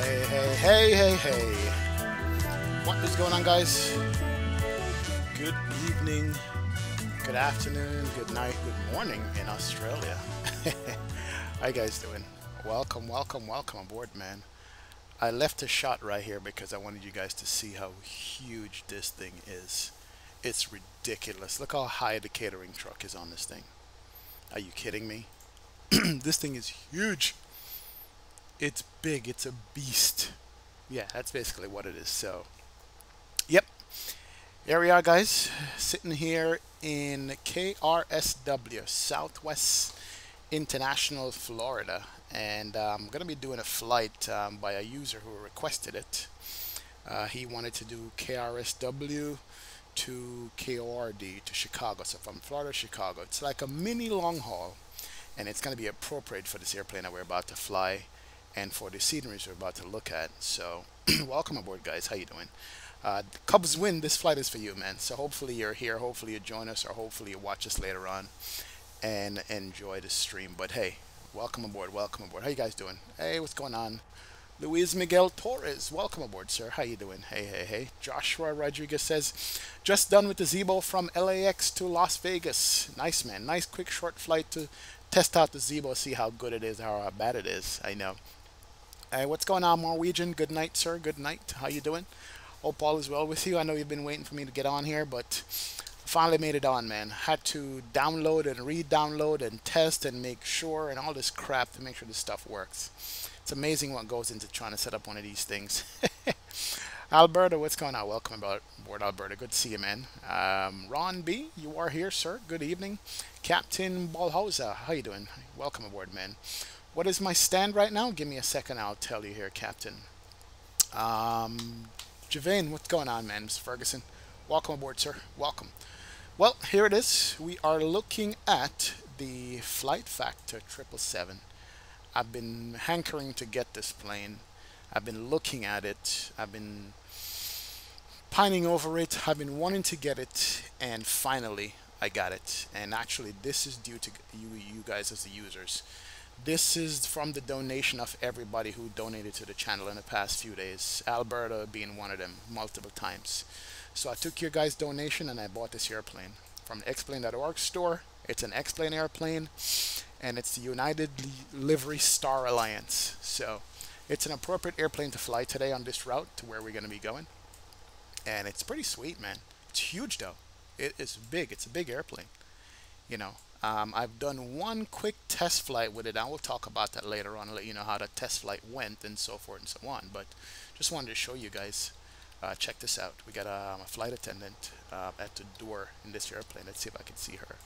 Hey, hey, hey, hey, hey. What is going on, guys? Good evening, good afternoon, good night, good morning in Australia. How you guys doing? Welcome, welcome, welcome aboard, man. I left a shot right here because I wanted you guys to see how huge this thing is. It's ridiculous. Look how high the catering truck is on this thing. Are you kidding me? This thing is huge. It's big. It's a beast. Yeah, that's basically what it is. So, yep. Here we are, guys. Sitting here in KRSW, Southwest International, Florida. And I'm going to be doing a flight by a user who requested it. He wanted to do KRSW to KORD to Chicago. So from Florida to Chicago. It's like a mini long haul. And it's going to be appropriate for this airplane that we're about to fly and for the sceneries we're about to look at. So welcome aboard, guys. How you doing? Cubs win. This flight is for you, man. So hopefully you're here. Hopefully you join us, or hopefully you watch us later on and enjoy the stream. But hey, welcome aboard. Welcome aboard. How you guys doing? Hey, what's going on? Luis Miguel Torres, welcome aboard, sir. How you doing? Hey, hey, hey. Joshua Rodriguez says, just done with the Zebo from LAX to Las Vegas. Nice, man. Nice, quick, short flight to test out the Zebo, see how good it is, how bad it is. I know. Hey, what's going on, Norwegian? Good night, sir. Good night. How you doing? Hope all is well with you. I know you've been waiting for me to get on here, but finally made it on, man. Had to download and re-download and test and make sure and all this crap to make sure this stuff works. It's amazing what goes into trying to set up one of these things. Alberta, what's going on? Welcome aboard, Alberta. Good to see you, man. Ron B, you are here, sir. Good evening. Captain Balhausa, how you doing? Welcome aboard, man. What is my stand right now? Give me a second, I'll tell you here, Captain. Javane, what's going on, man? Mr. Ferguson, welcome aboard, sir. Welcome. Well, here it is. We are looking at the Flight Factor 777. I've been hankering to get this plane. I've been looking at it. I've been pining over it. I've been wanting to get it, and finally I got it. And actually, this is due to you guys as the users. This is from the donation of everybody who donated to the channel in the past few days. Alberta being one of them, multiple times. So I took your guys' donation and I bought this airplane from the Xplane.org store. It's an X-Plane airplane, and it's the United Livery Star Alliance. So it's an appropriate airplane to fly today on this route to where we're going to be going. And it's pretty sweet, man. It's huge, though. It is big. It's a big airplane. You know, I've done one quick test flight with it. I will talk about that later on, let you know how the test flight went and so forth and so on. But just wanted to show you guys. Check this out. We got a flight attendant at the door in this airplane. Let's see if I can see her.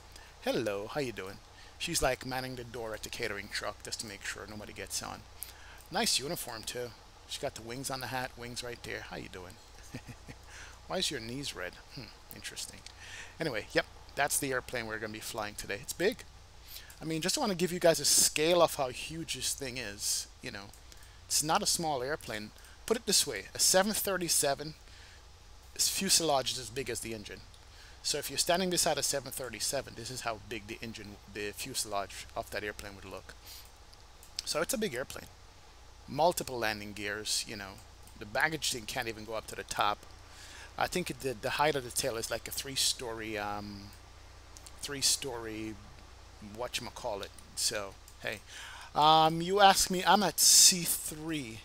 Hello, how you doing? She's like manning the door at the catering truck just to make sure nobody gets on. Nice uniform too. She's got the wings on the hat, wings right there. How you doing? Why is your knees red? Interesting. Anyway, yep, that's the airplane we're going to be flying today. It's big. I mean, just want to give you guys a scale of how huge this thing is. You know, it's not a small airplane. Put it this way, a 737 fuselage is as big as the engine. So if you're standing beside a 737, this is how big the engine, the fuselage of that airplane would look. So it's a big airplane. Multiple landing gears, you know. The baggage thing can't even go up to the top. I think the height of the tail is like a three-story, whatchamacallit. So, hey. You asked me, I'm at C3.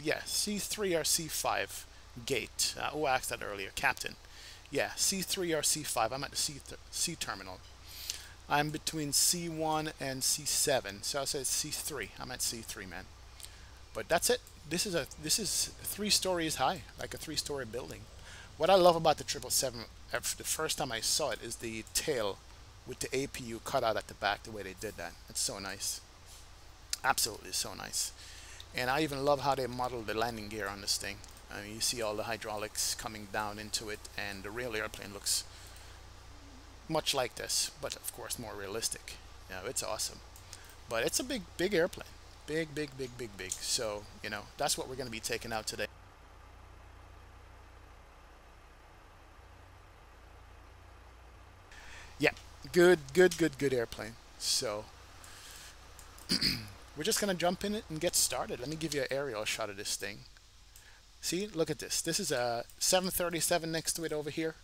Yeah, C3 or C5 gate. Who asked that earlier? Captain. Yeah, C3 or C5. I'm at the C terminal. I'm between C1 and C7. So I said C3. I'm at C3, man. But that's it. This is 3 stories high, like a 3-story building. What I love about the 777, the first time I saw it, is the tail with the APU cut out at the back, the way they did that. It's so nice. Absolutely so nice. And I even love how they modeled the landing gear on this thing. I mean, you see all the hydraulics coming down into it, and the real airplane looks much like this, but of course more realistic. You know, it's awesome. But it's a big airplane. Big, big, big, big, big. So, you know, that's what we're going to be taking out today. Yeah, good airplane. So we're just gonna jump in it and get started. Let me give you an aerial shot of this thing. See, look at this. This is a 737 next to it over here.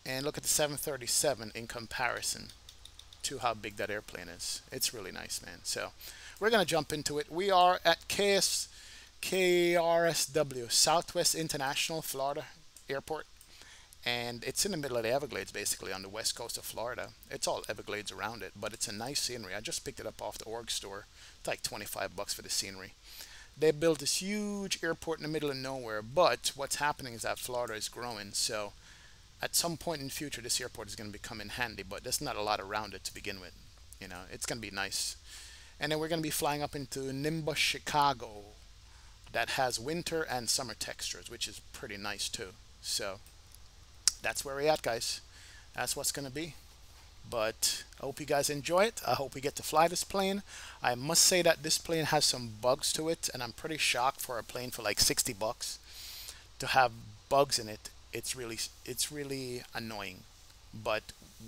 And look at the 737 in comparison to how big that airplane is. It's really nice, man. So we're gonna jump into it. We are at KRSW, Southwest International Florida Airport. And it's in the middle of the Everglades, basically, on the west coast of Florida. It's all Everglades around it, but it's a nice scenery. I just picked it up off the org store. It's like 25 bucks for the scenery. They built this huge airport in the middle of nowhere, but what's happening is that Florida is growing. So at some point in the future, this airport is going to become in handy, but there's not a lot around it to begin with. You know, it's going to be nice. And then we're going to be flying up into Nimbus, Chicago. That has winter and summer textures, which is pretty nice too. So that's where we're at, guys. That's what's going to be. But I hope you guys enjoy it. I hope we get to fly this plane. I must say that this plane has some bugs to it, and I'm pretty shocked for a plane for like 60 bucks to have bugs in it. It's really annoying. But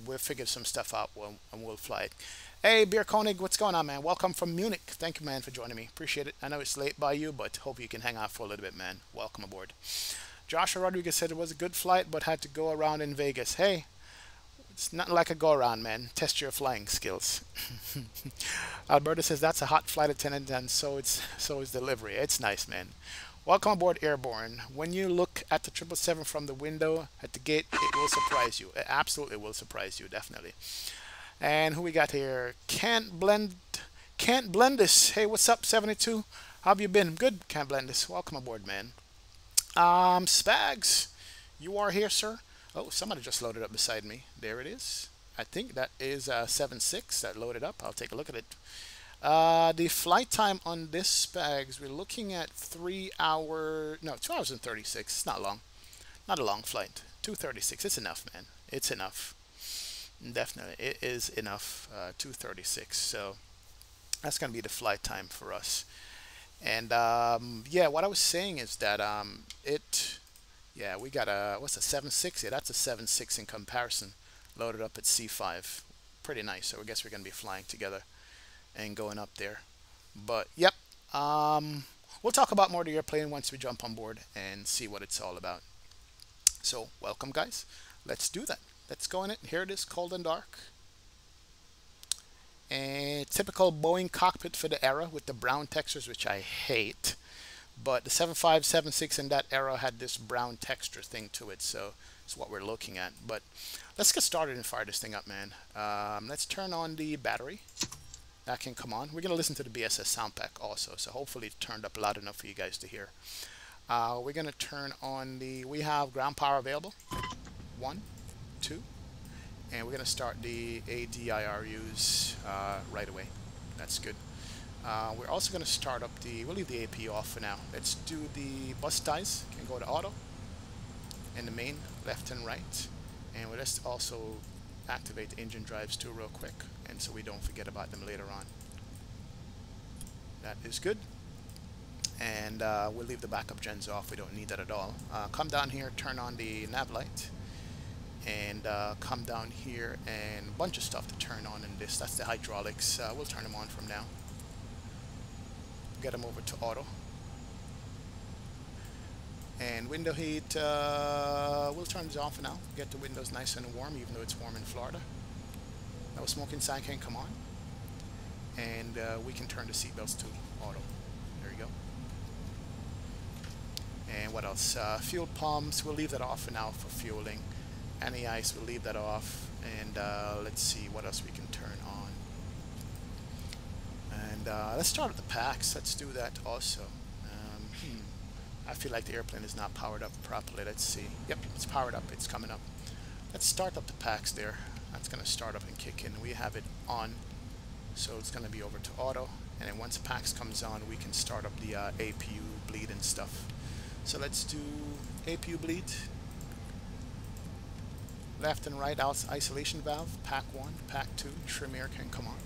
we'll figure some stuff out and we'll fly it. Hey, Beer Koenig, what's going on, man? Welcome from Munich. Thank you, man, for joining me. Appreciate it. I know it's late by you, but hope you can hang out for a little bit, man. Welcome aboard. Joshua Rodriguez said it was a good flight, but had to go around in Vegas. Hey, it's nothing like a go-around, man. Test your flying skills. Alberta says that's a hot flight attendant, and so is delivery. It's nice, man. Welcome aboard, Airborne. When you look at the 777 from the window at the gate, it will surprise you. It absolutely will surprise you, definitely. And who we got here? Can't blend this. Hey, what's up, 72? How have you been? Good, Can't Blend This. Welcome aboard, man. Spags, you are here, sir. Oh, somebody just loaded up beside me. There it is. I think that is 7.6 that loaded up. I'll take a look at it. The flight time on this Spags, we're looking at 2 hours and 36. It's not long. Not a long flight. 2:36. It's enough, man. It's enough. Definitely, it is enough. 2:36. So that's gonna be the flight time for us. And yeah, what I was saying is that we got a, what's a 7.6? Yeah, that's a 7.6 in comparison, loaded up at C5. Pretty nice. So I guess we're gonna be flying together and going up there. But yep, we'll talk about more of the airplane once we jump on board and see what it's all about. So welcome, guys. Let's do that. Let's go in it. Here it is, cold and dark. A typical Boeing cockpit for the era with the brown textures, which I hate. But the 7.5, 7.6 in that era had this brown texture thing to it, so it's what we're looking at. But let's get started and fire this thing up, man. Let's turn on the battery. That can come on. We're going to listen to the BSS Soundpack also, so hopefully it's turned up loud enough for you guys to hear. We're going to turn on we have ground power available. 1, 2. And we're going to start the ADIRUs right away. That's good. We're also going to start up we'll leave the APU off for now. Let's do the bus ties. Can go to auto. And the main, left and right. And we'll just also activate the engine drives too real quick, and so we don't forget about them later on. That is good. And we'll leave the backup gens off. We don't need that at all. Come down here, turn on the nav light. And come down here, and a bunch of stuff to turn on in this. That's the hydraulics. We'll turn them on from now. Get them over to auto. And window heat, we'll turn this on for now. Get the windows nice and warm, even though it's warm in Florida. No smoking sign can come on. And we can turn the seatbelts to auto. There you go. And what else? Fuel pumps, we'll leave that off for now for fueling. Any ice, we'll leave that off. And let's see what else we can turn on. And let's start with the packs. Let's do that also. I feel like the airplane is not powered up properly. Let's see. Yep, it's powered up. It's coming up. Let's start up the packs there. That's going to start up and kick in. We have it on, so it's going to be over to auto. And then once packs comes on, we can start up the Apu Bleed and stuff. So let's do Apu Bleed. Left and right isolation valve. Pack 1, pack 2. Trim air can come on.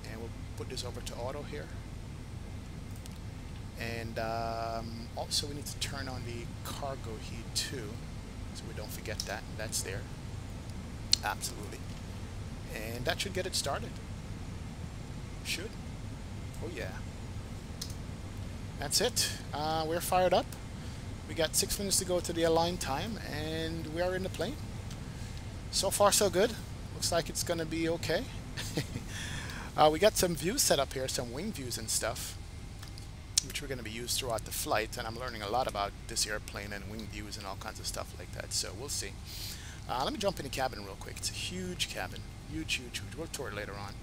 And we'll put this over to auto here. And also we need to turn on the cargo heat too, so we don't forget that. That's there. Absolutely. And that should get it started. Should. Oh yeah. That's it. We're fired up. We got 6 minutes to go to the align time, and we are in the plane. So far, so good. Looks like it's gonna be okay. We got some views set up here, some wing views and stuff, which we're gonna be used throughout the flight. And I'm learning a lot about this airplane and wing views and all kinds of stuff like that. So we'll see. Let me jump in the cabin real quick. It's a huge cabin, huge, huge, huge. We'll tour it later on.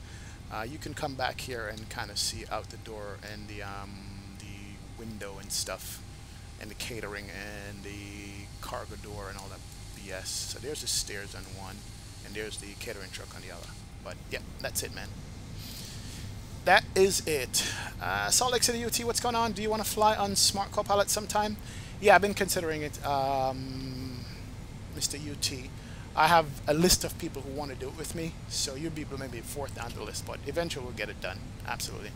You can come back here and kind of see out the door and the window and stuff, and the catering and the cargo door and all that BS. So there's the stairs on one, and there's the catering truck on the other. But yeah, that's it, man. That is it. Salt Lake City UT, what's going on? Do you want to fly on Smart Copilot sometime? Yeah, I've been considering it, Mr. UT. I have a list of people who want to do it with me, so you'd be maybe fourth down the list, but eventually we'll get it done. Absolutely.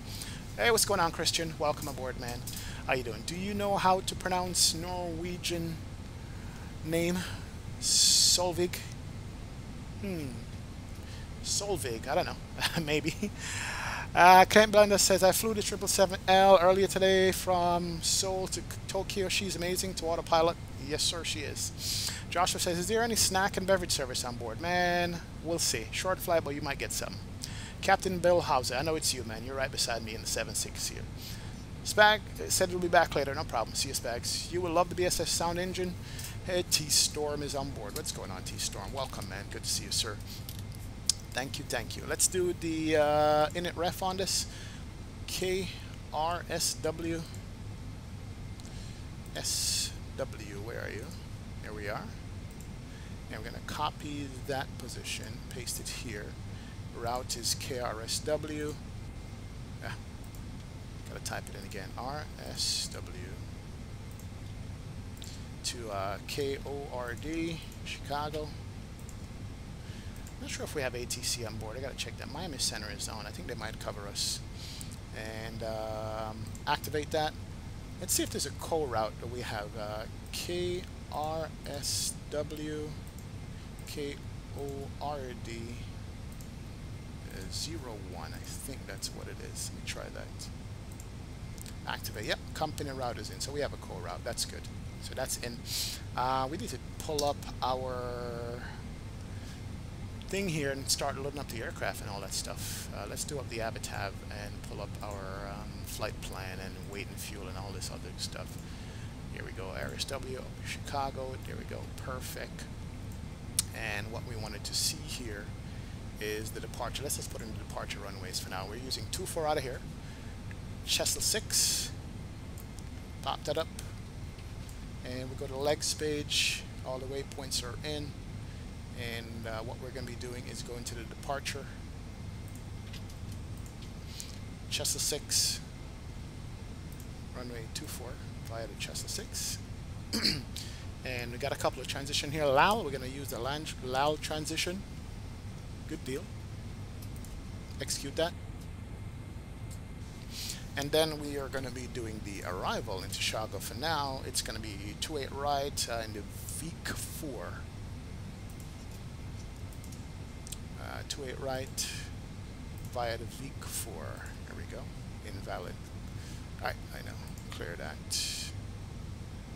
Hey, what's going on, Christian? Welcome aboard, man. How you doing? Do you know how to pronounce Norwegian name? Solvig? Solvig, I don't know. Maybe. Clint Blender says, I flew the 777L earlier today from Seoul to Tokyo. She's amazing to autopilot. Yes, sir, she is. Joshua says, is there any snack and beverage service on board? Man, we'll see. Short flight, but you might get some. Captain Bill Hauser, I know it's you, man. You're right beside me in the 7.6 here. Spag said he'll be back later. No problem. See you, Spags. You will love the BSS sound engine. Hey, T-Storm is on board. What's going on, T-Storm? Welcome, man. Good to see you, sir. Thank you, thank you. Let's do the init ref on this. KRSW. SW, where are you? There we are. And we're going to copy that position, paste it here. Route is KRSW. Gotta type it in again. RSW to KORD, Chicago. Not sure if we have ATC on board. I gotta check that. Miami Center is on. I think they might cover us. And activate that. Let's see if there's a co-route that we have. KRSW, KORD 01. I think that's what it is. Let me try that. Activate. Yep, company route is in. So we have a co-route. That's good. So that's in. We need to pull up our thing here and start loading up the aircraft and all that stuff. Let's do up the Avatar and pull up our flight plan and weight and fuel and all this other stuff. Here we go. KRSW, Chicago. There we go. Perfect. And what we wanted to see here is the departure. Let's just put in the departure runways for now. We're using 24 out of here. Chessel 6. Pop that up. And we go to the legs page. All the waypoints are in. And what we're going to be doing is going to the departure. Chessel 6. Runway 24 via the Chessel 6. And we got a couple of transition here. LAL, we're going to use the LAL transition. Good deal. Execute that. And then we are going to be doing the arrival into Chicago. For now, it's going to be 28 right in the VIC-4. 28 right via the VIC-4. There we go. Invalid. Alright, I know. Clear that.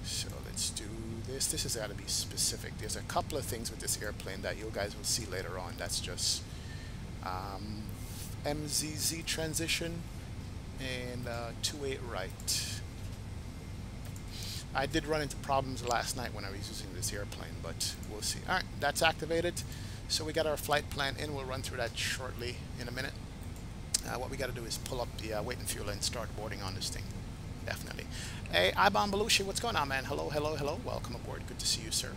So let's do this. This has got to be specific. There's a couple of things with this airplane that you guys will see later on. That's just MZZ transition and 28 right. I did run into problems last night when I was using this airplane, but we'll see. Alright, that's activated. So we got our flight plan in. We'll run through that shortly in a minute. What we got to do is pull up the weight and fuel and start boarding on this thing. Definitely. Hey, Ibon Belushi, what's going on, man? Hello, hello, hello. Welcome aboard. Good to see you, sir.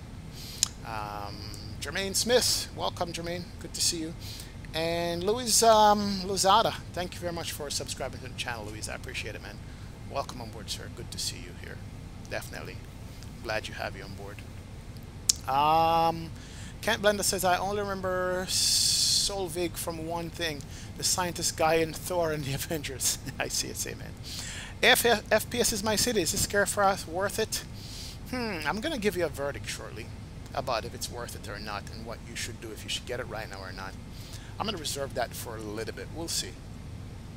Jermaine Smith, welcome, Jermaine. Good to see you. And Luis Lozada, thank you very much for subscribing to the channel, Luis. I appreciate it, man. Welcome on board, sir. Good to see you here. Definitely. Glad you have you on board. Kent Blender says, I only remember Solvig from one thing, the scientist guy in Thor and the Avengers. I see it, say, man. FPS is my city. Is this Scarefrost worth it? I'm going to give you a verdict shortly about if it's worth it or not and what you should do, if you should get it right now or not. I'm going to reserve that for a little bit. We'll see.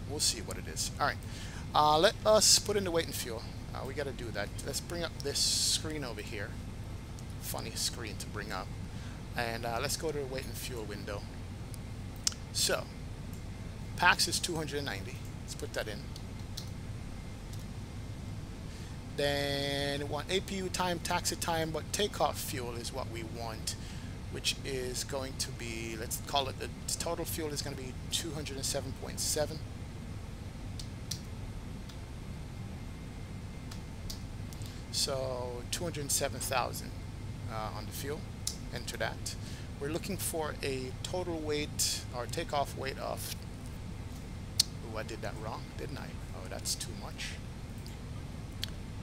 We'll see what it is. All right. Let us put in the weight and fuel. We got to do that. Let's bring up this screen over here. Funny screen to bring up. And let's go to the weight and fuel window. So, PAX is 290. Let's put that in. Then we want APU time, taxi time, but takeoff fuel is what we want, which is going to be, let's call it, the total fuel is going to be 207.7. So 207,000 on the fuel. Enter that. We're looking for a total weight or takeoff weight of, oh, I did that wrong, didn't I? Oh, that's too much.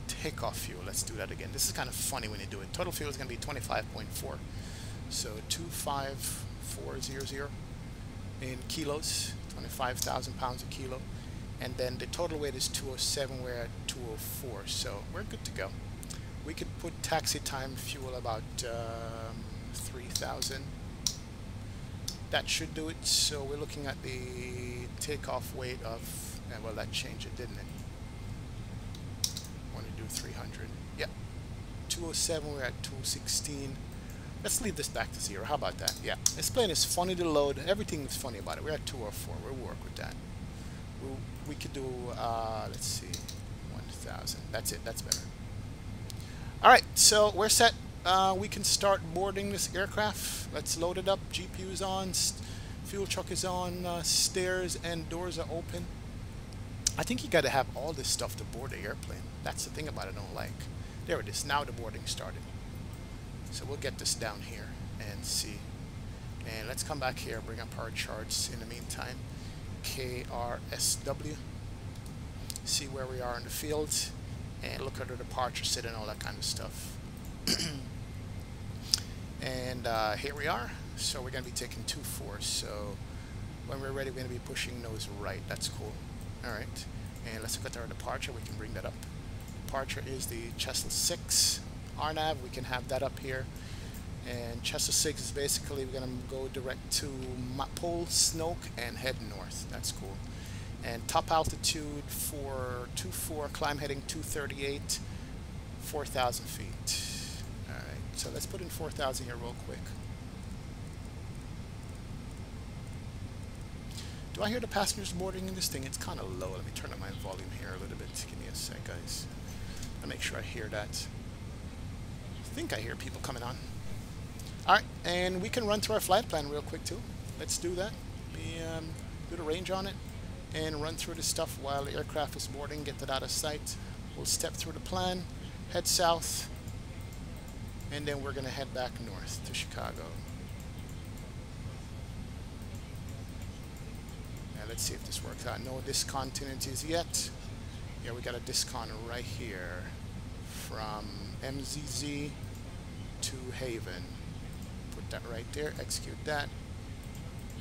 Takeoff fuel, let's do that again. This is kind of funny when you do it. Total fuel is going to be 25.4. So 25400 in kilos, 25,000 pounds a kilo. And then the total weight is 207, we're at 204. So we're good to go. We could put taxi time fuel about 3,000. That should do it. So we're looking at the takeoff weight of, well, that changed it, didn't it? Want to do 300. Yeah. 207, we're at 216. Let's leave this back to 0. How about that? Yeah. This plane is funny to load. Everything is funny about it. We're at 204. We'll work with that. We could do, let's see, 1,000. That's it. That's better. All right. So we're set. We can start boarding this aircraft. Let's load it up. GPU is on. Fuel truck is on. Stairs and doors are open. I think you got to have all this stuff to board the airplane. That's the thing about it I don't like. There it is. Now the boarding started. So we'll get this down here and see. And let's come back here, bring up our charts in the meantime. KRSW. See where we are in the field. And look at the departure sit and all that kind of stuff. And here we are. So we're going to be taking 2-4. So when we're ready, we're going to be pushing nose right. That's cool. All right. And let's look at our departure. We can bring that up. Departure is the Chessel 6 RNAV. We can have that up here. And Chessel 6 is basically we're going to go direct to Pole Snoke and head north. That's cool. And top altitude for 2-4, climb heading 238, 4,000 feet. All right. So let's put in 4,000 here real quick. Do I hear the passengers boarding in this thing? It's kind of low. Let me turn up my volume here a little bit. Give me a sec, guys. I'll make sure I hear that. I think I hear people coming on. Alright, and we can run through our flight plan real quick too. Let's do that. We do the range on it and run through the stuff while the aircraft is boarding, get that out of sight. We'll step through the plan, head south, and then we're going to head back north to Chicago. Let's see if this works out. No discontinuities yet. Yeah, we got a discon right here from MZZ to Haven. Put that right there. Execute that.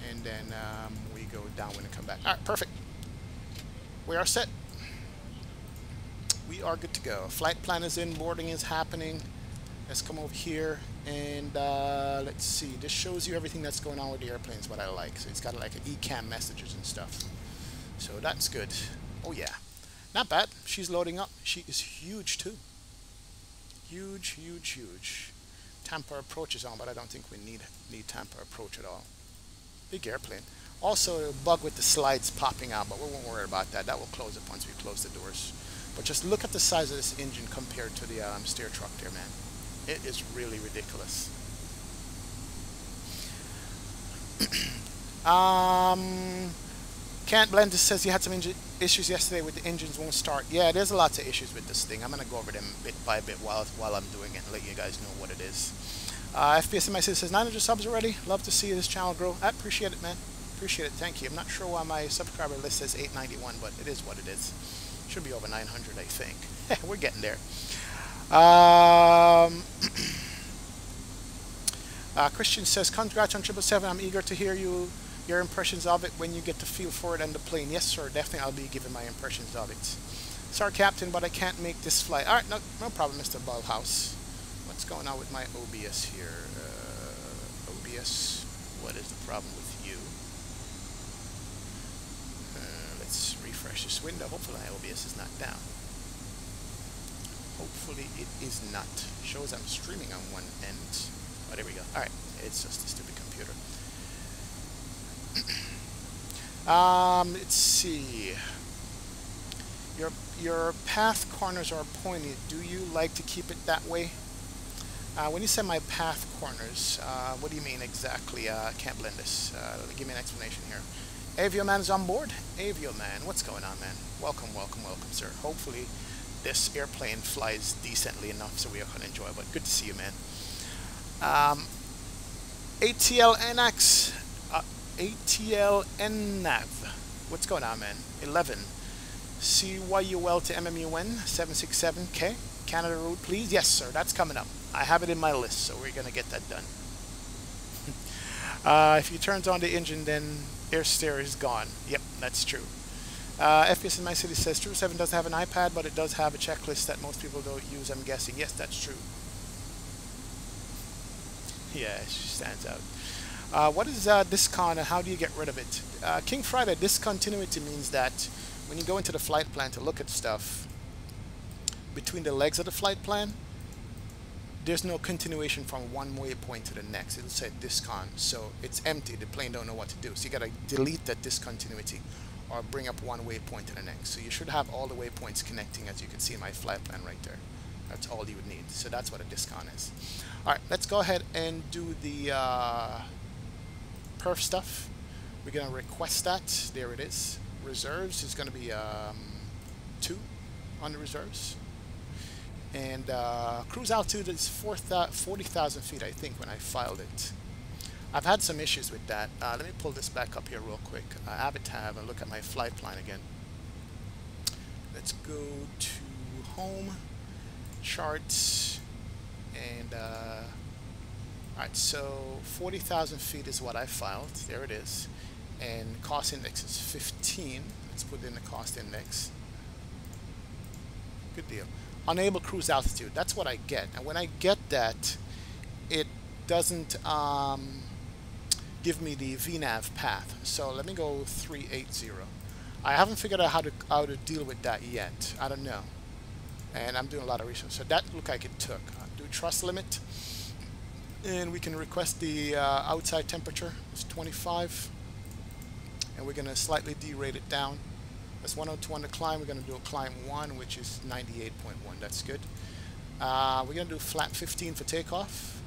And then we go down when we come back. All right, perfect. We are set. We are good to go. Flight plan is in. Boarding is happening. Let's come over here and let's see. This shows you everything that's going on with the airplanes, what I like. So it's got like an ECAM messages and stuff. So that's good. Oh yeah, not bad. She's loading up. She is huge too. Huge, huge, huge. Tampa approach is on, but I don't think we need Tampa approach at all. Big airplane. Also a bug with the slides popping out, but we won't worry about that. That will close up once we close the doors. But just look at the size of this engine compared to the steer truck there, man. It is really ridiculous. Can't Blend just says you had some issues yesterday with the engines won't start. Yeah, there's lots of issues with this thing. I'm going to go over them bit by bit while I'm doing it and let you guys know what it is. FPSMI says 900 subs already. Love to see this channel grow. I appreciate it, man. Appreciate it. Thank you. I'm not sure why my subscriber list says 891, but it is what it is. Should be over 900, I think. We're getting there. Christian says, congrats on 777. I'm eager to hear your impressions of it when you get the feel for it and the plane. Yes, sir. Definitely I'll be giving my impressions of it. Sorry, Captain, but I can't make this flight. All right, no problem, Mr. Ballhouse. What's going on with my OBS here? OBS, what is the problem with you? Let's window. Hopefully my OBS is not down. Hopefully it is not. Shows I'm streaming on one end. Oh, there we go. Alright, it's just a stupid computer. Let's see. Your path corners are pointed. Do you like to keep it that way? When you say my path corners, what do you mean exactly? I can't blend this. Give me an explanation here. Avio Man is on board. Avio Man, what's going on, man? Welcome, welcome, welcome, sir. Hopefully this airplane flies decently enough so we can enjoy it. But good to see you, man. ATL NX, ATL NAV. What's going on, man? 11. CYUL to MMUN 767K. Canada route, please. Yes, sir. That's coming up. I have it in my list, so we're gonna get that done. If you turn on the engine, then air steer is gone. Yep, that's true. FPS in my city says True 7 doesn't have an iPad, but it does have a checklist that most people don't use, I'm guessing. Yes, that's true. Yeah, she stands out. What is discon and how do you get rid of it? King Friday, discontinuity means that when you go into the flight plan to look at stuff, between the legs of the flight plan, there's no continuation from one waypoint to the next. It'll say discon, so it's empty. The plane don't know what to do. So you gotta delete that discontinuity or bring up one waypoint to the next. So you should have all the waypoints connecting, as you can see in my flight plan right there. That's all you would need. So that's what a discon is. All right, let's go ahead and do the perf stuff. We're gonna request that. There it is. Reserves is gonna be 2 on the reserves. And cruise altitude is 40,000 feet, I think, when I filed it. I've had some issues with that. Let me pull this back up here real quick. Avatab and look at my flight plan again. Let's go to home, charts, and alright, so 40,000 feet is what I filed. There it is. And cost index is 15. Let's put in the cost index. Good deal. Unable cruise altitude, that's what I get. And when I get that, it doesn't give me the VNAV path. So let me go 380. I haven't figured out how to deal with that yet. I don't know. And I'm doing a lot of research. So that looked like it took. Do thrust limit. And we can request the outside temperature. It's 25. And we're going to slightly derate it down. That's 102 on the climb. We're going to do a climb 1, which is 98.1. That's good. We're going to do flat 15 for takeoff.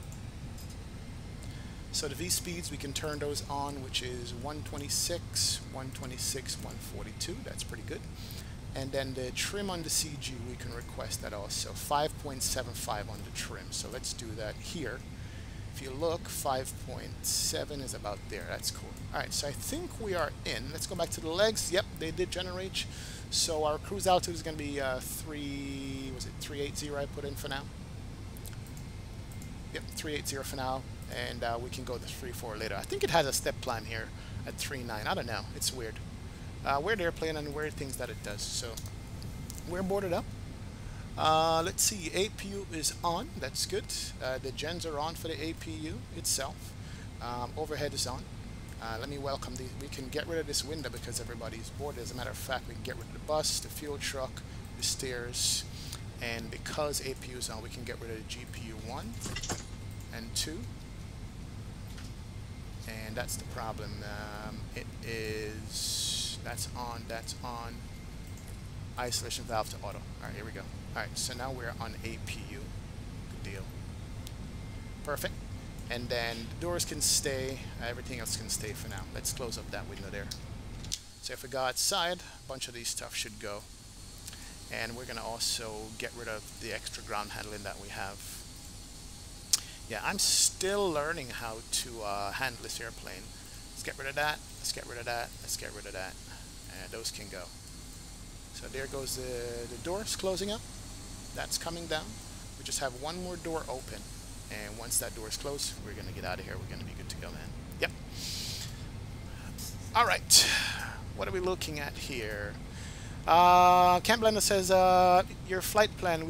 So the V speeds, we can turn those on, which is 126, 126, 142. That's pretty good. And then the trim on the CG, we can request that also. 5.75 on the trim. So let's do that here. If you look, 5.7 is about there. That's cool. Alright, so I think we are in. Let's go back to the legs. Yep, they did generate. So our cruise altitude is going to be 380 I put in for now? Yep, 380 for now. And we can go to 3.4 later. I think it has a step plan here at 3.9. I don't know. It's weird. Weird airplane and weird things that it does. So we're boarded up. Let's see, APU is on, that's good. The gens are on for the APU itself. Overhead is on. Let me welcome these. We can get rid of this window because everybody's boarded. As a matter of fact, we can get rid of the bus, the fuel truck, the stairs, and because APU is on, we can get rid of the GPU 1 and 2. And that's the problem. It is, that's on. Isolation valve to auto. Alright, here we go. Alright, so now we're on APU. Good deal. Perfect. And then the doors can stay. Everything else can stay for now. Let's close up that window there. So if we go outside, a bunch of these stuff should go. And we're going to also get rid of the extra ground handling that we have. Yeah, I'm still learning how to handle this airplane. Let's get rid of that. Let's get rid of that. Let's get rid of that. And those can go. So there goes the doors closing up. That's coming down. We just have one more door open. And once that door is closed, we're going to get out of here. We're going to be good to go, man. Yep. All right. What are we looking at here? Camp Blender says, your flight plan,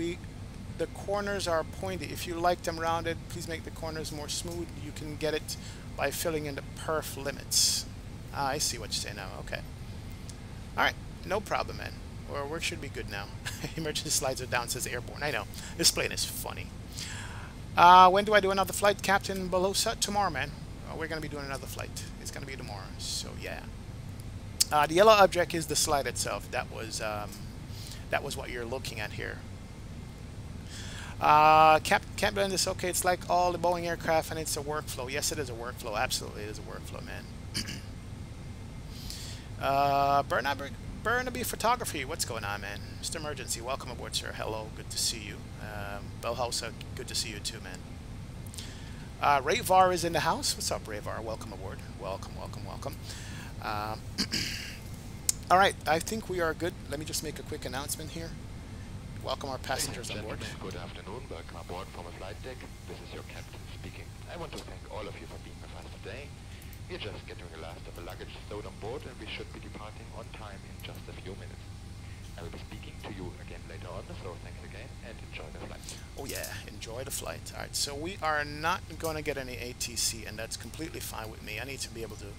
the corners are pointy. If you like them rounded, please make the corners more smooth. You can get it by filling in the perf limits. I see what you're saying now. Okay. All right. No problem, man. or we should be good now. Emergency slides are down, says airborne. I know. This plane is funny. When do I do another flight, Captain Belosa? Tomorrow, man. We're going to be doing another flight. It's going to be tomorrow. So, yeah. The yellow object is the slide itself. That was what you're looking at here. Can't blend this. Okay, it's like all the Boeing aircraft, and it's a workflow. Yes, it is a workflow. Absolutely, it is a workflow, man. Burnaby Photography, what's going on, man? Mr. Emergency, welcome aboard, sir. Hello, good to see you. Bellhausa, good to see you too, man. Rayvar is in the house. What's up, Rayvar? Welcome aboard. Welcome, welcome, welcome. All right, I think we are good. Let me just make a quick announcement here. Welcome our passengers on board. Good afternoon, welcome aboard from a flight deck. This is your captain speaking. I want to thank all of you for being with us today. We're just getting the last of the luggage stowed on board, and we should be departing on time in just a few minutes. I will be speaking to you again later on, so thanks again and enjoy the flight. Oh yeah, enjoy the flight. Alright, so we are not going to get any ATC, and that's completely fine with me. I need to be able to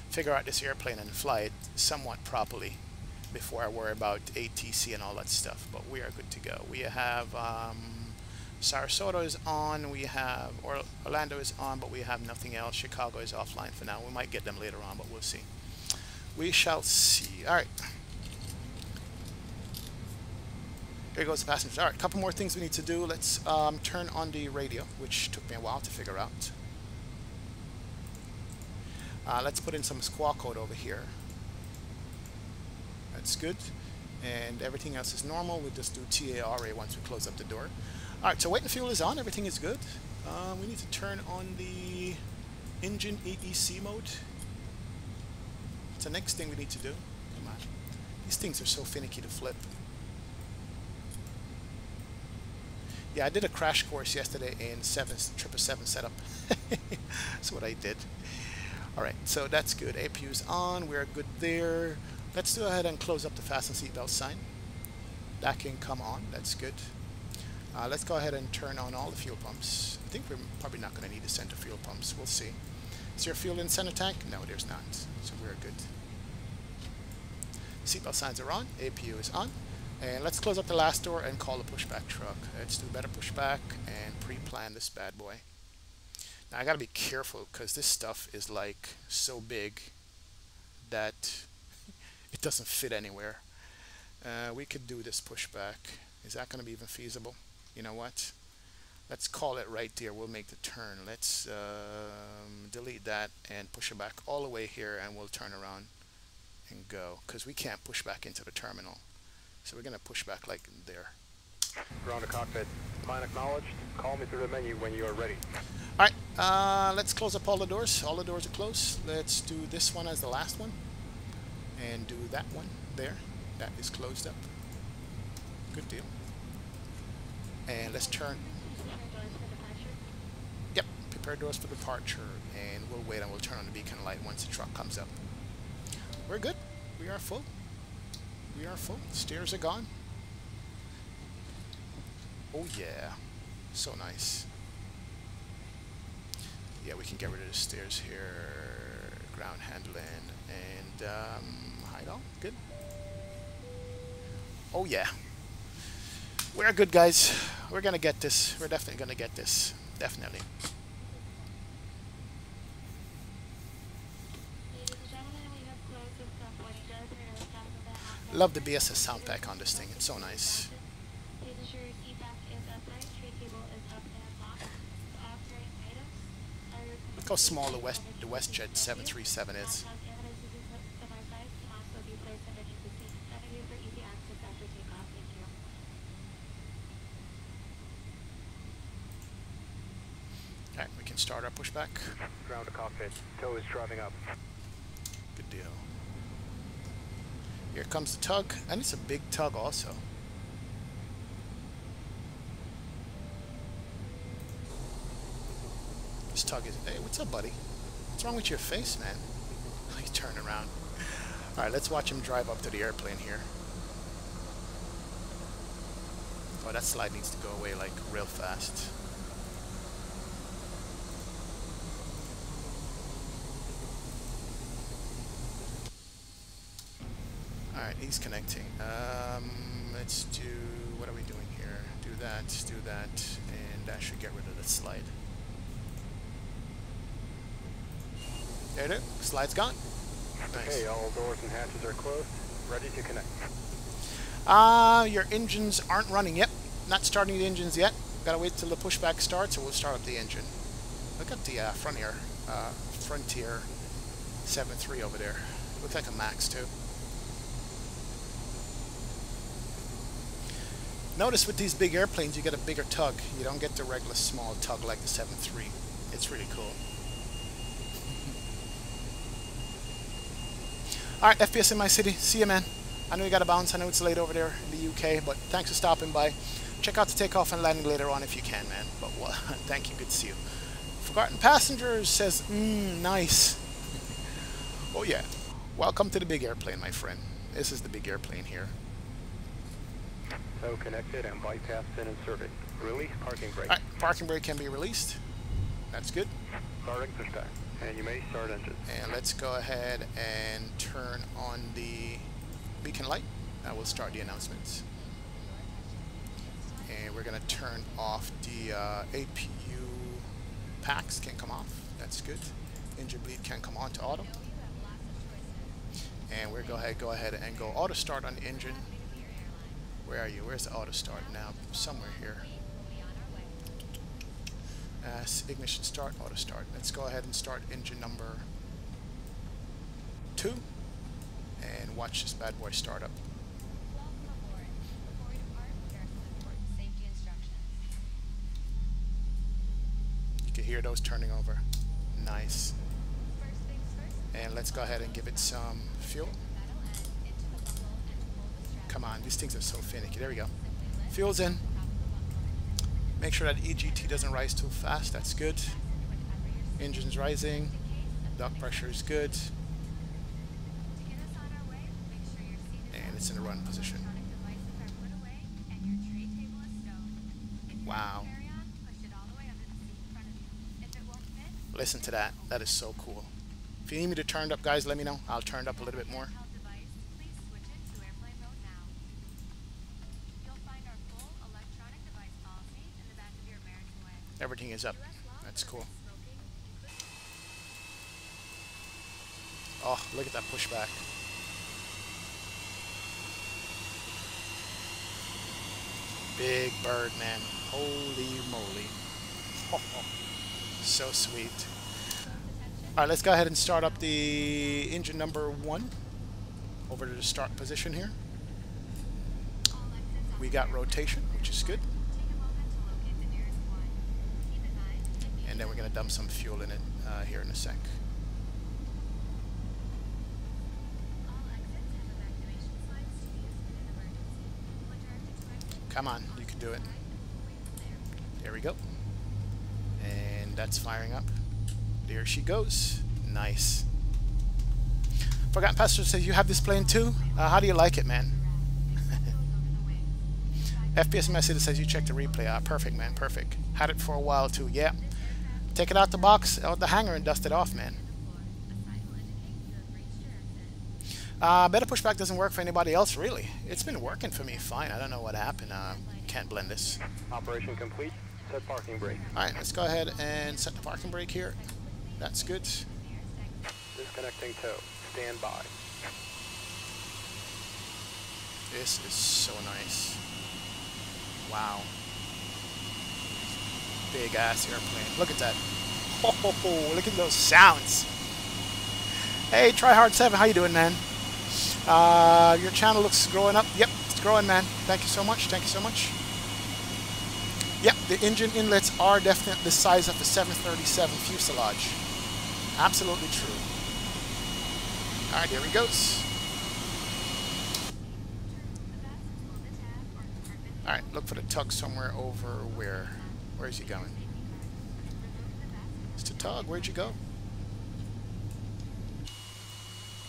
figure out this airplane and fly it somewhat properly before I worry about ATC and all that stuff, but we are good to go. We have Sarasota is on, we have Orlando is on, but we have nothing else. Chicago is offline for now. We might get them later on, but we'll see. We shall see. Alright. Here goes the passengers. Alright, a couple more things we need to do. Let's turn on the radio, which took me a while to figure out. Let's put in some squawk code over here. That's good. And everything else is normal. We'll just do TARA once we close up the door. Alright, so weight and fuel is on. Everything is good. We need to turn on the engine AEC mode. It's the next thing we need to do. Come on. These things are so finicky to flip. Yeah, I did a crash course yesterday in 777 setup. That's what I did. Alright, so that's good. APU's on. We're good there. Let's go ahead and close up the fasten seatbelt sign. That can come on. That's good. Let's go ahead and turn on all the fuel pumps. I think we're probably not going to need the center fuel pumps. We'll see. Is there fuel in the center tank? No, there's not. So we're good. Seatbelt signs are on. APU is on. And let's close up the last door and call the pushback truck. Let's do better pushback and pre-plan this bad boy. Now I gotta be careful because this stuff is like so big that it doesn't fit anywhere. We could do this pushback. Is that gonna be even feasible? You know what? Let's call it right there. We'll make the turn. Let's delete that and push it back all the way here, and we'll turn around and go because we can't push back into the terminal. So we're gonna push back like there. Ground to cockpit. Plan acknowledged. Call me through the menu when you are ready. Alright, let's close up all the doors. All the doors are closed. Let's do this one as the last one. And do that one there. That is closed up. Good deal. And let's turn. Yep, prepare doors for departure. And we'll wait and we'll turn on the beacon light once the truck comes up. We're good. We are full. We are full. Stairs are gone. Oh yeah. So nice. Yeah, we can get rid of the stairs here. Ground handling and hide all. Good. Oh yeah. We're good, guys. We're gonna get this. We're definitely gonna get this. Definitely. Love the BSS Soundpack on this thing. It's so nice. Look how small the WestJet 737 is. Alright, we can start our pushback. Ground to cockpit. Tow is driving up. Good deal. Here comes the tug, and it's a big tug also. This tug is... Hey, what's up, buddy? What's wrong with your face, man? You turn around. Alright, let's watch him drive up to the airplane here. Oh, that slide needs to go away, like, real fast. Alright, he's connecting. let's do, what are we doing here? Do that, and that should get rid of the slide. There it is. Slide's gone. Nice. Okay, all doors and hatches are closed. Ready to connect. Your engines aren't running yet. Not starting the engines yet. Gotta wait till the pushback starts, or we'll start up the engine. Look at the Frontier 7.3 over there. Looks like a Max too. Notice with these big airplanes, you get a bigger tug. You don't get the regular small tug like the 7.3. It's really cool. Alright, FPS in my city. See you, man. I know you got to bounce. I know it's late over there in the UK, but thanks for stopping by. Check out the takeoff and landing later on if you can, man. But well, thank you. Good to see you. Forgotten Passengers says, nice. Oh, yeah. Welcome to the big airplane, my friend. This is the big airplane here. So connected and bypass pin inserted. Release parking brake. Alright, parking brake can be released. That's good. Starting pushback. And you may start engine. And let's go ahead and turn on the beacon light. That will start the announcements. And we're going to turn off the APU packs. Can come off. That's good. Engine bleed can come on to auto. And we're go ahead and go auto start on the engine. Where are you? Where's the auto start now? Somewhere here. Ignition start, auto start. Let's go ahead and start engine number 2 and watch this bad boy start up. You can hear those turning over. Nice. And let's go ahead and give it some fuel. Come on, these things are so finicky. There we go. Fuel's in. Make sure that EGT doesn't rise too fast. That's good. Engine's rising. Duct pressure is good. And it's in the run position. Wow. Listen to that. That is so cool. If you need me to turn it up, guys, let me know. I'll turn it up a little bit more. Everything is up. That's cool. Oh, look at that pushback. Big bird, man. Holy moly. Oh, so sweet. Alright, let's go ahead and start up the engine number 1. Over to the start position here. We got rotation, which is good. And then we're going to dump some fuel in it here in a sec. Come on, you can do it. There we go. And that's firing up. There she goes. Nice. Forgotten Pastor says, you have this plane too? How do you like it, man? FPS message says you checked the replay. Perfect, man, perfect. Had it for a while too, yeah. Take it out the box, out the hangar, and dust it off, man. Better pushback doesn't work for anybody else, really. It's been working for me fine. I don't know what happened. Can't blend this. Operation complete. Set parking brake. Alright, let's go ahead and set the parking brake here. That's good. Disconnecting tow. Stand by. This is so nice. Wow. Big ass airplane. Look at that. Oh, look at those sounds. Hey, Tryhard7, how you doing, man? Your channel looks growing up. Yep, it's growing, man. Thank you so much. Thank you so much. Yep, the engine inlets are definitely the size of the 737 fuselage. Absolutely true. Alright, here he goes. Alright, look for the tug somewhere over where? Where's he going? Mr. Tug, where'd you go?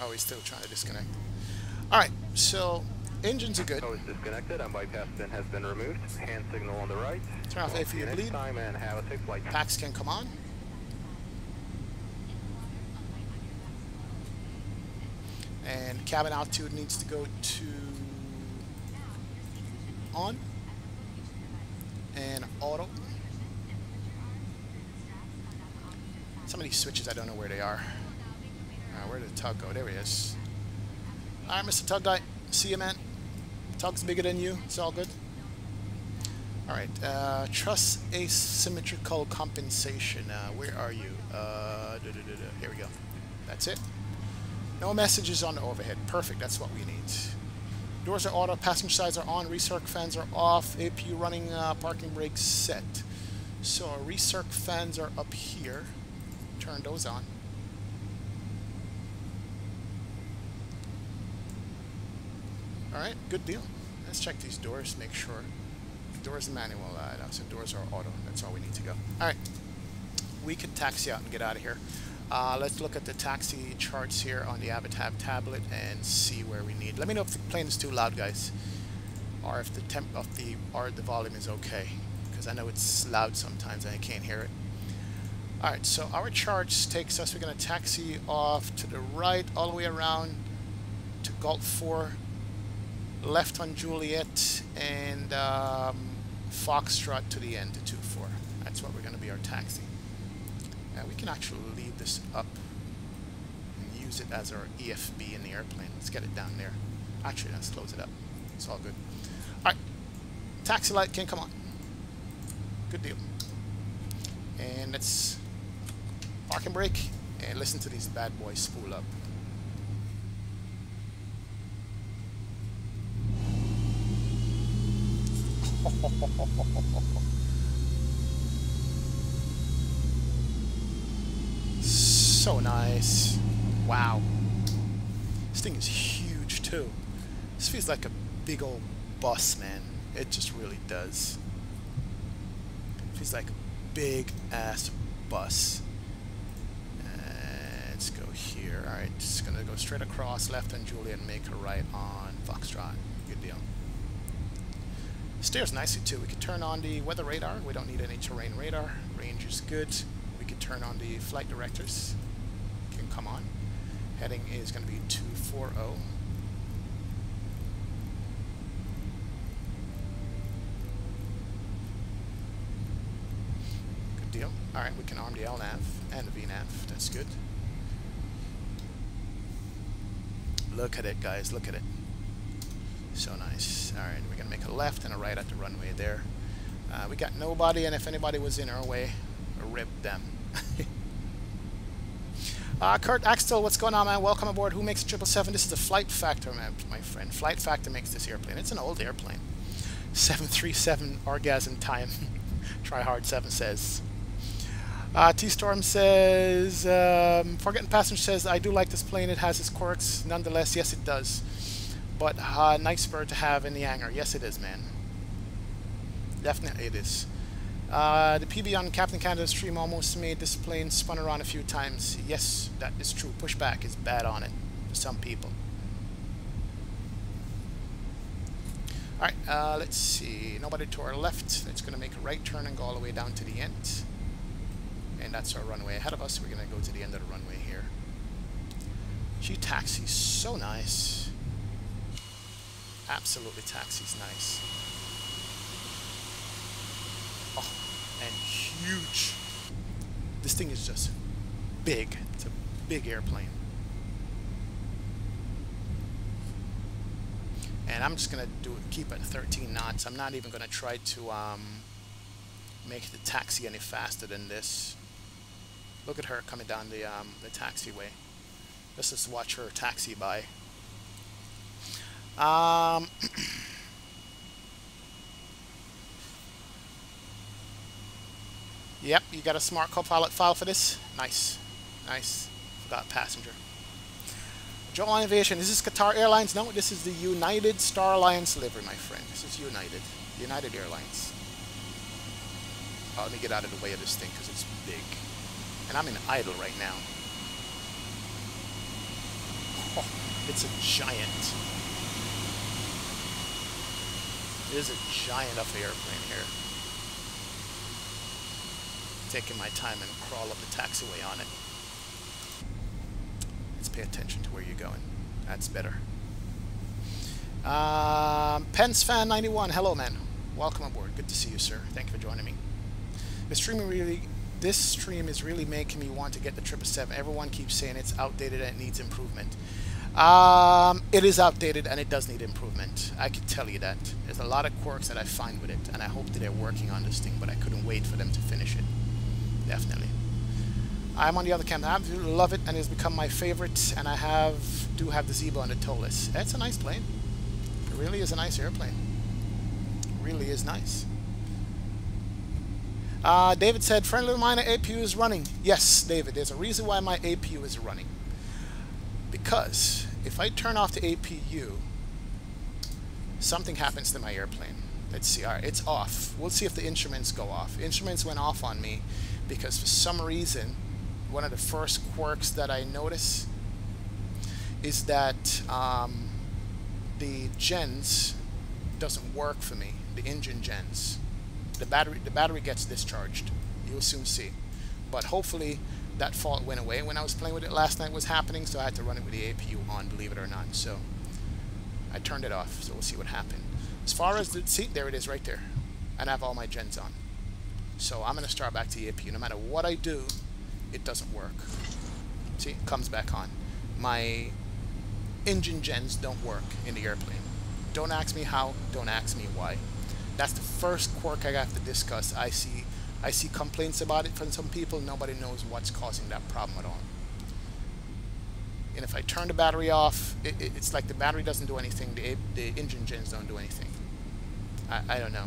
Oh, he's still trying to disconnect. Alright, so engines are good. Tow is disconnected and bypass pin has been removed. Hand signal on the right. Turn off Apu Bleed. Time and have a safe flight. Packs can come on. And cabin altitude needs to go to on. And auto. Some of these switches, I don't know where they are. Where did the tug go? There he is. Alright, Mr. Tug Guy. See you, man. Tug's bigger than you. It's all good. Alright, truss asymmetrical compensation. Where are you? Here we go. That's it. No messages on the overhead. Perfect, that's what we need. Doors are auto, passenger sides are on, recirc fans are off, APU running, parking brakes set. So recirc fans are up here. Turn those on. Alright, good deal. Let's check these doors, make sure. Doors are manual, so doors are auto. That's all we need to go. Alright, we can taxi out and get out of here. Let's look at the taxi charts here on the Avatab tablet and see where we need. Let me know if the plane is too loud, guys, or if the temp of the volume is okay, because I know it's loud sometimes and I can't hear it. All right, so our charge takes us. We're going to taxi off to the right, all the way around to Gulf 4, left on Juliet, and Foxtrot to the end to 2-4. That's what we're going to be our taxi. We can actually leave this up and use it as our EFB in the airplane. Let's get it down there. Actually, let's close it up. It's all good. Alright. Taxi light can come on. Good deal. And let's park and brake and listen to these bad boys spool up. So nice. Wow. This thing is huge too. This feels like a big old bus, man. It just really does. It feels like a big ass bus. Let's go here. Alright, just gonna go straight across, left on Juliet and make a right on Foxtrot. Good deal. Steers nicely too. We could turn on the weather radar. We don't need any terrain radar. Range is good. We could turn on the flight directors. Can come on. Heading is going to be 240. Good deal. Alright, we can arm the LNAV and the VNAV. That's good. Look at it, guys. Look at it. So nice. Alright, we're going to make a left and a right at the runway there. We got nobody, and if anybody was in our way, rip them. Kurt Axtell, what's going on, man? Welcome aboard. Who makes 777? This is the Flight Factor, man, my friend. Flight Factor makes this airplane. It's an old airplane. 737 orgasm time. Try hard 7 says. T-Storm says, Forgetting Passenger says, I do like this plane. It has its quirks. Nonetheless, yes, it does. But nice bird to have in the hangar. Yes, it is, man. Definitely it is. The PB on Captain Canada's stream almost made this plane spun around a few times. Yes, that is true. Pushback is bad on it for some people. Alright, let's see. Nobody to our left. It's going to make a right turn and go all the way down to the end. And that's our runway ahead of us. We're going to go to the end of the runway here. Gee, taxi's so nice. Absolutely, taxi's nice. Oh, and huge. This thing is just big. It's a big airplane. And I'm just gonna keep it 13 knots. I'm not even gonna try to make the taxi any faster than this. Look at her coming down the taxiway. Let's just watch her taxi by. Yep, you got a smart co-pilot file for this? Nice. Nice. Forgot passenger. Joel Innovation. Is this Qatar Airlines? No, this is the United Star Alliance livery, my friend. This is United Airlines. Oh, let me get out of the way of this thing because it's big. And I'm in idle right now. Oh, it's a giant. It is a giant of an airplane here. Taking my time and crawl up the taxiway on it. Let's pay attention to where you're going. That's better. Pence Fan 91, hello man. Welcome aboard. Good to see you, sir. Thank you for joining me. This stream is really making me want to get the 777. Everyone keeps saying it's outdated and it needs improvement. It is outdated and it does need improvement. I can tell you that. There's a lot of quirks that I find with it, and I hope that they're working on this thing, but I couldn't wait for them to finish it. Definitely. I'm on the other camp. I absolutely love it, and it's become my favorite, and I do have the Zebo on the tow list. That's a nice plane. It really is a nice airplane. It really is nice. David said, friendly reminder, APU is running. Yes, David, there's a reason why my APU is running. Because if I turn off the APU, something happens to my airplane. Let's see. All right, it's off. We'll see if the instruments go off. Instruments went off on me because for some reason, one of the first quirks that I notice is that the gens doesn't work for me. The engine gens. The battery gets discharged. You'll soon see. But hopefully that fault went away. When I was playing with it last night, it was happening, so I had to run it with the APU on, believe it or not. So I turned it off, so we'll see what happened. As far as the seat, there it is right there. And I have all my gens on. So I'm going to start back to the APU. No matter what I do, it doesn't work. See, it comes back on. My engine gens don't work in the airplane. Don't ask me how, don't ask me why. That's the first quirk I have to discuss. I see complaints about it from some people. Nobody knows what's causing that problem at all. And if I turn the battery off, it's like the battery doesn't do anything. The engine gens don't do anything. I don't know.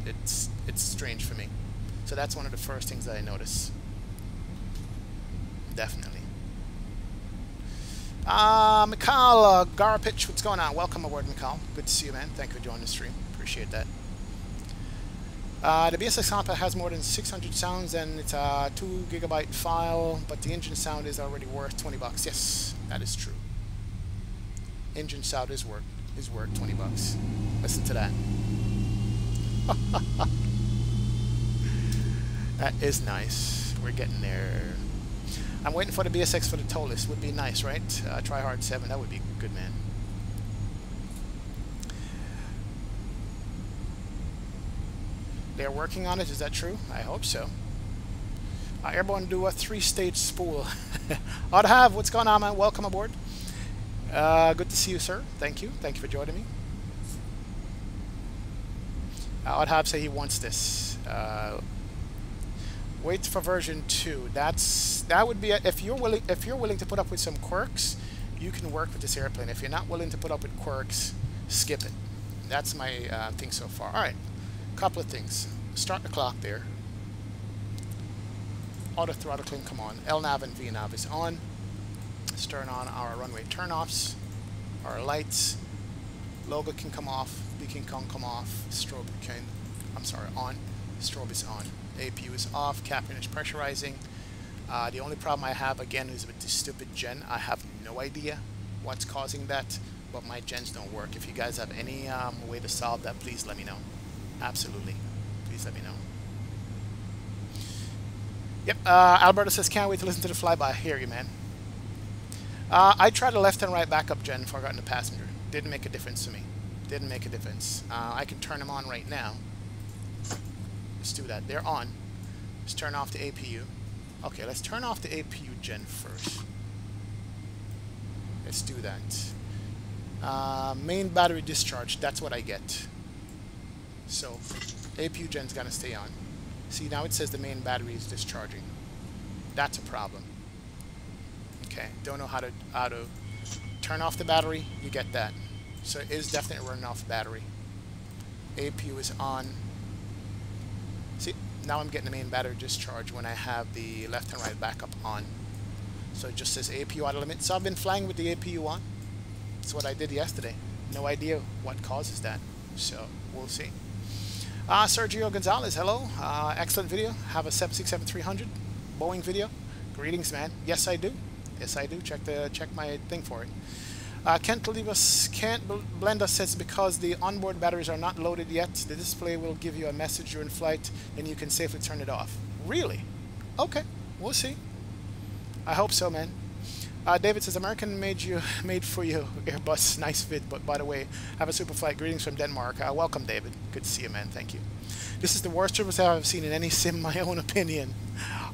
It's strange for me. So that's one of the first things that I notice. Definitely. Mikhail Garapich, what's going on? Welcome aboard, Mikhail. Good to see you, man. Thank you for joining the stream. Appreciate that. The BSS Soundpack has more than 600 sounds, and it's a 2 GB file, but the engine sound is already worth 20 bucks. Yes, that is true. Engine sound is worth 20 bucks. Listen to that. That is nice. We're getting there. I'm waiting for the BSX for the tow list. Would be nice, right? Try hard 7. That would be good, man. They're working on it. Is that true? I hope so. Airborne do a 3-stage spool. Adhav, what's going on, man? Welcome aboard. Good to see you, sir. Thank you. Thank you for joining me. Adhav say he wants this. Wait for version 2. That would be if you're willing to put up with some quirks, you can work with this airplane. If you're not willing to put up with quirks, skip it. That's my thing so far. All right. Couple of things. Start the clock there. Auto throttling, come on. LNAV and VNAV is on. Let's turn on our runway turnoffs. Our lights. Logo can come off. Beacon can come off. Strobe can, on. Strobe is on. APU is off. Cabin is pressurizing. The only problem I have again is with this stupid gen. I have no idea what's causing that, but my gens don't work. If you guys have any way to solve that, please let me know. Absolutely. Please let me know. Yep, Alberto says, can't wait to listen to the flyby. I hear you, man. I tried a left and right backup gen before I got in the passenger. Didn't make a difference to me. Didn't make a difference. I can turn them on right now. Let's do that. They're on. Let's turn off the APU. Okay, let's turn off the APU gen first. Let's do that. Main battery discharge. That's what I get. So, APU gen's gotta stay on. See, now it says the main battery is discharging. That's a problem. Okay, don't know how to turn off the battery. You get that. So it is definitely running off battery. APU is on. See, now I'm getting the main battery discharge when I have the left and right backup on. So it just says APU auto limit. So I've been flying with the APU on. That's what I did yesterday. No idea what causes that. So we'll see. Sergio Gonzalez, hello. Excellent video. Have a 767-300 Boeing video. Greetings, man. Yes, I do. Yes, I do. Check my thing for it. Can't blend us says because the onboard batteries are not loaded yet, the display will give you a message during flight and you can safely turn it off. Really? Okay, we'll see. I hope so, man. David says, American made for you Airbus. Nice vid, but by the way, have a super flight. Greetings from Denmark. Welcome, David. Good to see you, man. Thank you. This is the worst service I've seen in any sim, my own opinion.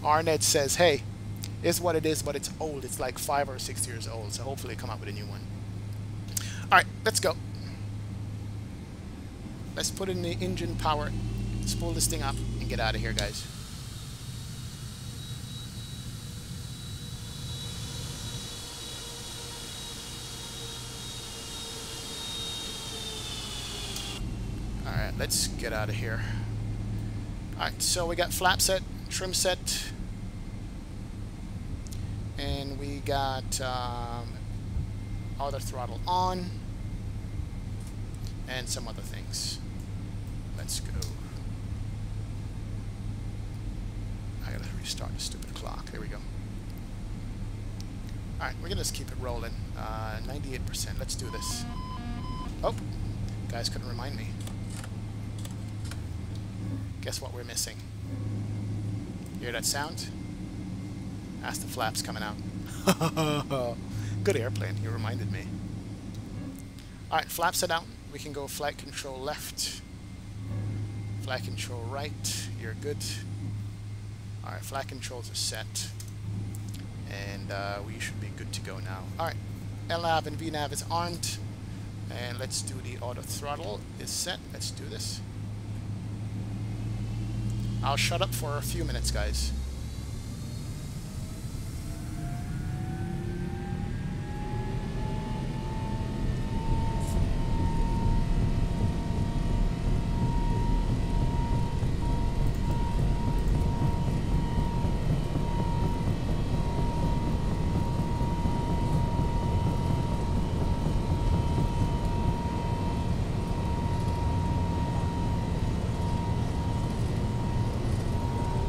Arnett says, hey, it's what it is, but it's old. It's like 5 or 6 years old, so hopefully come up with a new one. Alright, let's go. Let's put in the engine power. Let's pull this thing up and get out of here, guys. Alright, let's get out of here. Alright, so we got flap set, trim set, and we got auto throttle on, and some other things. Let's go. I gotta restart the stupid clock. There we go. Alright, we're gonna just keep it rolling. 98%. Let's do this. Oh, guys couldn't remind me. Guess what we're missing? Hear that sound? That's the flaps coming out. Good airplane, you reminded me. Alright, flaps are down. We can go flight control left. Flight control right. You're good. Alright, flight controls are set. And we should be good to go now. Alright, LNAV and VNAV is armed. And let's do the auto throttle is set. Let's do this. I'll shut up for a few minutes, guys.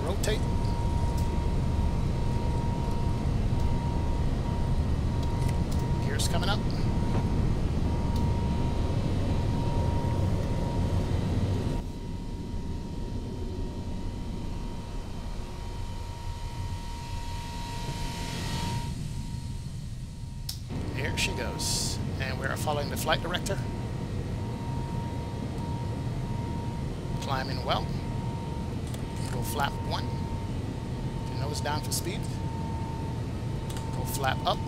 Rotate. Gears coming up. Here she goes. And we are following the flight director. Climbing well. Go flap 1. Nose down for speed. Go flap up.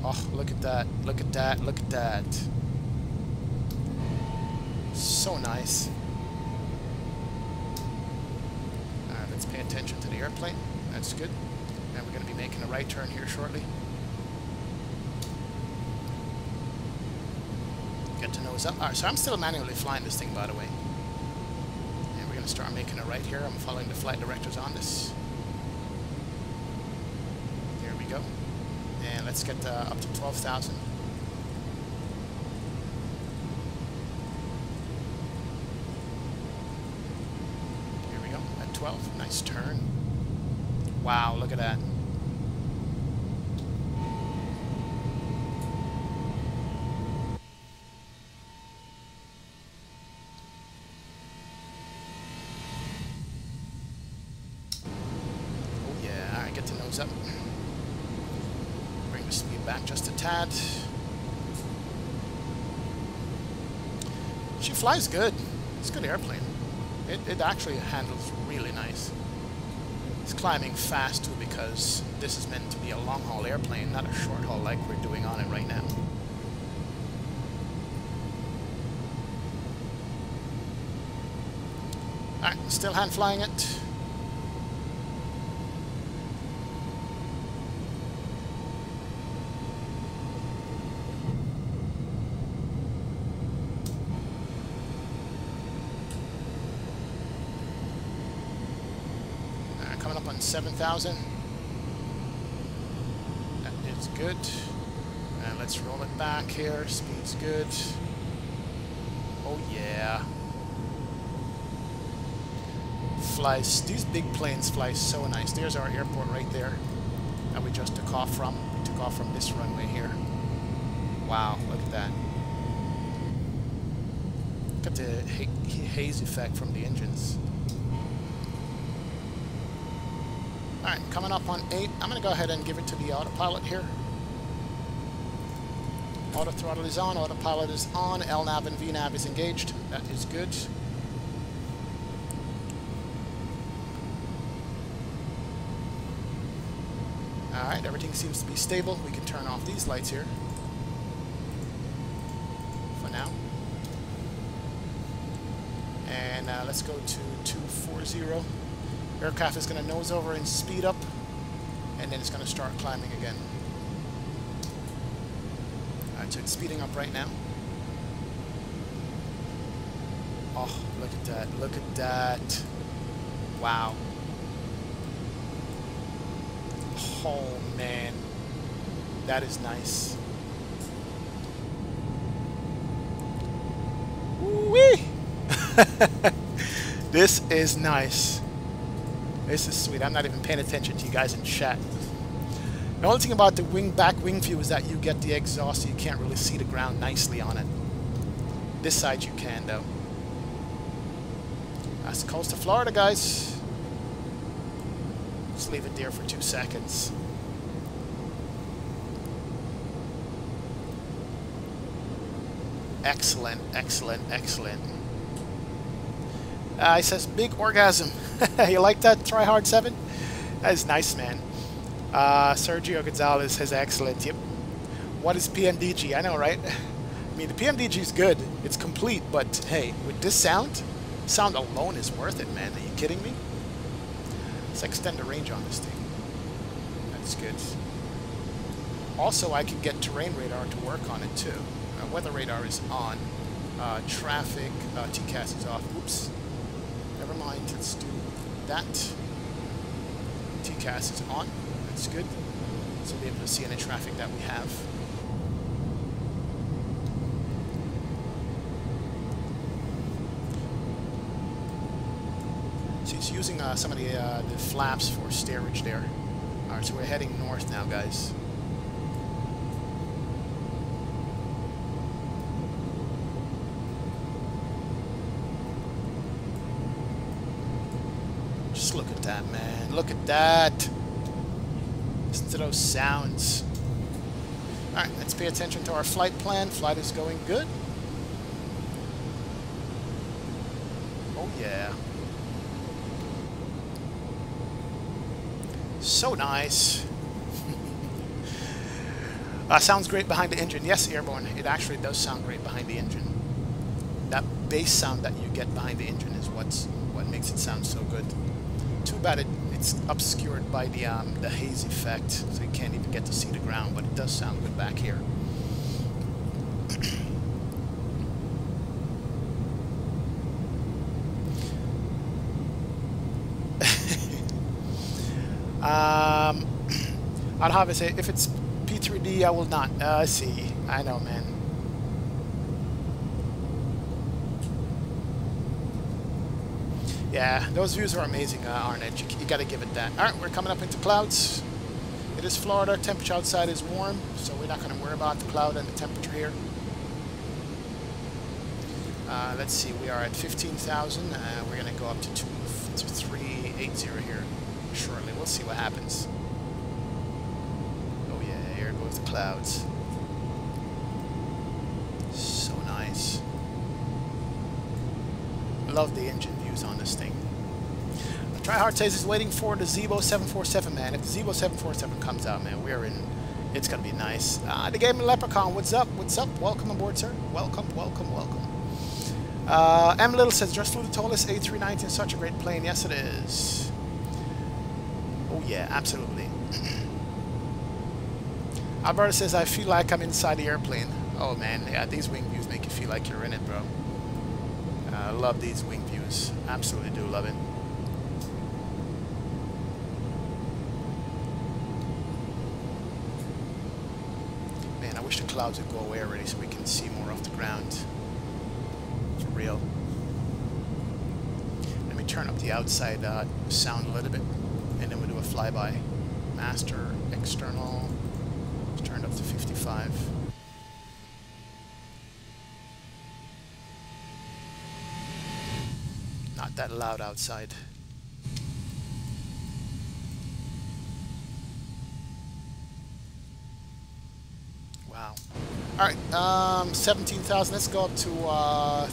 Oh, look at that. Look at that. Look at that. So nice. Alright, let's pay attention to the airplane. That's good. And we're going to be making a right turn here shortly. Get to nose up. Alright, so I'm still manually flying this thing, by the way. Start making a right here. I'm following the flight directors on this. Here we go. And let's get up to 12,000. Here we go. At 12. Nice turn. Wow, look at that. Up. Bring the speed back just a tad. She flies good. It's a good airplane. It actually handles really nice. It's climbing fast too because this is meant to be a long haul airplane, not a short haul like we're doing on it right now. Alright, still hand flying it. Coming up on 7,000. That is good. And let's roll it back here. Speed's good. Oh yeah. Flies. These big planes fly so nice. There's our airport right there that we just took off from. We took off from this runway here. Wow, look at that. Look at the haze effect from the engines. Alright, coming up on 8. I'm going to go ahead and give it to the autopilot here. Auto throttle is on, autopilot is on, LNAV and VNAV is engaged. That is good. Alright, everything seems to be stable. We can turn off these lights here for now. And let's go to 240. Aircraft is going to nose over and speed up, and then it's going to start climbing again. Alright, so it's speeding up right now. Oh, look at that. Look at that. Wow. Oh, man. That is nice. Woo-wee! This is nice. This is sweet. I'm not even paying attention to you guys in chat. The only thing about the back wing view is that you get the exhaust, so you can't really see the ground nicely on it. This side you can, though. That's the coast of Florida, guys. Just leave it there for 2 seconds. Excellent, excellent, excellent. He says, big orgasm. You like that, Tryhard 7? That is nice, man. Sergio Gonzalez says, excellent. Yep. What is PMDG? I know, right? I mean, the PMDG is good. It's complete, but hey, with this sound alone is worth it, man. Are you kidding me? Let's extend the range on this thing. That's good. Also, I can get terrain radar to work on it, too. Weather radar is on. Traffic, TCAS is off. Oops. Never mind. Let's do that. TCAS is on. That's good. So we'll be able to see any traffic that we have. So it's using some of the flaps for steerage there. Alright, so we're heading north now, guys. Just look at that, man. Look at that. Listen to those sounds. Alright, let's pay attention to our flight plan. Flight is going good. Oh, yeah. So nice. Sounds great behind the engine. Yes, Airborne. It actually does sound great behind the engine. That bass sound that you get behind the engine is what makes it sound so good. Too bad it's obscured by the haze effect, so you can't even get to see the ground, but it does sound good back here. I'd have to say, if it's P3D, I will not. See, I know, man. Yeah, those views are amazing, aren't it? You gotta give it that. Alright, we're coming up into clouds. It is Florida. Temperature outside is warm, so we're not going to worry about the cloud and the temperature here. Let's see, we are at 15,000. We're going to go up to 380 here shortly. We'll see what happens. Oh yeah, here goes the clouds. So nice. Love the engine views on this thing. Tryhard says he's waiting for the Zebo 747, man. If the Zebo 747 comes out, man, we're in. It's gonna be nice. The Gaming Leprechaun, what's up? What's up? Welcome aboard, sir. Welcome, welcome, welcome. M Little says, just flew the tallest A319, such a great plane. Yes, it is. Oh yeah, absolutely. Alberta says, I feel like I'm inside the airplane. Oh man, yeah, these wing views make you feel like you're in it, bro. I love these wing views. Absolutely do love it. Man, I wish the clouds would go away already so we can see more off the ground. For real. Let me turn up the outside sound a little bit, and then we'll do a flyby. Master, external, turned up to 55. Not that loud outside. Alright, 17,000. Let's go up to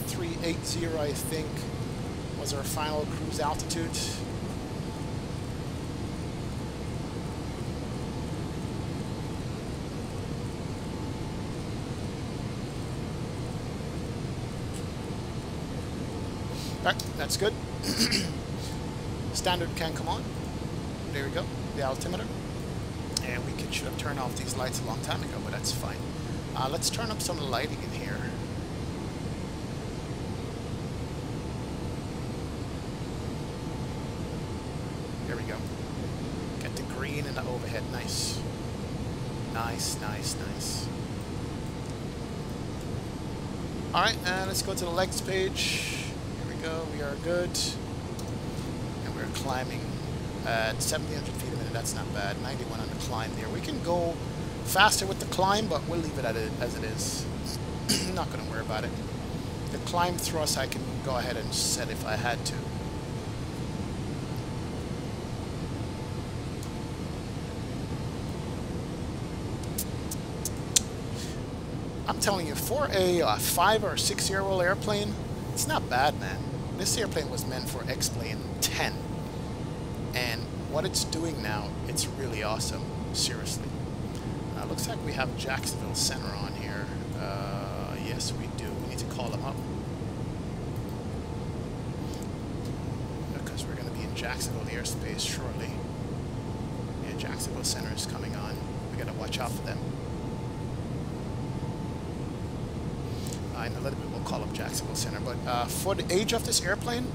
380, I think, was our final cruise altitude. Alright, that's good. Standard can come on. There we go, the altimeter. And we should have turned off these lights a long time ago, but that's fine. Let's turn up some lighting in here. There we go. Get the green in the overhead. Nice. Nice, nice, nice. Alright, let's go to the legs page. Here we go. We are good. And we're climbing at 1,700 feet a minute. That's not bad. 91 on the climb there. We can go faster with the climb, but we'll leave it as it is. Not going to worry about it. The climb thrust I can go ahead and set if I had to. I'm telling you, for a 5 or 6 year old airplane, it's not bad, man. This airplane was meant for X-Plane 10. And what it's doing now, it's really awesome. Seriously. Looks like we have Jacksonville Center on here. Yes, we do. We need to call them up. Because we're going to be in Jacksonville airspace shortly. Yeah, Jacksonville Center is coming on. We got to watch out for them. In a little bit we'll call up Jacksonville Center. But for the age of this airplane,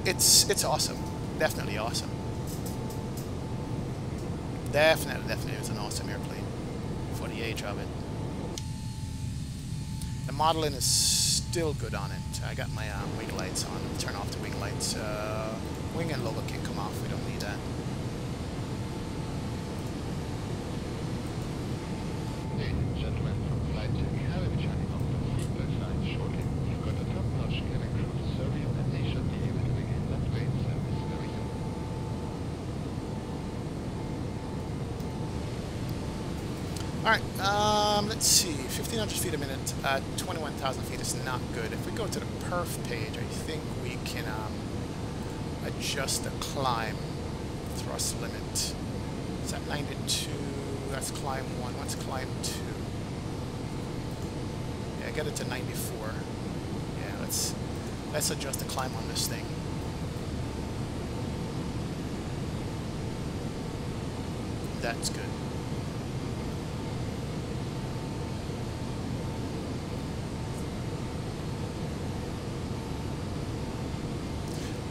it's awesome. Definitely awesome. Definitely, it's an awesome airplane for the age of it. The modeling is still good on it. I got my wing lights on. I'll turn off the wing lights. Wing and logo can come off. We don't need that. Ladies and gentlemen from Flight Deck, I will be turning off the seatbelt signs shortly. You've got a top-notch cabin crew to serve you, and they should be able to begin that great service very soon. Alright, let's see. 1,500 feet a minute at 21,000 feet is not good. If we go to the perf page, I think we can adjust the climb thrust limit. It's at 92. That's climb 1. What's climb 2? Yeah, get it to 94. Yeah, let's adjust the climb on this thing. That's good.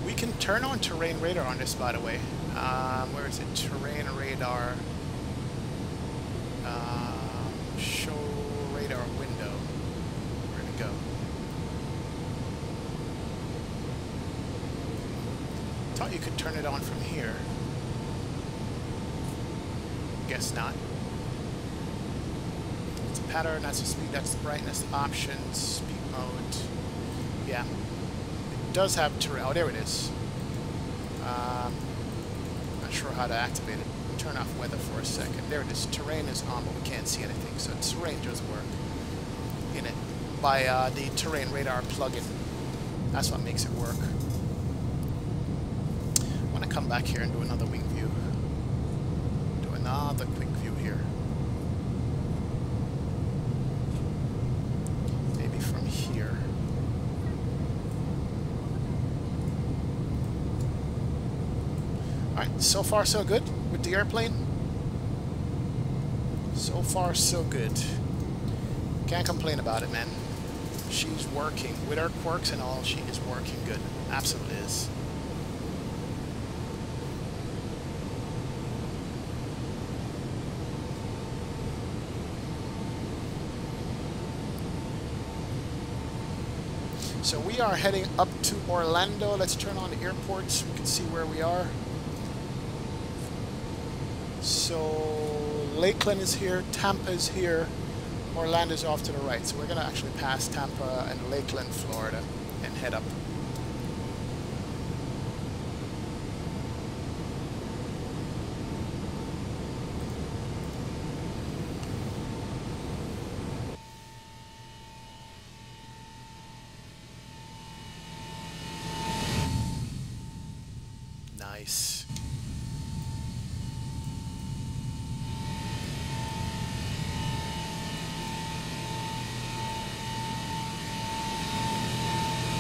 We can turn on terrain radar on this, by the way. Where is it? Terrain radar. Show radar window. Where'd it go? Thought you could turn it on from here. Guess not. It's a pattern, that's the speed, that's the brightness, options, speed mode. Yeah. It does have terrain. Oh, there it is. Not sure how to activate it. Turn off weather for a second. There it is. Terrain is on, but we can't see anything. So terrain does work in it by the terrain radar plugin. That's what makes it work. I want to come back here and do another wing view. Do another quick view here. Maybe from here. Alright, so far so good with the airplane. So far so good. Can't complain about it, man. She's working. With her quirks and all, she is working good. Absolutely is. So we are heading up to Orlando. Let's turn on the airport so we can see where we are. So Lakeland is here, Tampa is here, Orlando's off to the right. So we're going to actually pass Tampa and Lakeland, Florida, and head up. nice.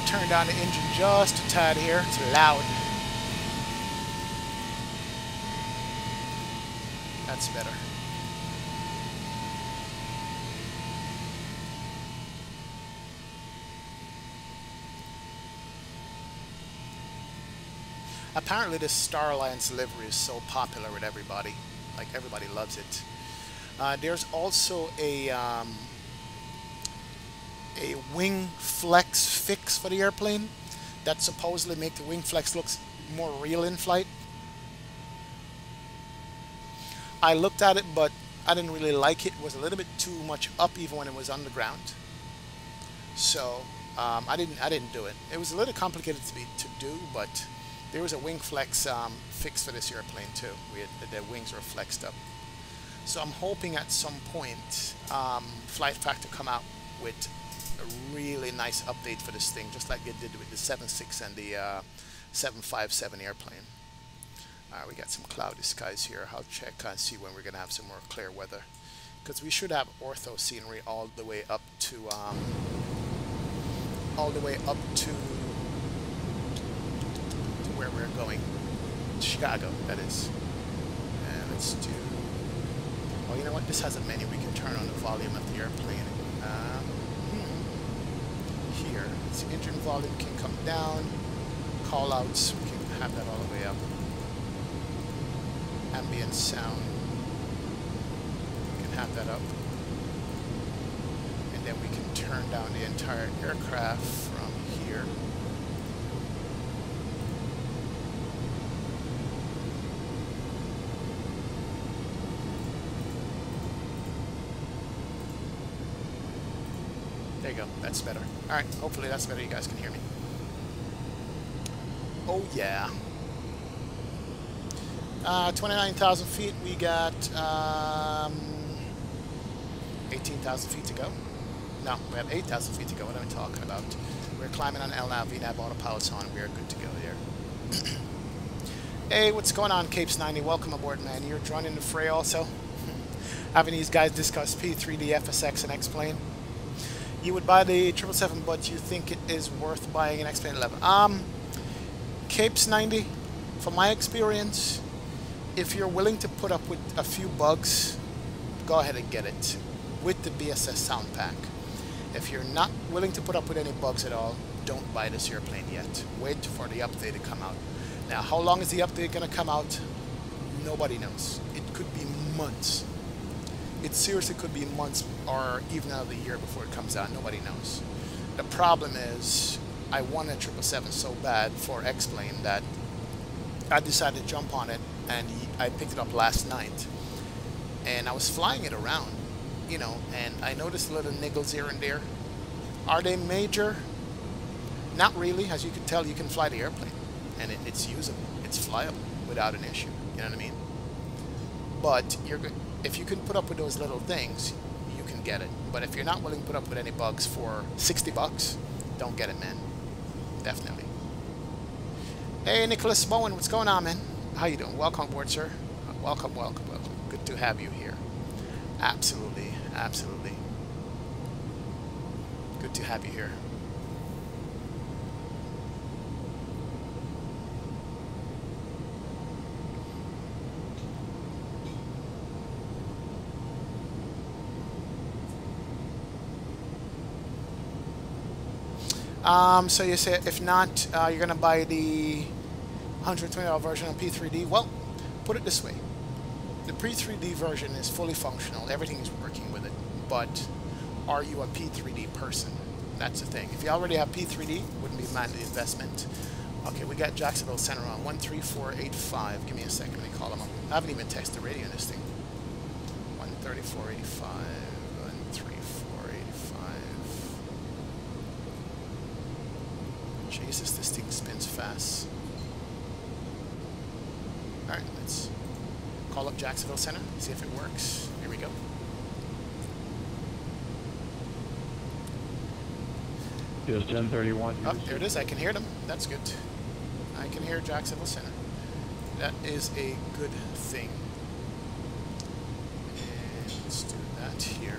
Turn down the engine just a tad here. It's loud. That's better. Apparently this Star Alliance livery is so popular with everybody. Like, everybody loves it. There's also a wing flex fix for the airplane that supposedly make the wing flex look more real in flight. I looked at it, but I didn't really like it. It was a little bit too much up even when it was on the ground. So I didn't do it. It was a little complicated to do, but there was a wing flex fix for this airplane too. The wings were flexed up. So I'm hoping at some point Flight Factor come out with a really nice update for this thing, just like they did with the 76 and the 757 airplane. Alright, we got some cloudy skies here. I'll check and see when we're gonna have some more clear weather, because we should have ortho scenery all the way up to where we're going. Chicago, that is. And let's do. Oh, you know what? This has a menu. We can turn on the volume of the airplane. Here, its engine volume can come down. Call outs, we can have that all the way up. Ambient sound, we can have that up. And then we can turn down the entire aircraft from here. There you go, that's better. Alright, hopefully that's better, you guys can hear me. Oh yeah. 29,000 feet, we got 18,000 feet to go. No, we have 8,000 feet to go, what am I talking about? We're climbing on LNAV, VNAV, autopilot's on, we are good to go there. Hey, what's going on, Capes 90? Welcome aboard, man. You're joining the fray also? Having these guys discuss P3D, FSX, and X-Plane. You would buy the 777, but you think it is worth buying an X-Plane 11? Capes 90, from my experience, if you're willing to put up with a few bugs, go ahead and get it with the BSS Soundpack. If you're not willing to put up with any bugs at all, don't buy this airplane yet. Wait for the update to come out. Now, how long is the update going to come out? Nobody knows. It could be months. It seriously could be months or even another year before it comes out. Nobody knows. The problem is, I want a 777 so bad for X-Plane that I decided to jump on it, and I picked it up last night. And I was flying it around, you know, and I noticed little niggles here and there. Are they major? Not really. As you can tell, you can fly the airplane, and it's usable. It's flyable without an issue. You know what I mean? But if you can put up with those little things, you can get it. But if you're not willing to put up with any bugs for 60 bucks, don't get it, man. Definitely. Hey, Nicholas Bowen, what's going on, man? How you doing? Welcome aboard, sir. Welcome, welcome, welcome. Good to have you here. Absolutely, absolutely. Good to have you here. So you say if not, you're going to buy the $120 version of P3D. Well, put it this way. The P3D version is fully functional. Everything is working with it. But are you a P3D person? That's the thing. If you already have P3D, wouldn't be mind the investment. Okay, we got Jacksonville Center on 13485. Give me a second. Let me call them up. I haven't even texted the radio on this thing. 13485. 13485. Jesus, this thing spins fast. Alright, let's call up Jacksonville Center, see if it works. Here we go. Just 1031. Oh, there it is. I can hear them. That's good. I can hear Jacksonville Center. That is a good thing. And let's do that here.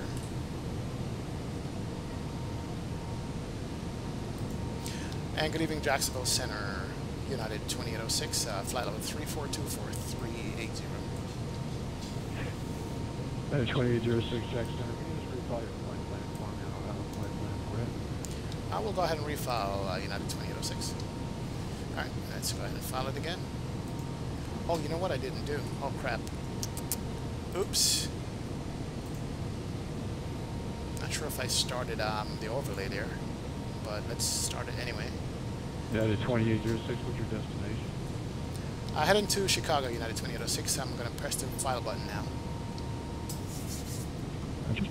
And good evening, Jacksonville Center, United 2806, flight level 3424380. 2806 Jack Center, can you just refile your flight plan for me? I'll have a flight plan for it. I will go ahead and refile United 2806. Alright, let's go ahead and file it again. Oh, you know what I didn't do? Oh, crap. Oops. Not sure if I started the overlay there, but let's start it anyway. United 2806, what's your destination? Heading to Chicago, United 2806. I'm going to press the file button now. Roger.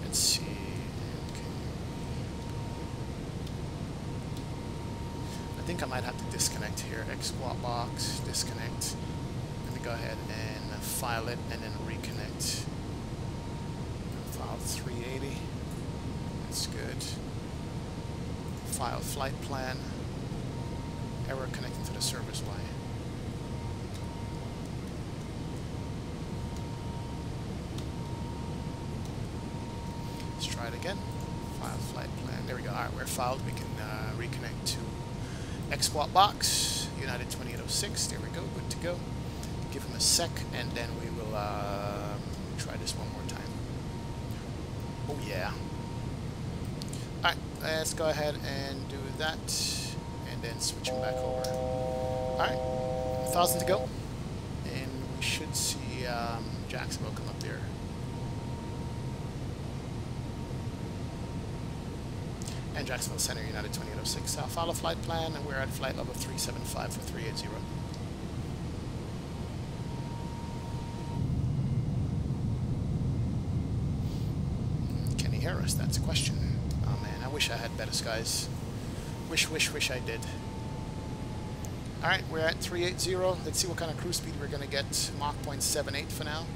Let's see. Okay. I think I might have to disconnect here. X-Squat box, disconnect. Let me go ahead and file it and then reconnect. File 380. That's good. File flight plan. Error connecting to the service line. Let's try it again. File flight plan. There we go. Alright, we're filed. We can reconnect to X-Squat box. United 2806. There we go. Good to go. Give him a sec, and then we will try this one more time. Oh yeah. Alright, let's go ahead and do that, and then switch him back over. Alright, 1,000 to go, and we should see Jacksonville come up there. And Jacksonville Center, United 2806. Follow flight plan, and we're at flight level 375 for 380. Hear us? That's a question. Oh man, I wish I had better skies. Wish I did. Alright, we're at 380. Let's see what kind of cruise speed we're going to get. Mach 0.78 for now.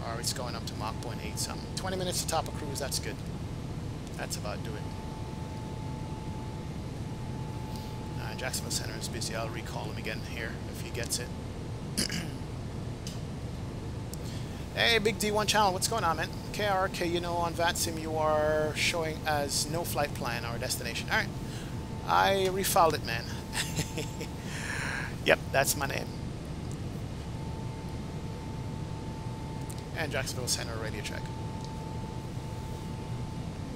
Or it's going up to Mach 0.8 something. 20 minutes to top of cruise, that's good. That's about do it. Jacksonville Center is busy. I'll recall him again here if he gets it. Hey, Big D1 channel, what's going on, man? KRK, you know, on Vatsim you are showing as no flight plan or destination. Alright, I refiled it, man. Yep, that's my name. And Jacksonville Center radio check.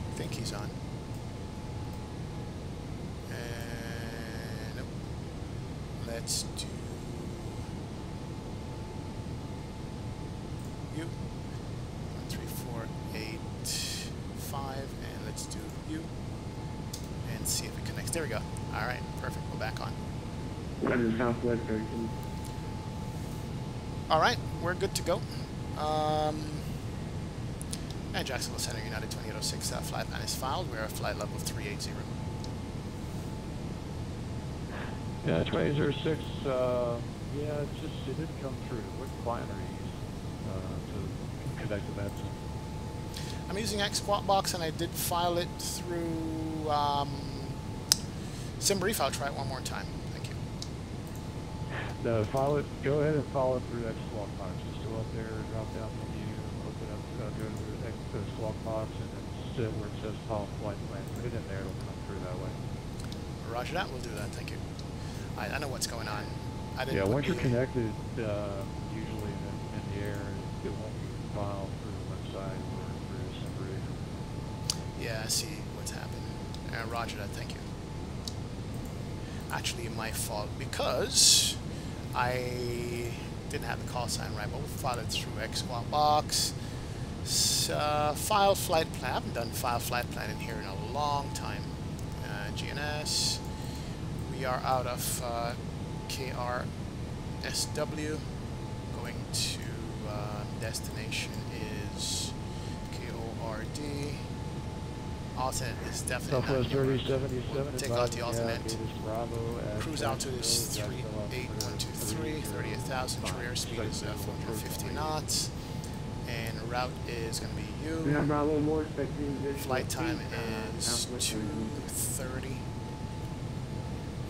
I think he's on. Nope. Let's do you. 1, 3, 4, 8, 5, and let's do you. And see if it connects. There we go. Alright, perfect. We're back on. Alright, we're good to go. And Jacksonville Center, United 2806, flight plan is filed. We're at flight level 380. Yeah, 2806, yeah, it didn't come through. What client are you using to connect to that? I'm using X-Squat box, and I did file it through SimBrief. I'll try it one more time. Thank you. No, go ahead and file it through X-Squat box. Just go up there, drop down menu, open up, go to the X-Squat box, and then sit where it says file flight plan. Put it in there, it'll come through that way. Roger that, we'll do that, thank you. I know what's going on. I didn't. Yeah, once you're connected, usually in the air, it won't file through the website or through SimBrief. Yeah, I see what's happened. Roger that, thank you. Actually, my fault, because I didn't have the call sign right, but we'll file it through X-Squat box. File flight plan. I haven't done file flight plan in here in a long time. GNS. We are out of KRSW. Going to destination is KORD. Alternate is definitely Southwest 3077. Take out the alternate. Cruise altitude is 38123. 38,000. True airspeed is 450 knots. And route is going to be you. Yeah, Bravo more expecting visual Flight time feet, is Southwest 2:30.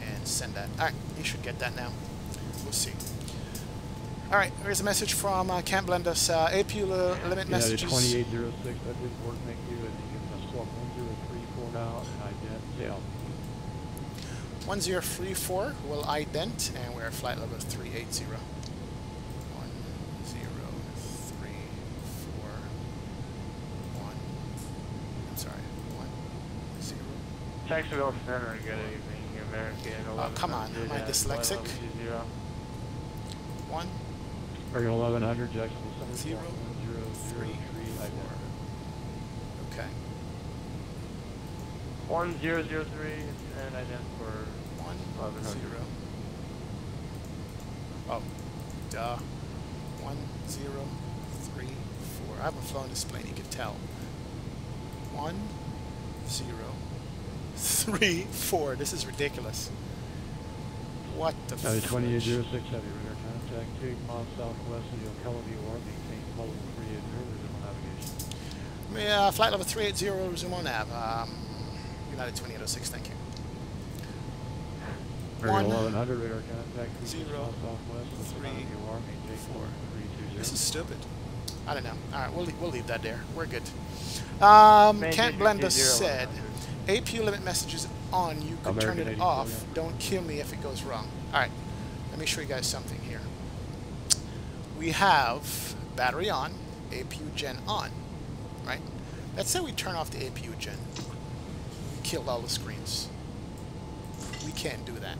And send that. Alright, you should get that now. We'll see. Alright, here's a message from Can't Blend Us. APU limit messages. 2806, that didn't work, thank you. And you can squawk 1034 now and ident tail. 1034 will ident, and we're at flight level 380. 1034. I'm sorry, 10. Jacksonville Center, good evening, American. Oh, come on, am I dyslexic? 1 American 1100, Jacksonville Center. 0 3 4. Okay. 1003 and ident for 1 1100. 0. Oh, duh. 1 0 3 4. I haven't flown this plane, you can tell. 1 0 3 4. This is ridiculous. What the fuck? 2806, heavy radar contact, 2 miles southwest of the Ocala VOR, maintain level 380, resume navigation. Yeah, flight level 380, resume on nav. United 2806, thank you. American 1100, radar contact, 0 miles southwest of the 3 VOR, maintain 4. level 320. This is stupid. I don't know. Alright, we'll leave that there. We're good. Can't Blend Us said, APU limit messages on, you could turn it off. Don't kill me if it goes wrong. Alright, let me show you guys something here. We have battery on, APU gen on, right? Let's say we turn off the APU gen. We killed all the screens. We can't do that.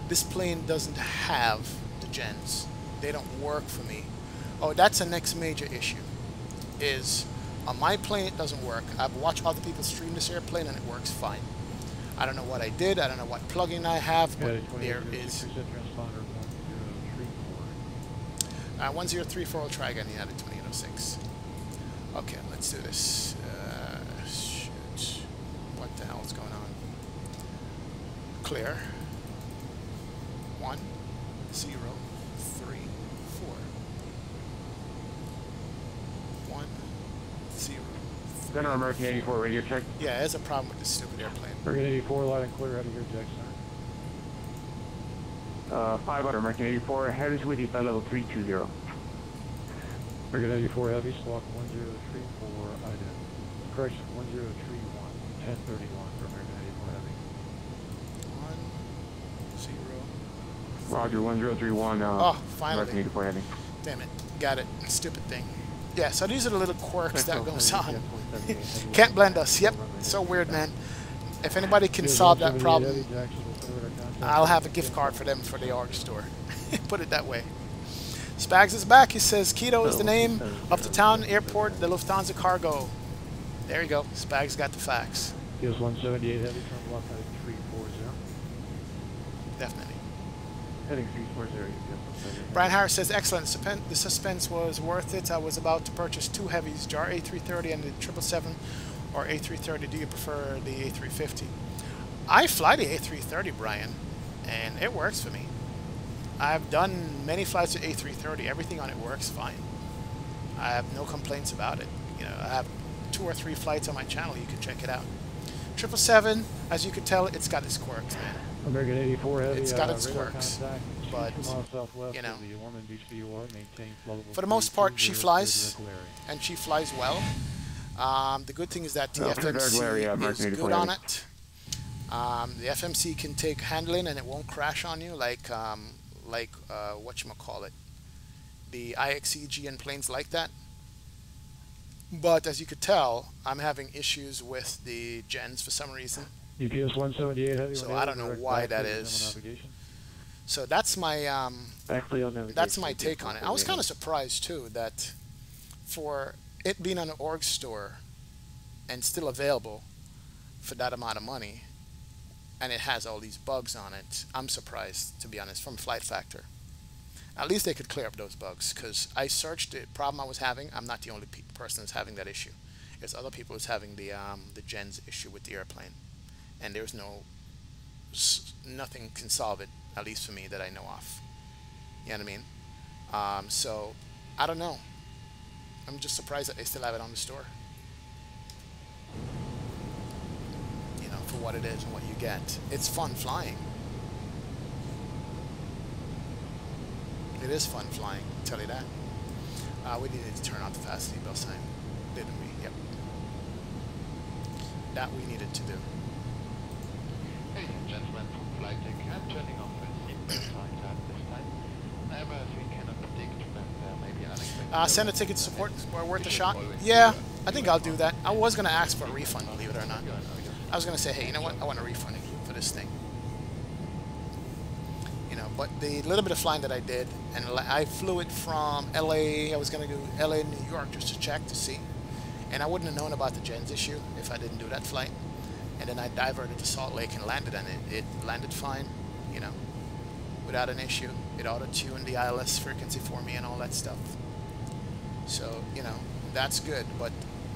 This plane doesn't have the gens. They don't work for me. Oh, that's the next major issue. Is on my plane it doesn't work. I've watched other people stream this airplane and it works fine. I don't know what I did. I don't know what plugin I have, but there is. 1034 will try again. United 2806. Okay, let's do this. Shoot. What the hell is going on? Clear. 1 0 3 4. 1 0. Center American 84 radio check. Yeah, there's a problem with this stupid airplane. American 84, light and clear out of your Jack Center. 500 American 84, head is with you, flight level 320. American 84 heavy, squawk 1034, ident. Correction, 1031, 1031 for American 84 heavy. 1 0. Roger, 1031. Oh, finally. American 84 heavy. Damn it. Got it. Stupid thing. Yeah, so these are the little quirks that goes on. Can't blend us. Yep. So weird, man. If anybody can solve that problem, I'll have a gift card for them for the org store. Put it that way. Spags is back. He says Quito is the name of the town airport, the Lufthansa cargo. There you go. Spags got the facts. US 178 heavy, turn left heading 340. Definitely. Heading 340. Brian Harris says, excellent. The suspense was worth it. I was about to purchase 2 heavies, JAR A330 and the 777 or A330. Do you prefer the A350? I fly the A330, Brian, and it works for me. I've done many flights with A330. Everything on it works fine. I have no complaints about it. You know, I have 2 or 3 flights on my channel. You can check it out. 777, as you can tell, it's got its quirks, man. American 84 heavy, it's got its quirks, but you know, for the most part, she flies, and she flies well. The good thing is that the FMC is good on it. The FMC can take handling, and it won't crash on you like whatchamacallit, the IXEG and planes like that. But as you could tell, I'm having issues with the gens for some reason. UPS 178 heavy. So I don't know why that is. So that's my take on it. I was kind of surprised too that for it being on an org store and still available for that amount of money, and it has all these bugs on it, I'm surprised, to be honest, from Flight Factor. At least they could clear up those bugs, because I searched the problem I was having. I'm not the only person who's having that issue. There's other people who's having the gens issue with the airplane, and there's nothing can solve it, at least for me, that I know of. You know what I mean? So I don't know. I'm just surprised that they still have it on the store. You know, for what it is and what you get. It's fun flying. It is fun flying, I'll tell you that. We needed to turn off the fast seatbelt sign, didn't we? Yep. That we needed to do. Ladies and gentlemen from Flight Deck, I'm turning off the seatbelt sign at this time. However, as we cannot predict when there may be unexpected... Send a ticket to support, or worth a shot? Yeah, I think I'll do that. I was going to ask for a refund, believe it or not. I was going to say, hey, you know what? I want a refund for this thing. You know, but the little bit of flying that I did, and I flew it from LA, I was going to do LA, New York, just to check to see. And I wouldn't have known about the gens issue if I didn't do that flight. And then I diverted to Salt Lake and landed on it. It landed fine, you know, without an issue. It auto-tuned the ILS frequency for me and all that stuff. So, you know, that's good. But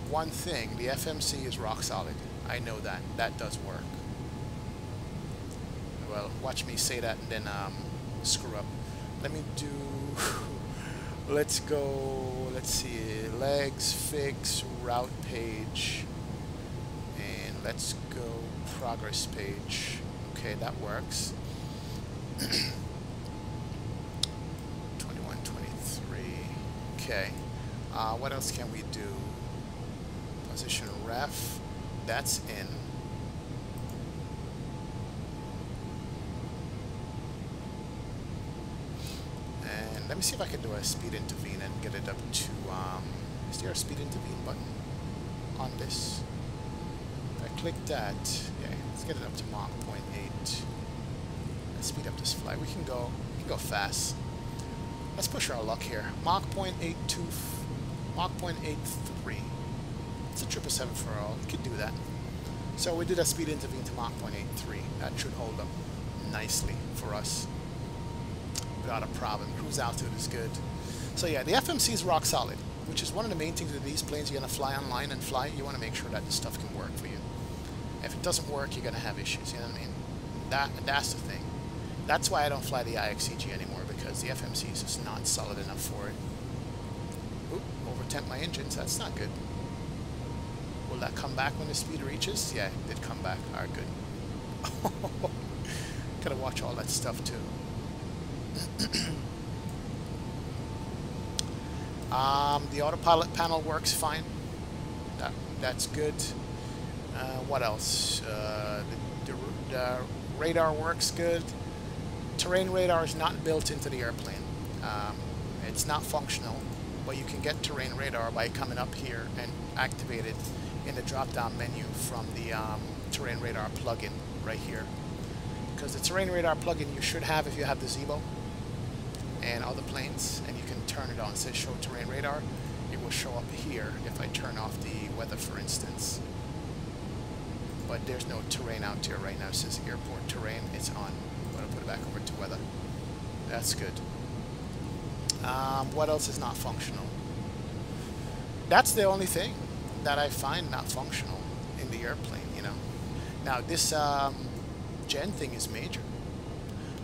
one thing, the FMC is rock solid. I know that. That does work. Well, watch me say that and then screw up. Let me do... let's go... let's see. Legs, fix, route page. And let's go progress page. Okay, that works. 21, 23. Okay. What else can we do? Position ref. That's in. And let me see if I can do a speed intervene and get it up to, is there a speed intervene button on this? If I click that, yeah, let's get it up to Mach 0.8. Let's speed up this flight. We can go fast. Let's push our luck here. Mach 0.82, Mach 0.83. It's a 777 for all. We could do that. So we did a speed intervene to Mach 0.83. That should hold up nicely for us without a problem. Cruise altitude is good. So yeah, the FMC is rock solid, which is one of the main things with these planes. You're going to fly online and fly. You want to make sure that this stuff can work for you. If it doesn't work, you're going to have issues. You know what I mean? That's the thing. That's why I don't fly the IXCG anymore, because the FMC is just not solid enough for it. Oop, overtemp my engines. That's not good. Will that come back when the speed reaches? Yeah, it did come back. Alright, good. Gotta watch all that stuff too. The autopilot panel works fine. That's good. What else? The radar works good. Terrain radar is not built into the airplane. It's not functional, but you can get terrain radar by coming up here and activate it in the drop-down menu from the terrain radar plugin right here. Because the terrain radar plugin you should have if you have the Zibo and other planes, and you can turn it on. It says show terrain radar. It will show up here if I turn off the weather, for instance. But there's no terrain out here right now. It says airport terrain. It's on. I'm going to put it back over to weather. That's good. What else is not functional? That's the only thing that I find not functional in the airplane, you know. Now this gen thing is major.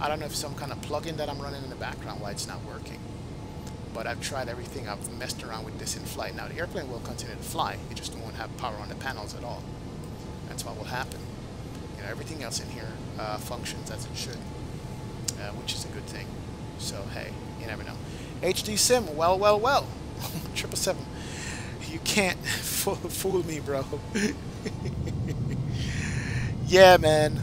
I don't know if some kind of plugin that I'm running in the background why it's not working. But I've tried everything. I've messed around with this in flight. Now the airplane will continue to fly. It just won't have power on the panels at all. That's what will happen. You know, everything else in here functions as it should, which is a good thing. So hey, you never know. HD Sim, well. 777. You can't fool me, bro. Yeah, man.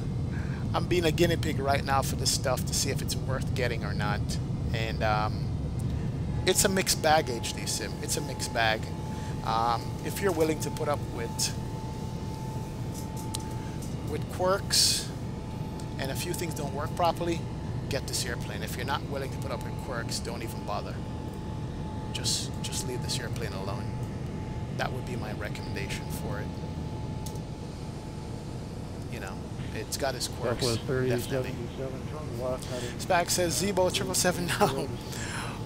I'm being a guinea pig right now for this stuff to see if it's worth getting or not. And it's a mixed bag, HD Sim. It's a mixed bag. If you're willing to put up with quirks and a few things don't work properly, get this airplane. If you're not willing to put up with quirks, don't even bother. Just leave this airplane alone. That would be my recommendation for it. You know, it's got its quirks, definitely. Spag says Zibo 777 now.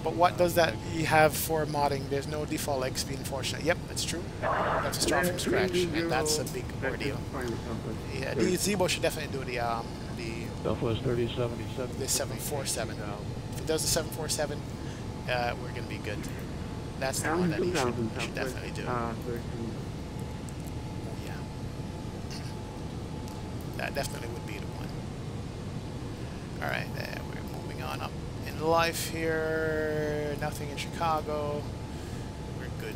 But what does that you have for modding? There's no default XP, unfortunately. Yep, that's true. You have to start from scratch, and that's a big ordeal. Yeah, the Zibo should definitely do the 747. If it does the 747, we're gonna be good. That's the one that you should definitely do. Oh yeah. That definitely would be the one. Alright, we're moving on up in life here. Nothing in Chicago. We're good.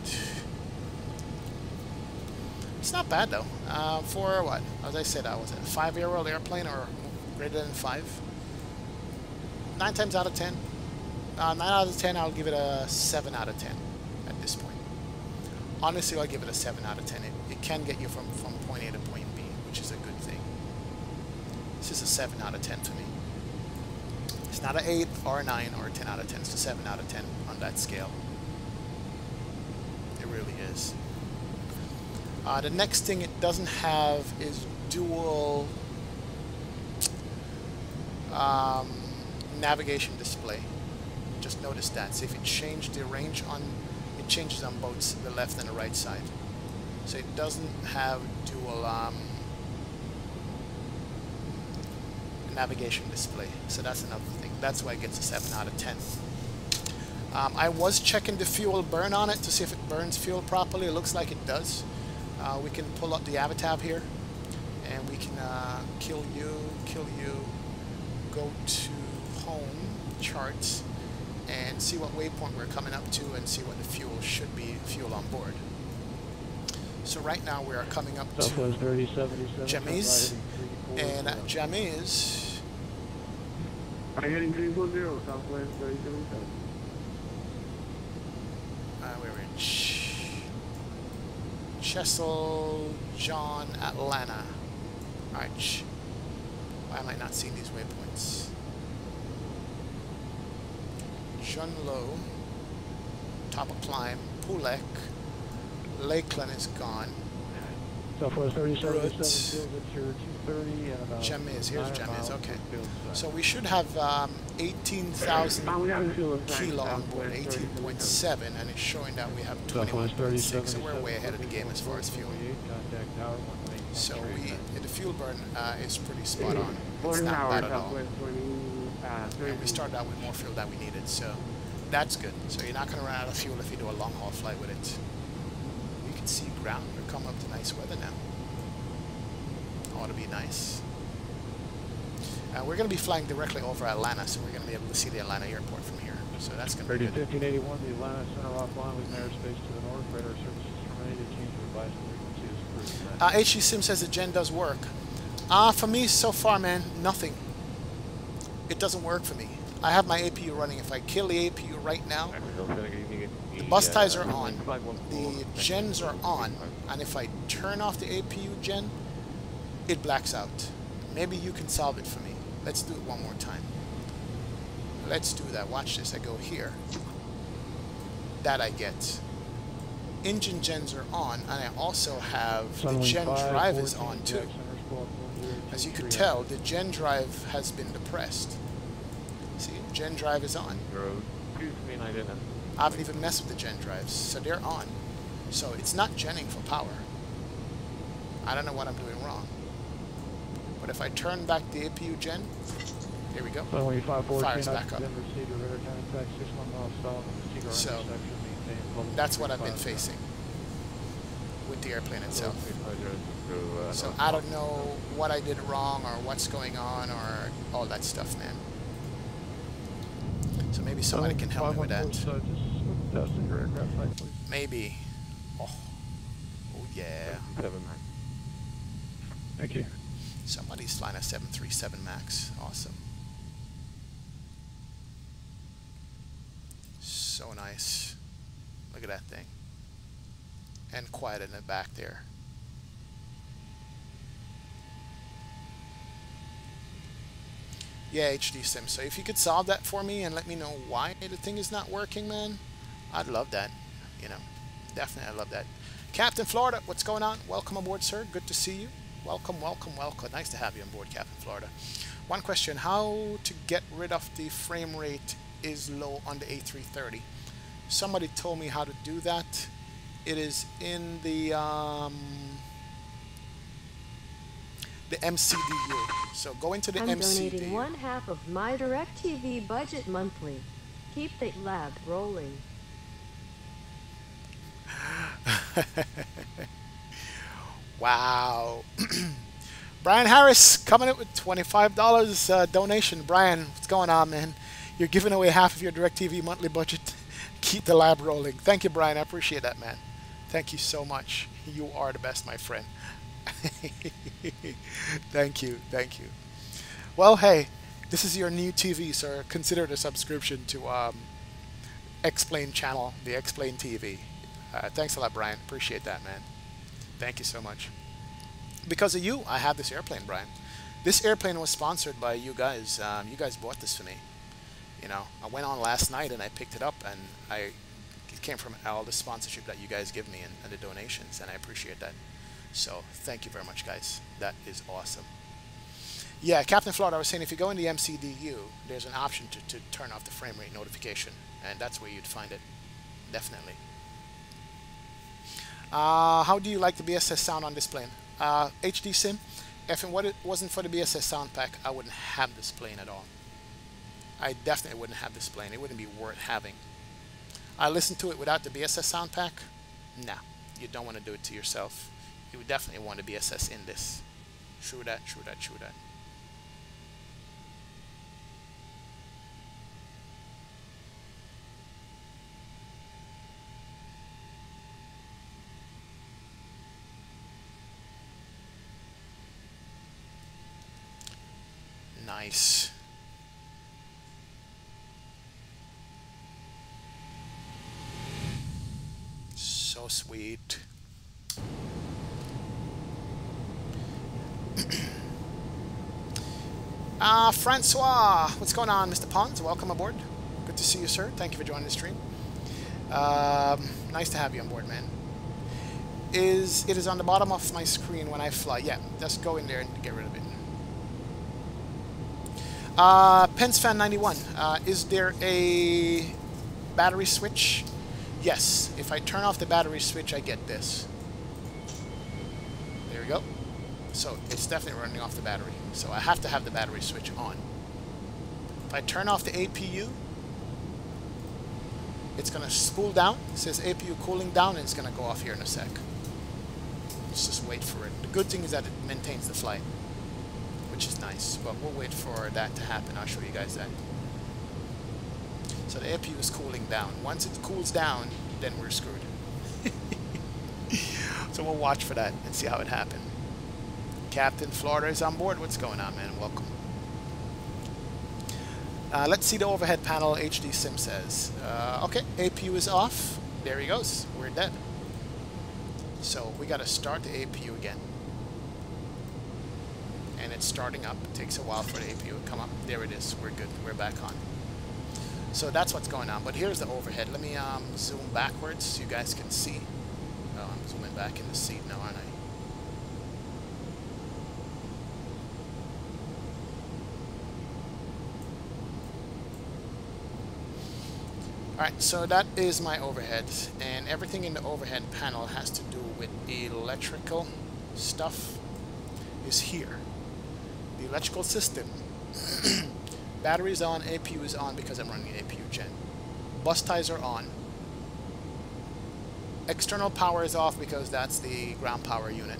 It's not bad though. For what? As I said, was it a 5-year-old airplane or greater than 5? 9 times out of 10. 9 out of 10, I'll give it a 7 out of 10 at this point. Honestly, I'll give it a 7 out of 10. It can get you from point A to point B, which is a good thing. This is a 7 out of 10 to me. It's not an 8 or a 9 or a 10 out of 10. It's a 7 out of 10 on that scale. It really is. The next thing it doesn't have is dual navigation display. Just notice that. See if it changed the range on, it changes on both the left and the right side. So it doesn't have dual navigation display. So that's another thing. That's why it gets a 7 out of 10. I was checking the fuel burn on it to see if it burns fuel properly. It looks like it does. We can pull up the avatar here, and we can kill you, go to home charts, and see what waypoint we're coming up to, and see what the fuel should be, fuel on board. So right now we are coming up to Jamis, and at Jamis, I'm heading 340, Southwest 3077. we're in Chesil, John, Atlanta. Alright. Why am I not seeing these waypoints? Junlo, top of climb, Pulek, Lakeland is gone. Southwest 3077 feels at your 230 and about Jamis, here's Jamis, okay. So we should have 18,000 kilo on board, 18.7, and it's showing that we have 21.6, so we're way ahead of the game as far as fuel. So the fuel burn is pretty spot on. It's not bad at all. And we started out with more fuel than we needed, so that's good. So you're not going to run out of fuel if you do a long haul flight with it. You can see ground. We're coming up to nice weather now. Ought to be nice. We're going to be flying directly over Atlanta, so we're going to be able to see the Atlanta airport from here. So that's going to be good. 1581, the Atlanta Center offline with airspace to the north. Radar services terminated. Change of advice frequency is approved. HG Sim says the gen does work. For me, so far, man, nothing. It doesn't work for me. I have my APU running. If I kill the APU right now, the bus ties are on, the gens are on, and if I turn off the APU gen, it blacks out. Maybe you can solve it for me. Let's do it one more time. Let's do that. Watch this. I go here. That I get. Engine gens are on, and I also have the gen drive is on too. As you can tell, the gen drive has been depressed. See, gen drive is on. I haven't even messed with the gen drives, so they're on. So it's not genning for power. I don't know what I'm doing wrong. But if I turn back the APU gen, here we go. Fires back up. So that's what I've been facing with the airplane itself. So I don't know what I did wrong or what's going on or all that stuff, man. So maybe somebody can help me with that. Maybe. Oh yeah. Thank you. Somebody's flying a 737 MAX. Awesome. So nice. Look at that thing. And quiet in the back there. Yeah, HD Sim. So if you could solve that for me and let me know why the thing is not working, man, I'd love that. You know, definitely I'd love that. Captain Florida, what's going on? Welcome aboard, sir. Good to see you. Welcome, welcome, welcome. Nice to have you on board, Captain Florida. One question, how to get rid of the frame rate is low on the A330? Somebody told me how to do that. It is in the MCDU. So go into the MCDU. I'm donating 1/2 of my DirecTV budget monthly. Keep the lab rolling. Wow. Brian Harris coming in with $25 donation. Brian, what's going on, man? You're giving away half of your DirecTV monthly budget. Keep the lab rolling. Thank you, Brian. I appreciate that, man. Thank you so much. You are the best, my friend. Thank you. Thank you. Well, hey, this is your new TV, so consider it a subscription to Explain channel, the Explain TV. Thanks a lot, Brian. Appreciate that, man. Thank you so much. Because of you, I have this airplane, Brian. This airplane was sponsored by you guys. You guys bought this for me. You know, I went on last night and I picked it up, and it came from all the sponsorship that you guys give me and the donations, and I appreciate that. So thank you very much, guys. That is awesome. Yeah, Captain Florida, I was saying if you go in the MCDU, there's an option to turn off the frame rate notification, and that's where you'd find it. Definitely. How do you like the BSS sound on this plane? HD Sim, if it wasn't for the BSS Soundpack, I wouldn't have this plane at all. I definitely wouldn't have this plane. It wouldn't be worth having. I listened to it without the BSS Soundpack. Nah, you don't want to do it to yourself. You would definitely want a BSS in this. True that, true that, true that. Nice. So sweet. Francois, what's going on, Mr. Pons? Welcome aboard. Good to see you, sir. Thank you for joining the stream. Nice to have you on board, man. It is on the bottom of my screen when I fly. Yeah, just go in there and get rid of it. PensFan91, is there a battery switch? Yes, if I turn off the battery switch, I get this. There we go. So it's definitely running off the battery. So I have to have the battery switch on. If I turn off the APU, it's going to spool down. It says APU cooling down, and it's going to go off here in a sec. Let's just wait for it. The good thing is that it maintains the flight, which is nice, but we'll wait for that to happen. I'll show you guys that. So the APU is cooling down. Once it cools down, then we're screwed. So we'll watch for that and see how it happens. Captain Florida is on board. What's going on, man? Welcome. Let's see the overhead panel, HD Sim says. Okay, APU is off. There he goes. We're dead. So we got to start the APU again. And it's starting up. It takes a while for the APU to come up. There it is. We're good. We're back on. So that's what's going on. But here's the overhead. Let me zoom backwards so you guys can see. Oh, I'm zooming back in the seat now, aren't I? Alright, so that is my overhead, and everything in the overhead panel has to do with electrical stuff is here. The electrical system. Battery is on, APU is on because I'm running the APU gen. Bus ties are on. External power is off because that's the ground power unit.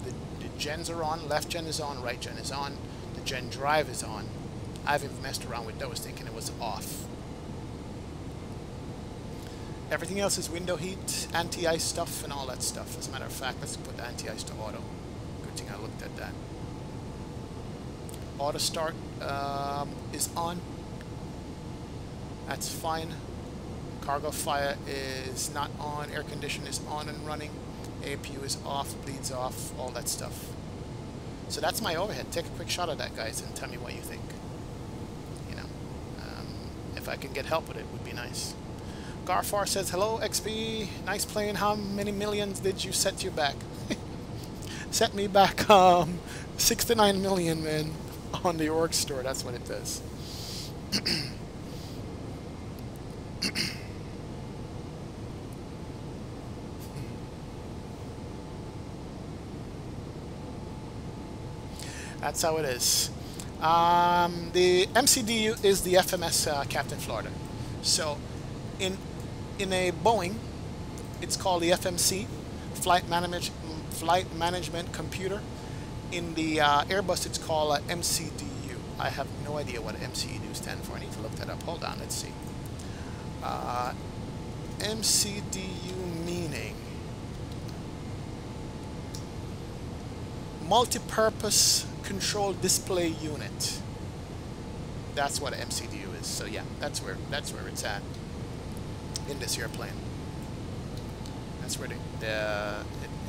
The gens are on, left gen is on, right gen is on. The gen drive is on. I haven't messed around with those thinking it was off. Everything else is window heat, anti-ice stuff, and all that stuff. As a matter of fact, let's put the anti-ice to auto. Good thing I looked at that. Auto start is on. That's fine. Cargo fire is not on. Air condition is on and running. APU is off, bleeds off, all that stuff. So that's my overhead. Take a quick shot of that, guys, and tell me what you think. You know, if I can get help with it, would be nice. Garfar says, hello, XP. Nice plane. How many millions did you set you back? Set me back 69 million, man, on the org store. That's what it does. That's how it is. The MCDU is the FMS Captain Florida. So in a Boeing, it's called the FMC. flight management computer. In the Airbus, it's called MCDU. I have no idea what MCDU stands for. I need to look that up. Hold on, let's see. MCDU meaning multi-purpose control display unit. That's what MCDU is. So yeah, that's where it's at in this airplane. That's where it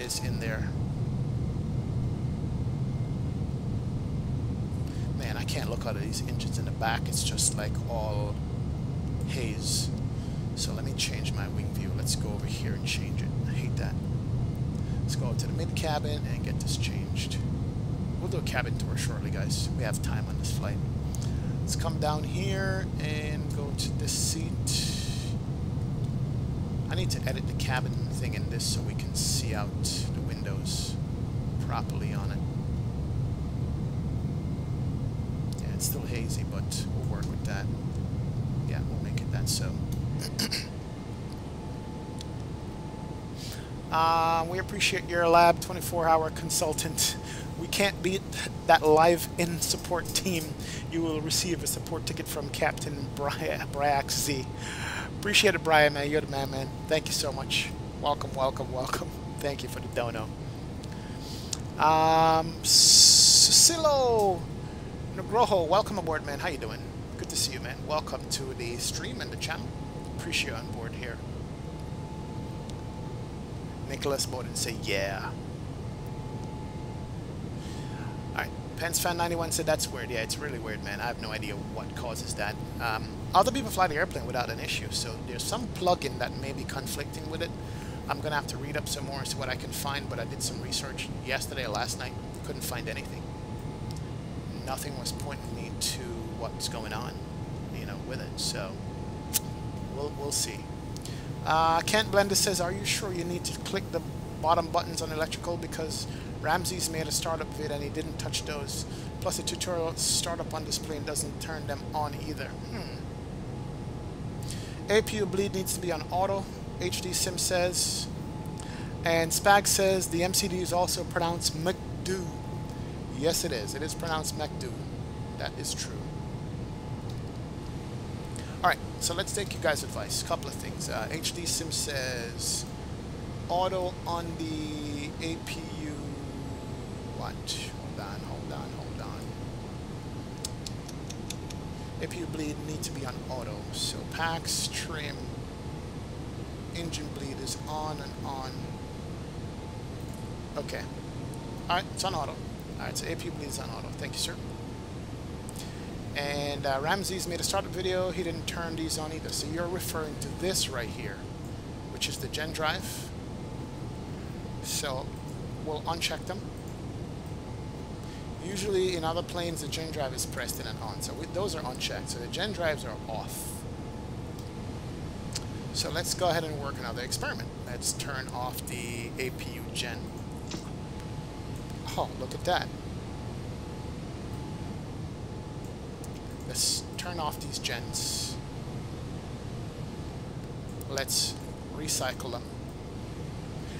is in there. Man, I can't look out of these engines in the back. It's just like all haze. So let me change my wing view. Let's go over here and change it. I hate that. Let's go to the mid cabin and get this changed. We'll do a cabin tour shortly, guys. We have time on this flight. Let's come down here and go to this seat. I need to edit the cabin thing in this so we can see out the windows properly on it. Yeah, it's still hazy, but we'll work with that. Yeah, we'll make it that so. We appreciate your lab 24-hour consultant. We can't beat that live in support team. You will receive a support ticket from Captain Bryax Z. Appreciate it, Brian, man. You're the man. Thank you so much. Welcome, welcome, welcome. Thank you for the dono. Susilo Negroho, welcome aboard, man. How you doing? Good to see you, man. Welcome to the stream and the channel. Appreciate you on board here. Nicholas Bowden say yeah. Alright, PensFan91 said that's weird. Yeah, it's really weird, man. I have no idea what causes that. Other people fly the airplane without an issue, so there's some plugin that may be conflicting with it. I'm going to have to read up some more and see what I can find, but I did some research yesterday or last night. Couldn't find anything. Nothing was pointing me to what's going on, you know, with it, so we'll see. Kent Blender says, are you sure you need to click the bottom buttons on electrical? Because Ramsey's made a startup vid and he didn't touch those. Plus the tutorial startup on this plane doesn't turn them on either. Apu Bleed needs to be on auto, HD Sim says. And Spag says the MCD is also pronounced McDo. Yes, it is. It is pronounced McDo. That is true. Alright, so let's take you guys' advice. A couple of things. HD Sim says auto on the APU. What? Hold on. APU bleed need to be on auto. So packs, trim, engine bleed is on and on. Okay. Alright, it's on auto. Alright, so APU bleed is on auto. Thank you, sir. And Ramsey's made a startup video. He didn't turn these on either. So you're referring to this right here, which is the gen drive. So we'll uncheck them. Usually in other planes, the gen drive is pressed in and on. So those are unchecked. So the gen drives are off. So let's go ahead and work another experiment. Let's turn off the APU gen. Oh, look at that. Let's turn off these gens. Let's recycle them.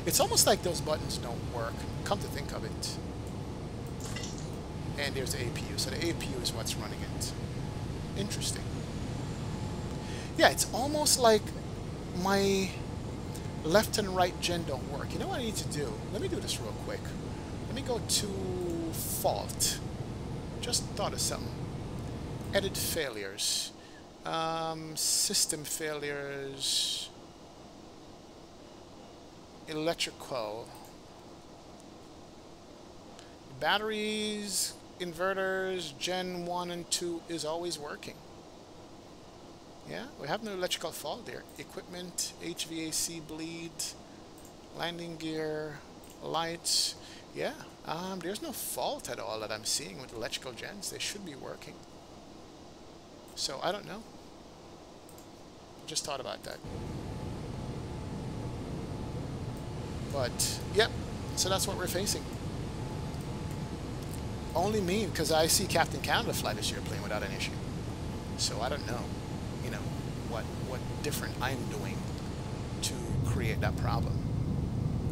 It's almost like those buttons don't work, come to think of it. And there's the APU, so the APU is what's running it. Interesting. Yeah, it's almost like my left and right gen don't work. You know what I need to do? Let me do this real quick. Let me go to fault. Just thought of something. Edit failures, system failures, electrical, batteries, inverters, gen 1 and 2 is always working. Yeah, we have no electrical fault there. Equipment, HVAC bleed, landing gear, lights. Yeah, there's no fault at all that I'm seeing with electrical gens. They should be working. So, I don't know. Just thought about that. But, yep. So that's what we're facing. Only me, because I see Captain Canada fly this airplane without an issue. So I don't know, you know, what different I'm doing to create that problem,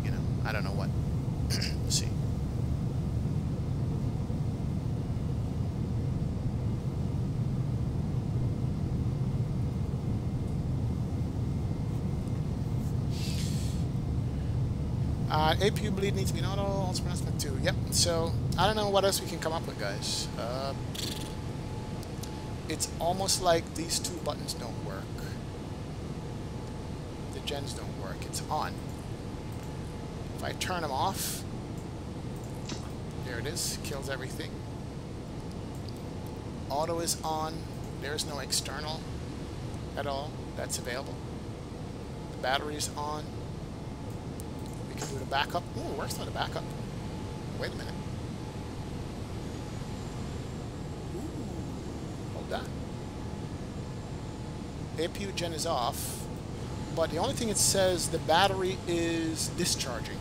you know. I don't know what. Let's see. Apu Bleed needs to be an auto, also pronouncement 2. Yep, so I don't know what else we can come up with, guys. It's almost like these two buttons don't work. The gens don't work. It's on. If I turn them off, there it is, kills everything. Auto is on. There's no external at all that's available. The battery is on. We can do the backup. Ooh, it works on the backup. Wait a minute. Ooh, hold on. Apu gen is off, but the only thing it says, the battery is discharging.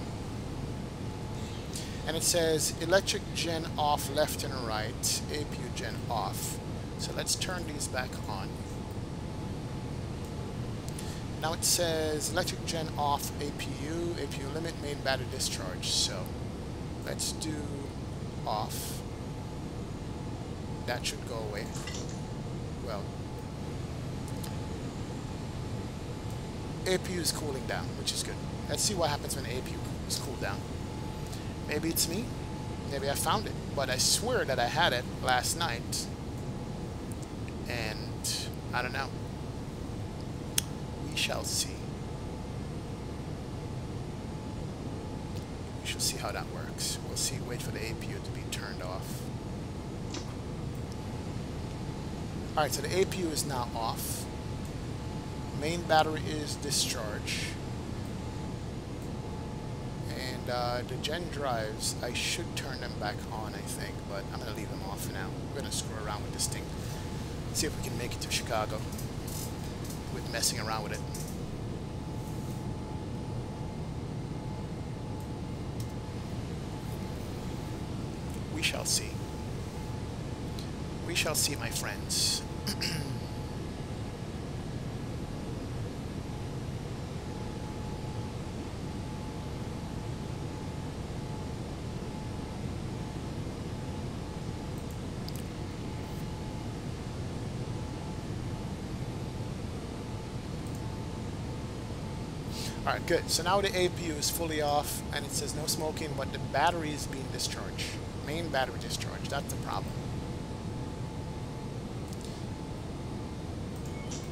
And it says electric gen off left and right, Apu gen off. So let's turn these back on. Now it says electric gen off APU limit main battery discharge. So let's do off. That should go away. Well, APU is cooling down, which is good. Let's see what happens when APU is cooled down. Maybe it's me. Maybe I found it. But I swear that I had it last night. And I don't know. We shall see. We shall see how that works. We'll see. Wait for the APU to be turned off. Alright, so the APU is now off. Main battery is discharge. And the gen drives, I should turn them back on, I think, but I'm going to leave them off for now. We're going to screw around with this thing. See if we can make it to Chicago with messing around with it. We shall see. We shall see, my friends. Alright, good. So now the APU is fully off, and it says no smoking, but the battery is being discharged. Main battery discharge. That's the problem.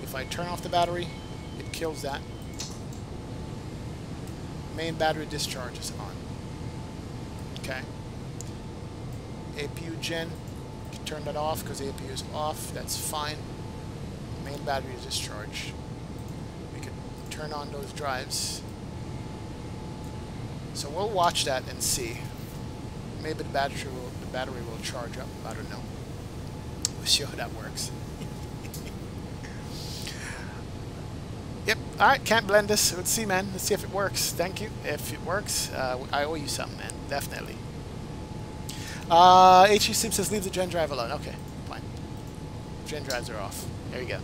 If I turn off the battery, it kills that. Main battery discharge is on. Okay. APU gen, you can turn that off because APU is off. That's fine. Main battery is discharged. Turn on those drives. So we'll watch that and see. Maybe the battery will charge up. I don't know. We'll see how that works. Yep. All right. Can't blend this. Let's see, man. Let's see if it works. Thank you. If it works, I owe you something, man. Definitely. HE Sim says leave the gen drive alone. Okay. Fine. Gen drives are off. There you go.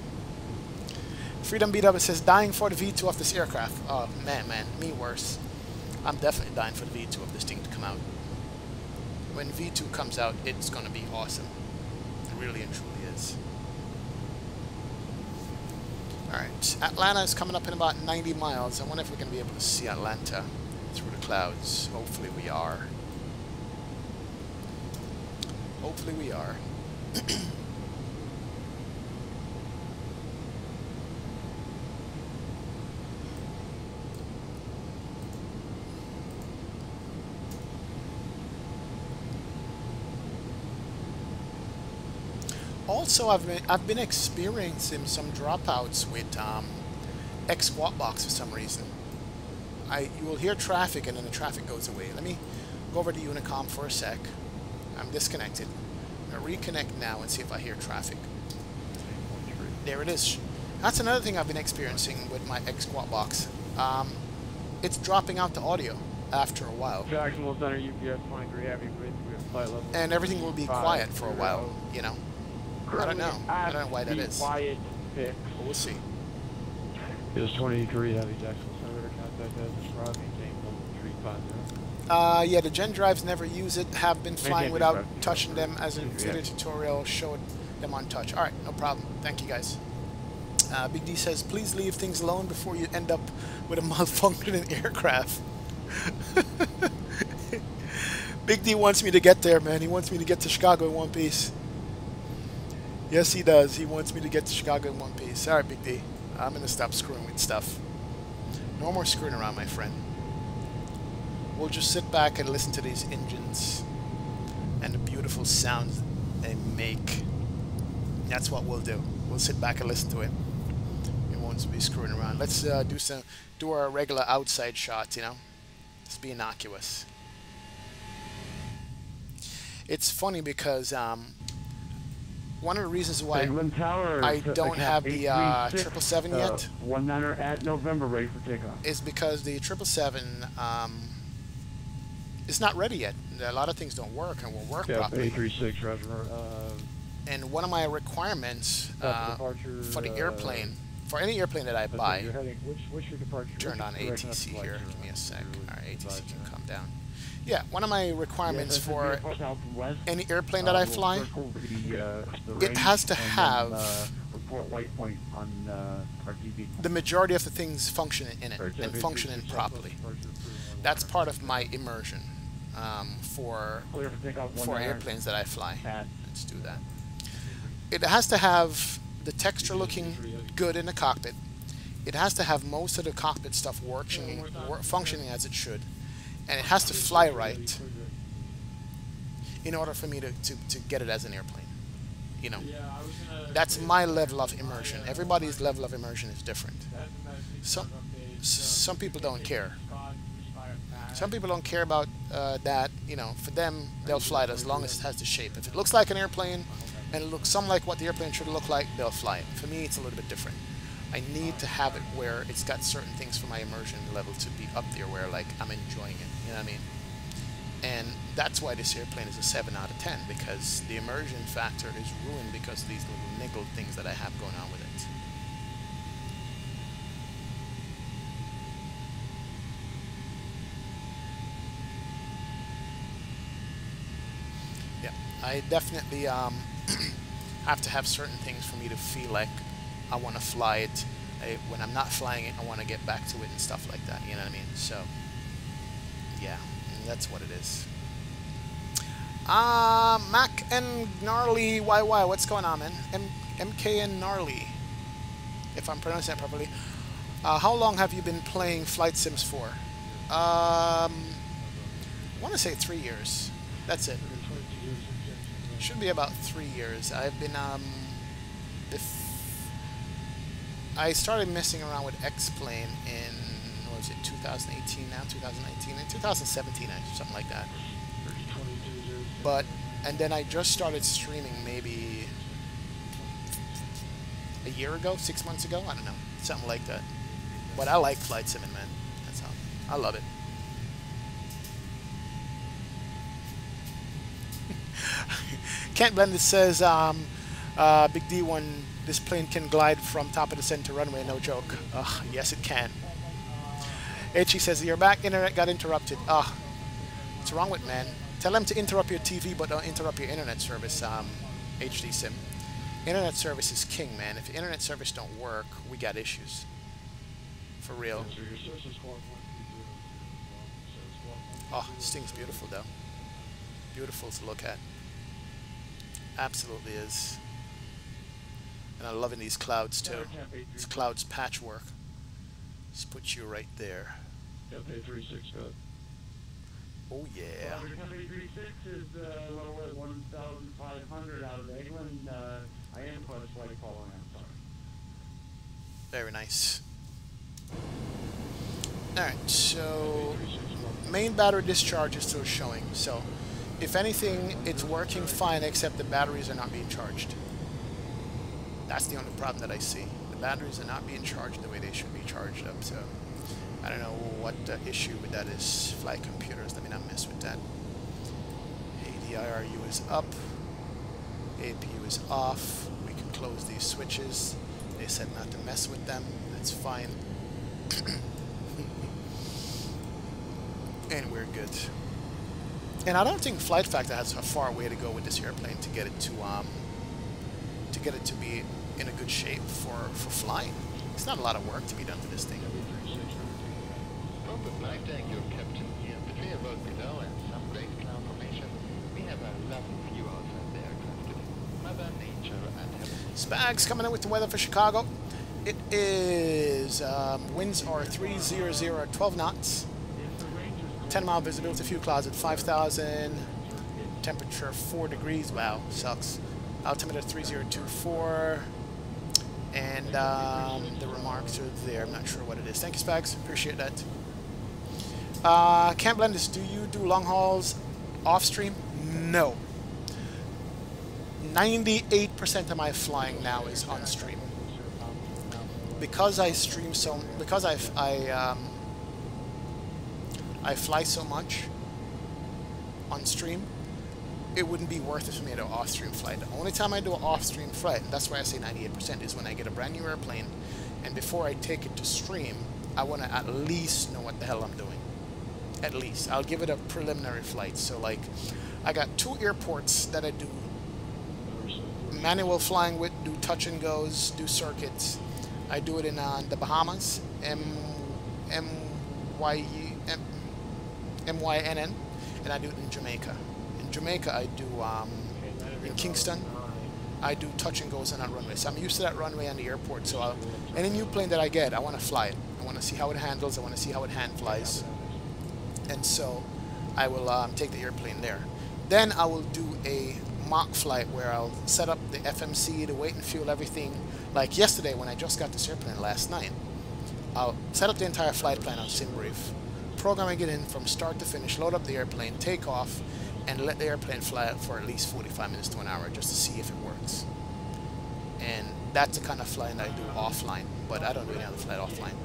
Freedom BW says, dying for the V2 of this aircraft. Oh, man, me worse. I'm definitely dying for the V2 of this thing to come out. When V2 comes out, it's going to be awesome. It really and truly is. Alright, Atlanta is coming up in about 90 miles. I wonder if we're going to be able to see Atlanta through the clouds. Hopefully we are. Hopefully we are. Also, I've been experiencing some dropouts with X squat box for some reason. You will hear traffic and then the traffic goes away. Let me go over to Unicom for a sec. I'm disconnected. I'm gonna reconnect now and see if I hear traffic. There it is. That's another thing I've been experiencing with my X squat box. It's dropping out the audio after a while. Jacksonville Center, UPS 23 Heavy, flight level. And everything will be quiet for a while, you know. I don't know. I don't know why that is. Quiet fix. But we'll see. It was 23 Heavy Jacksonville Center. that doesn't run maintain level 350. Yeah, the gen drives never use it. Have been flying Maintain without 350, touching them, as a yeah. video tutorial showed them on touch. All right, no problem. Thank you guys. Big D says, please leave things alone before you end up with a malfunctioning aircraft. Big D wants me to get there, man. He wants me to get to Chicago in one piece. Yes, he does. He wants me to get to Chicago in one piece. All right, Big D. I'm going to stop screwing with stuff. No more screwing around, my friend. We'll just sit back and listen to these engines and the beautiful sounds they make. That's what we'll do. We'll sit back and listen to it. We won't be screwing around. Let's do our regular outside shots, you know. Let's be innocuous. It's funny because one of the reasons why I don't have the 777 yet 19 at November ready for takeoff is because the 777 is not ready yet. A lot of things don't work and won't work properly. 836, Roger. And one of my requirements for the airplane, for any airplane that I buy, what's your departure? turned on ATC here. Give me a sec. All right, ATC can come down. Yeah, one of my requirements for any airplane that I fly, it has to have the majority of the things functioning in it and functioning properly. That's part of my immersion for airplanes that I fly. Let's do that. It has to have the texture looking good in the cockpit. It has to have most of the cockpit stuff functioning as it should. And it has to fly right in order for me to get it as an airplane. You know, that's my level of immersion. Everybody's level of immersion is different. Some people don't care. Some people don't care about that. You know, for them, they'll fly it as long as it has the shape. If it looks like an airplane and it looks something like what the airplane should look like, they'll fly it. For me, it's a little bit different. I need to have it where it's got certain things for my immersion level to be up there where, like, I'm enjoying it, you know what I mean? And that's why this airplane is a 7 out of 10, because the immersion factor is ruined because of these little niggle things that I have going on with it. Yeah, I definitely have to have certain things for me to feel like I want to fly it. When I'm not flying it, I want to get back to it and stuff like that. You know what I mean? So, yeah, that's what it is. Mac and Gnarly YY, what's going on, man? MK and Gnarly, if I'm pronouncing that properly. How long have you been playing flight sims for? I want to say 3 years. That's it. Should be about 3 years. I've been I started messing around with X-Plane in, what was it, 2018 now, 2019, and 2017, something like that. And then I just started streaming maybe a year ago, 6 months ago, I don't know, something like that. But I like flight simming, man. That's how, I love it. Kent Blended says, Big D, when this plane can glide from top of the center runway, no joke. Yes, it can. HE says, your back internet got interrupted. What's wrong with man? Tell them to interrupt your TV, but don't interrupt your internet service, HD Sim. Internet service is king, man. If internet service don't work, we got issues. For real. Oh, this thing's beautiful, though. Beautiful to look at. Absolutely is. And I'm loving these clouds too. These clouds patchwork. Just put you right there. Oh yeah. 36 is low at 1,500 out of England. I am quite a slight following. I'm sorry. Very nice. Alright, so main battery discharge is still showing. So if anything, it's working fine except the batteries are not being charged. That's the only problem that I see. The batteries are not being charged the way they should be charged up, so I don't know what the issue with that is. Flight computers, let me not mess with that. ADIRU is up. APU is off. We can close these switches. They said not to mess with them. That's fine. And we're good. And I don't think flight factor has a far way to go with this airplane to get it to be in a good shape for flying. It's not a lot of work to be done with this thing. From the flight deck, your captain here, between a road below and some great cloud formation, we have a lovely view outside the aircraft today. Mother Nature and heaven. Spags coming in with the weather for Chicago. It is, winds are 300, 12 knots. 10-mile visibility, a few clouds at 5,000. Temperature 4 degrees. Wow, sucks. Altimeter 3024. And the remarks are there. I'm not sure what it is. Thank you, Spags. Appreciate that. Camp Blenders, do you do long hauls off stream? No. 98% of my flying now is on stream. Because I stream so, because I fly so much on stream, it wouldn't be worth it for me to do an off-stream flight. The only time I do an off-stream flight, and that's why I say 98%, is when I get a brand new airplane, and before I take it to stream, I want to at least know what the hell I'm doing. At least. I'll give it a preliminary flight. So, like, I got 2 airports that I do manual flying with, do touch and goes, do circuits. I do it in the Bahamas, MYNN, and I do it in Jamaica. In Jamaica, I do, in Kingston, I do touch and goes on that runway. So I'm used to that runway on the airport. So any new plane that I get, I want to fly it. I want to see how it handles. I want to see how it hand flies. And so I will take the airplane there. Then I will do a mock flight where I'll set up the FMC, the weight and fuel, everything. Like yesterday when I just got this airplane last night, I'll set up the entire flight plan on SimBrief, programming it in from start to finish, load up the airplane, take off, and let the airplane fly out for at least 45 minutes to an hour just to see if it works. And that's the kind of flying that I do offline, but I don't do any other flight offline.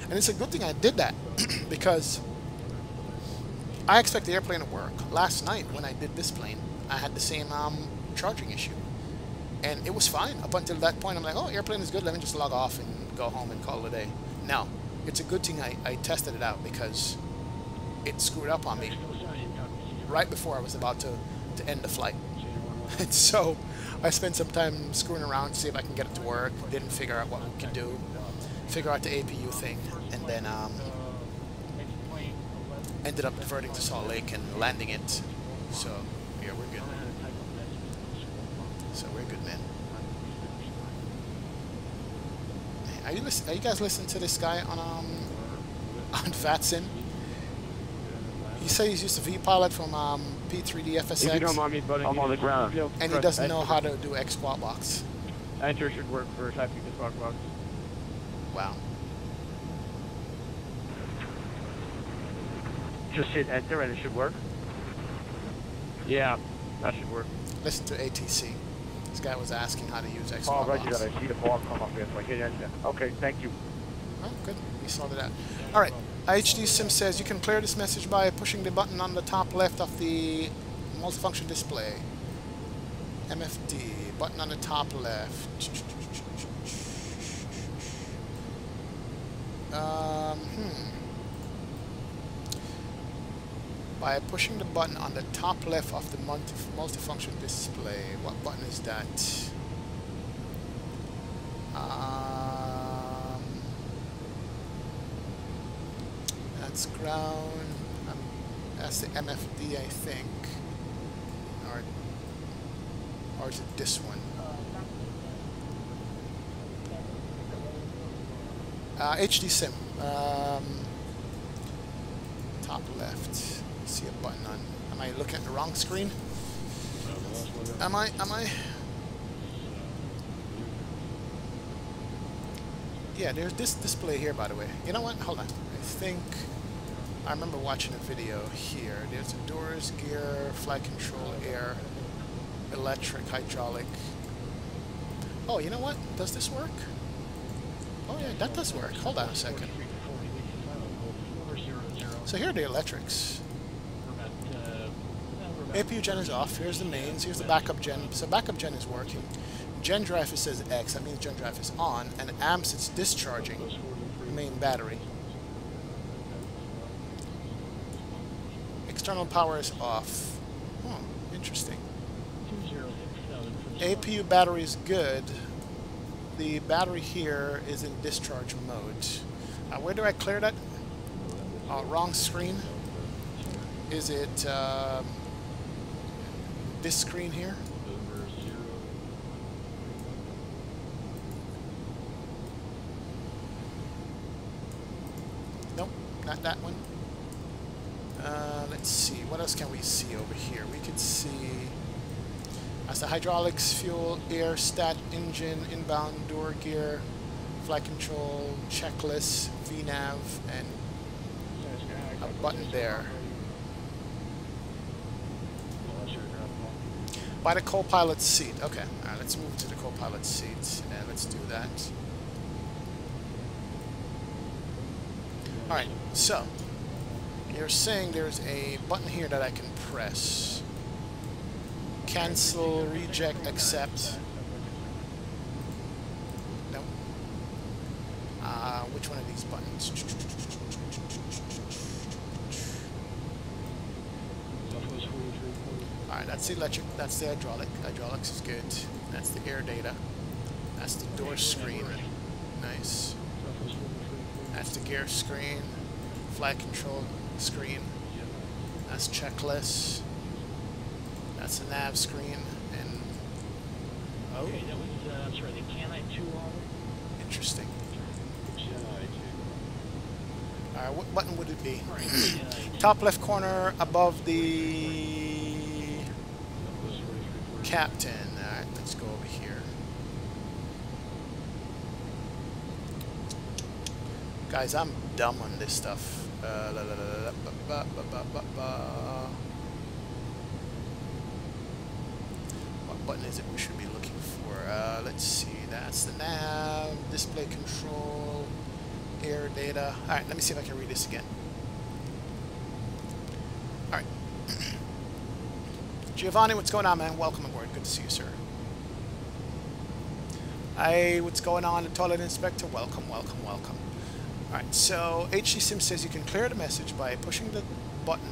And it's a good thing I did that because I expect the airplane to work. Last night when I did this plane, I had the same charging issue. And it was fine up until that point. I'm like, oh, airplane is good, let me just log off and go home and call it a day. No, it's a good thing I tested it out because it screwed up on me right before I was about to end the flight. And so I spent some time screwing around to see if I can get it to work. Didn't figure out what we could do. Figure out the APU thing, and then ended up diverting to Salt Lake and landing it. So yeah, we're good. So we're good, man. Are you guys listening to this guy on Vatsim? He said he's used to V-Pilot from P3D FSX. If you don't mind me butting, I'm on the ground. And he doesn't know how to do X squat box. Enter should work for typing the squawk box. Wow. Just hit enter and it should work. Yeah, that should work. Listen to ATC. This guy was asking how to use X Oh, squat right, box. I see the ball come up here, so I hit enter. Okay, thank you. Oh, good. We sorted that. All right. HD Sim says you can clear this message by pushing the button on the top left of the multifunction display. MFD button on the top left. By pushing the button on the top left of the multifunction display. What button is that? That's ground. That's the MFD, I think. Or is it this one? HD Sim. Top left. See a button on. Am I looking at the wrong screen? Am I? Yeah, there's this display here, by the way. You know what? Hold on. I think I remember watching a video here. There's the doors, gear, flight control, air, electric, hydraulic. Oh, you know what? Does this work? Oh yeah, that does work. Hold on a second. So here are the electrics. APU gen is off. Here's the mains. Here's the backup gen. So backup gen is working. Gen drive, it says X. That means gen drive is on. And amps, it's discharging the main battery. external power is off. Interesting. APU battery is good. The battery here is in discharge mode. Where do I clear that? Wrong screen. Is it this screen here? Nope, not that one. Let's see, what else can we see over here? We could see as the hydraulics, fuel, air, stat, engine, inbound, door gear, flight control, checklist, VNav, and a button there. By the co-pilot seat. Okay, alright, let's move to the co-pilot seat and let's do that. Alright, so you're saying there's a button here that I can press. Cancel, reject, accept. Nope. Which one of these buttons? Alright, that's the electric, that's the hydraulic. Hydraulics is good. That's the air data. That's the door screen. Nice. That's the gear screen. Flight control screen. That's checklist. That's the nav screen. And oh, okay, that was I'm sorry, the Canite 2 on. Interesting. Alright, what button would it be? Top left corner above the captain. Alright, let's go over here. Guys, I'm dumb on this stuff. What button is it we should be looking for? Let's see. That's the nav, display control, air data. Alright, let me see if I can read this again. Alright. Giovanni, what's going on, man? Welcome aboard. Good to see you, sir. Hey, what's going on? The toilet inspector. Welcome, welcome, welcome. Alright, so HD Sim says you can clear the message by pushing the button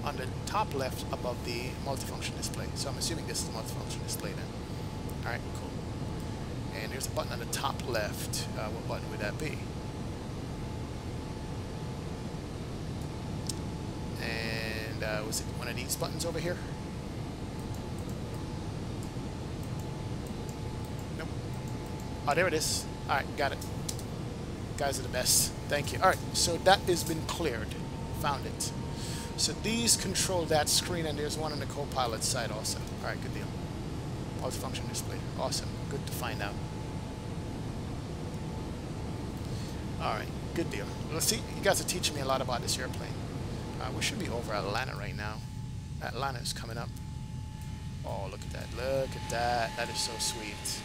on the top left above the multifunction display. So I'm assuming this is the multifunction display then. Alright, cool. And there's a button on the top left. What button would that be? And was it one of these buttons over here? Nope. Oh, there it is. Alright, got it. Guys are the best. Thank you. Alright, so that has been cleared. Found it. So these control that screen, and there's one on the co-pilot side also. Alright, good deal. Multifunction display. Awesome. Good to find out. Alright, good deal. Let's see. You guys are teaching me a lot about this airplane. We should be over Atlanta right now. Atlanta is coming up. Oh, look at that. Look at that. That is so sweet.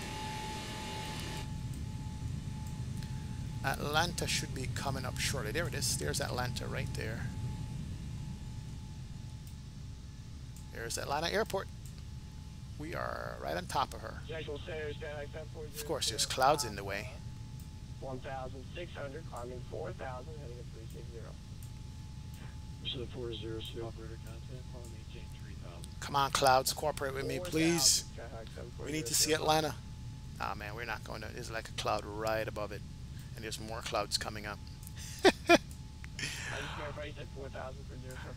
Atlanta should be coming up shortly. There it is. There's Atlanta right there. There's Atlanta Airport. We are right on top of her. Of course, there's clouds in the way. 1,600, climbing 4,000, heading at 360. So 40, operator content, maintain 3,000. Come on, clouds, cooperate with me, please. We need to see Atlanta. Ah, man, we're not going to. There's like a cloud right above it. And there's more clouds coming up.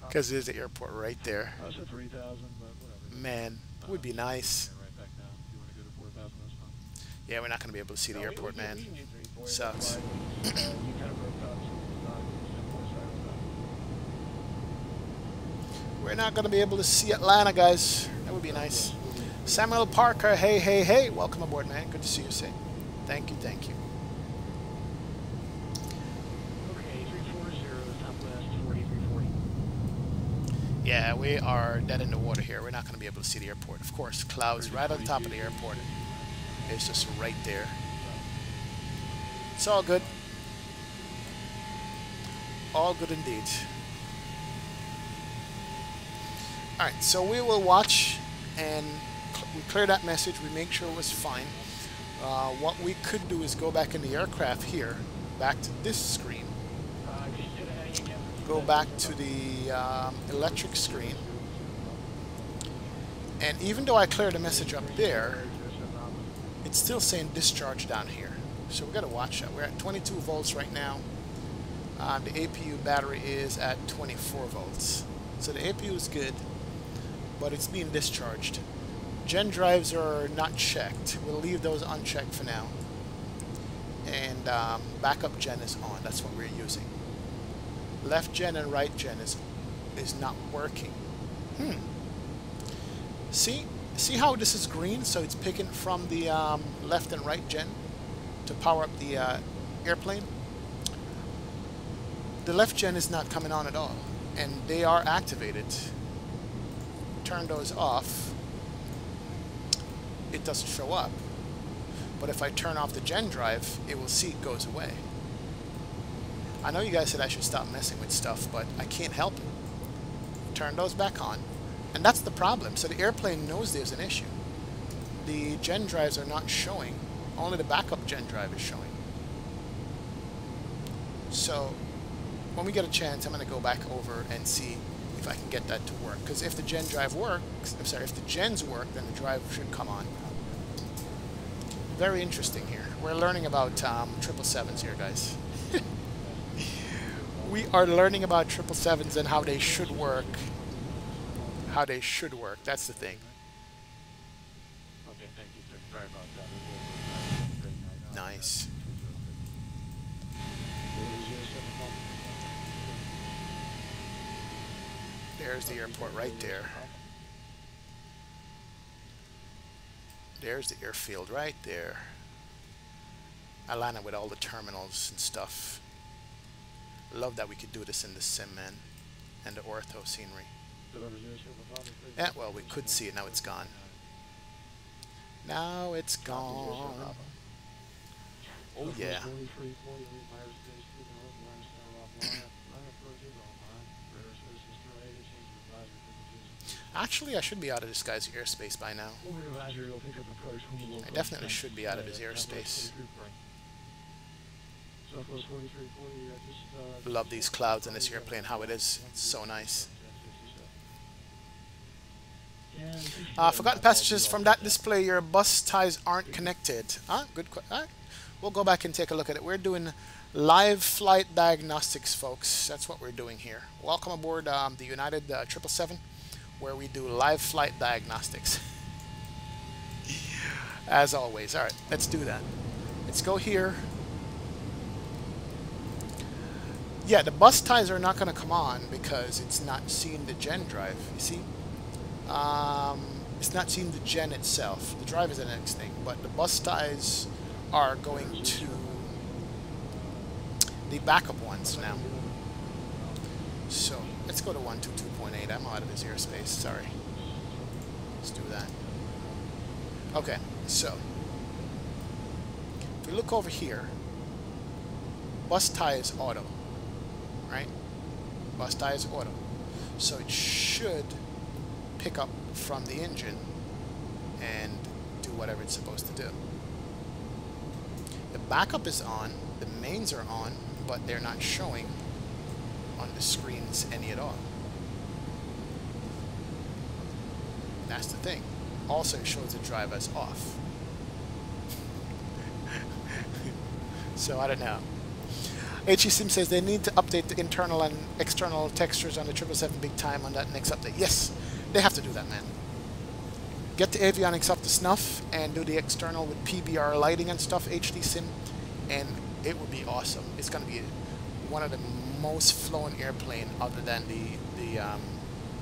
Because there's the airport right there. I said 3,000, but whatever. Man, it would be nice. Right back down. If you want to go to 4,000, that's fine. Yeah, we're not going to be able to see the airport, man. Sucks. We're not going to be able to see Atlanta, guys. That would be nice. Samuel Parker, hey, hey, hey. Welcome aboard, man. Good to see you, Say. Thank you, thank you. Yeah, we are dead in the water here. We're not going to be able to see the airport. Of course, clouds right on top of the airport. It's just right there. It's all good. All good indeed. Alright, so we will watch and we clear that message. We make sure it was fine. What we could do is go back in the aircraft here, back to this screen. go back to the electric screen. And even though I cleared the message up there, it's still saying discharge down here. So we've got to watch that. We're at 22 volts right now. The APU battery is at 24 volts. So the APU is good, but it's being discharged. Gen drives are not checked. We'll leave those unchecked for now. And backup gen is on. That's what we're using. Left gen and right gen is not working. See how this is green? So it's picking from the left and right gen to power up the airplane. The left gen is not coming on at all, and they are activated. Turn those off, it doesn't show up. But if I turn off the gen drive, it will see it goes away. I know you guys said I should stop messing with stuff, but I can't help it. Turn those back on, and that's the problem. So the airplane knows there's an issue. The gen drives are not showing. Only the backup gen drive is showing. So when we get a chance, I'm going to go back over and see if I can get that to work. Because if the gen drive works, I'm sorry, if the gens work, then the drive should come on. Very interesting here. We're learning about 777s here, guys. We are learning about 777s and how they should work. How they should work. That's the thing. Okay, thank you, sir. Sorry about that. Nice. There's the airport right there. There's the airfield right there. I line it with all the terminals and stuff. Love that we could do this in the sim, man. And the ortho scenery. Yeah, well, we could see it. Now it's gone. Now it's gone. Oh, yeah. Actually, I should be out of this guy's airspace by now. I definitely should be out of his airspace. Love these clouds in this airplane, how it is. It's so nice. Forgotten passages from that display. Your bus ties aren't connected. Good. We'll go back and take a look at it. We're doing live flight diagnostics, folks. That's what we're doing here. Welcome aboard the United 777, where we do live flight diagnostics. As always. All right, let's do that. Let's go here. Yeah, the bus ties are not going to come on because it's not seeing the gen drive. You see? It's not seeing the gen itself. The drive is the next thing, but the bus ties are going to the backup ones now. So let's go to 122.8. I'm out of his airspace. Sorry. Let's do that. Okay, so if we look over here, bus tie is auto, right? Bus tie is auto. So it should pick up from the engine and do whatever it's supposed to do. The backup is on, the mains are on, but they're not showing on the screens any at all. That's the thing. Also, it shows the drive as off. So I don't know. HE Sim says they need to update the internal and external textures on the 777 big time on that next update. Yes, they have to do that, man. Get the avionics up to snuff and do the external with PBR lighting and stuff, HD Sim, and it would be awesome. It's going to be one of the most flown airplane other than the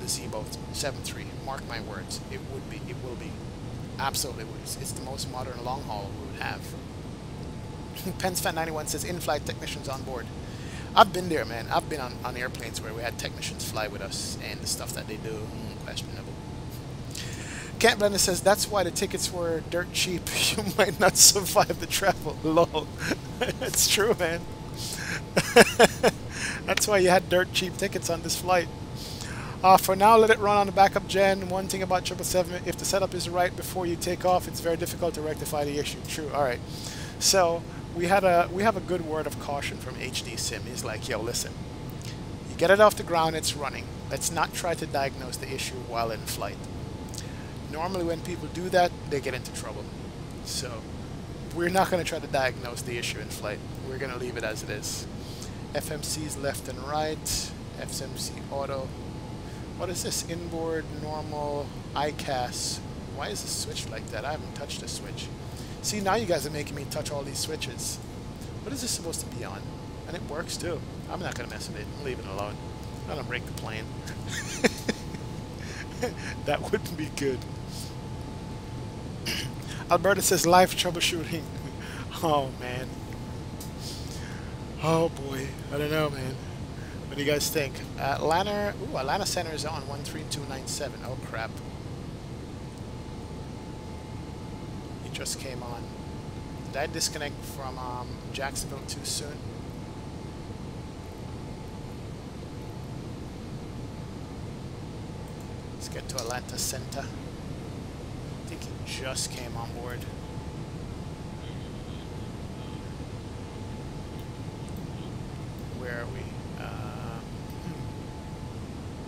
Zibo 73. Mark my words, it would be. It will be. Absolutely would. It's the most modern long haul we would have. PensFan91 says in-flight technicians on board. I've been there, man. I've been on airplanes where we had technicians fly with us, and the stuff that they do, questionable. Camp Blender says that's why the tickets were dirt cheap. You might not survive the travel. Lol. It's true, man. That's why you had dirt cheap tickets on this flight. For now, let it run on the backup gen. One thing about 777, if the setup is right before you take off, it's very difficult to rectify the issue. True. All right. So we have a good word of caution from HD Sim. He's like, yo, listen, you get it off the ground, it's running. Let's not try to diagnose the issue while in flight. Normally when people do that, they get into trouble. So we're not going to try to diagnose the issue in flight. We're going to leave it as it is. FMC's left and right. FMC auto. What is this? Inboard, normal, ICAS. Why is this switched like that? I haven't touched the switch. See, now you guys are making me touch all these switches. What is this supposed to be on? And it works too. I'm not going to mess with it. I'm leaving it alone. I don't break the plane. That wouldn't be good. Alberta says live troubleshooting. Oh man. Oh boy. I don't know, man. What do you guys think? Atlanta. Ooh, Atlanta Center is on 13297. Oh crap. He just came on. Did I disconnect from Jacksonville too soon? Let's get to Atlanta Center. I think he just came on board. Where are we?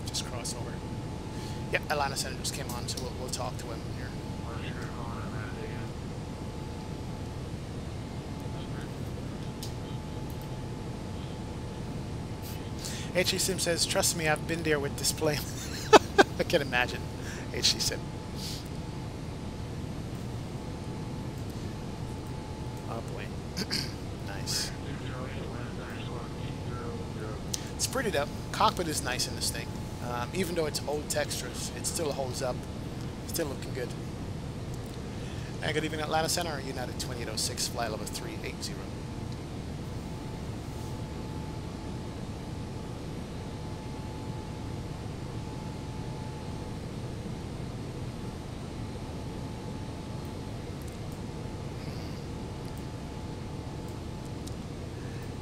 Just cross over. Yep, Atlanta Center just came on, so we'll talk to him here. HC Sim says, trust me, I've been there with this plane. I can imagine. HC Sim. Oh boy. Nice. It's pretty though. Cockpit is nice in this thing. Even though it's old textures, it still holds up. Still looking good. And good evening, Atlanta Center, United 2806, flight level 380.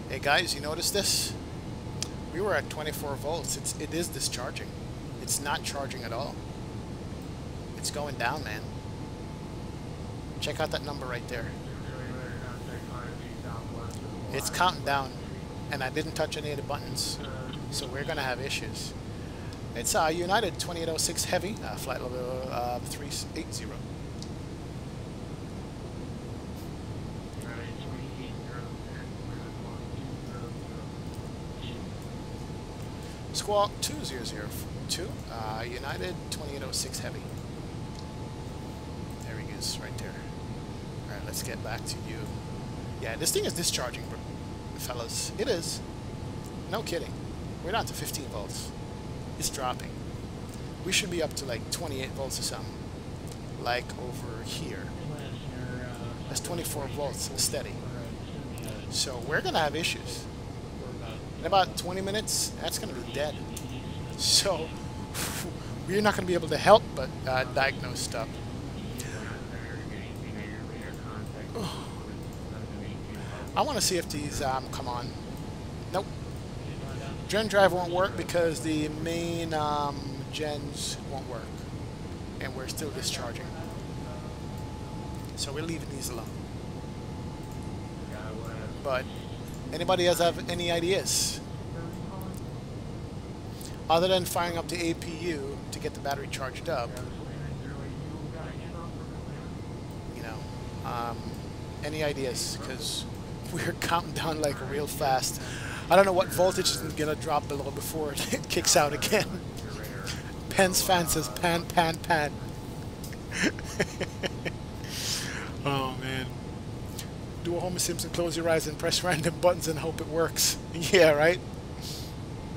Hey guys, you notice this? We were at 24 volts. It is discharging. It's not charging at all. It's going down, man. Check out that number right there. It's counting down, and I didn't touch any of the buttons, so we're gonna have issues. It's United 2806 Heavy, flight level 380. Squawk 2002, United 2806 Heavy. There he is, right there. Alright, let's get back to you. Yeah, this thing is discharging, fellas. It is. No kidding. We're down to 15 volts. It's dropping. We should be up to like 28 volts or something. Like over here. That's 24 volts steady. So we're going to have issues. In about 20 minutes, that's going to be dead. So, we're not going to be able to help but diagnose stuff. I want to see if these come on. Nope. Gen drive won't work because the main gens won't work. And we're still discharging. So we're leaving these alone. But anybody else have any ideas? Other than firing up the APU to get the battery charged up, you know, any ideas? Because we're counting down like real fast. I don't know what voltage is gonna drop below before it kicks out again. Penn's fan says pan, pan, pan. Oh man. Do a Homer Simpson, close your eyes and press random buttons and hope it works. Yeah, right?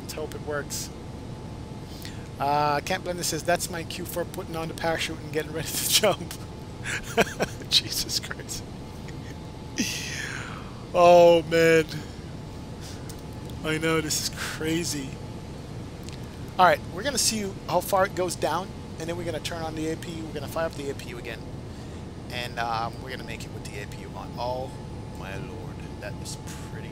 Let's hope it works. Camp Blender says, that's my cue for putting on the parachute and getting ready to jump. Jesus Christ. Oh, man. I know, this is crazy. Alright, we're going to see how far it goes down, and then we're going to turn on the APU. We're going to fire up the APU again. And we're going to make it with the APU on. Oh, my lord. That is pretty.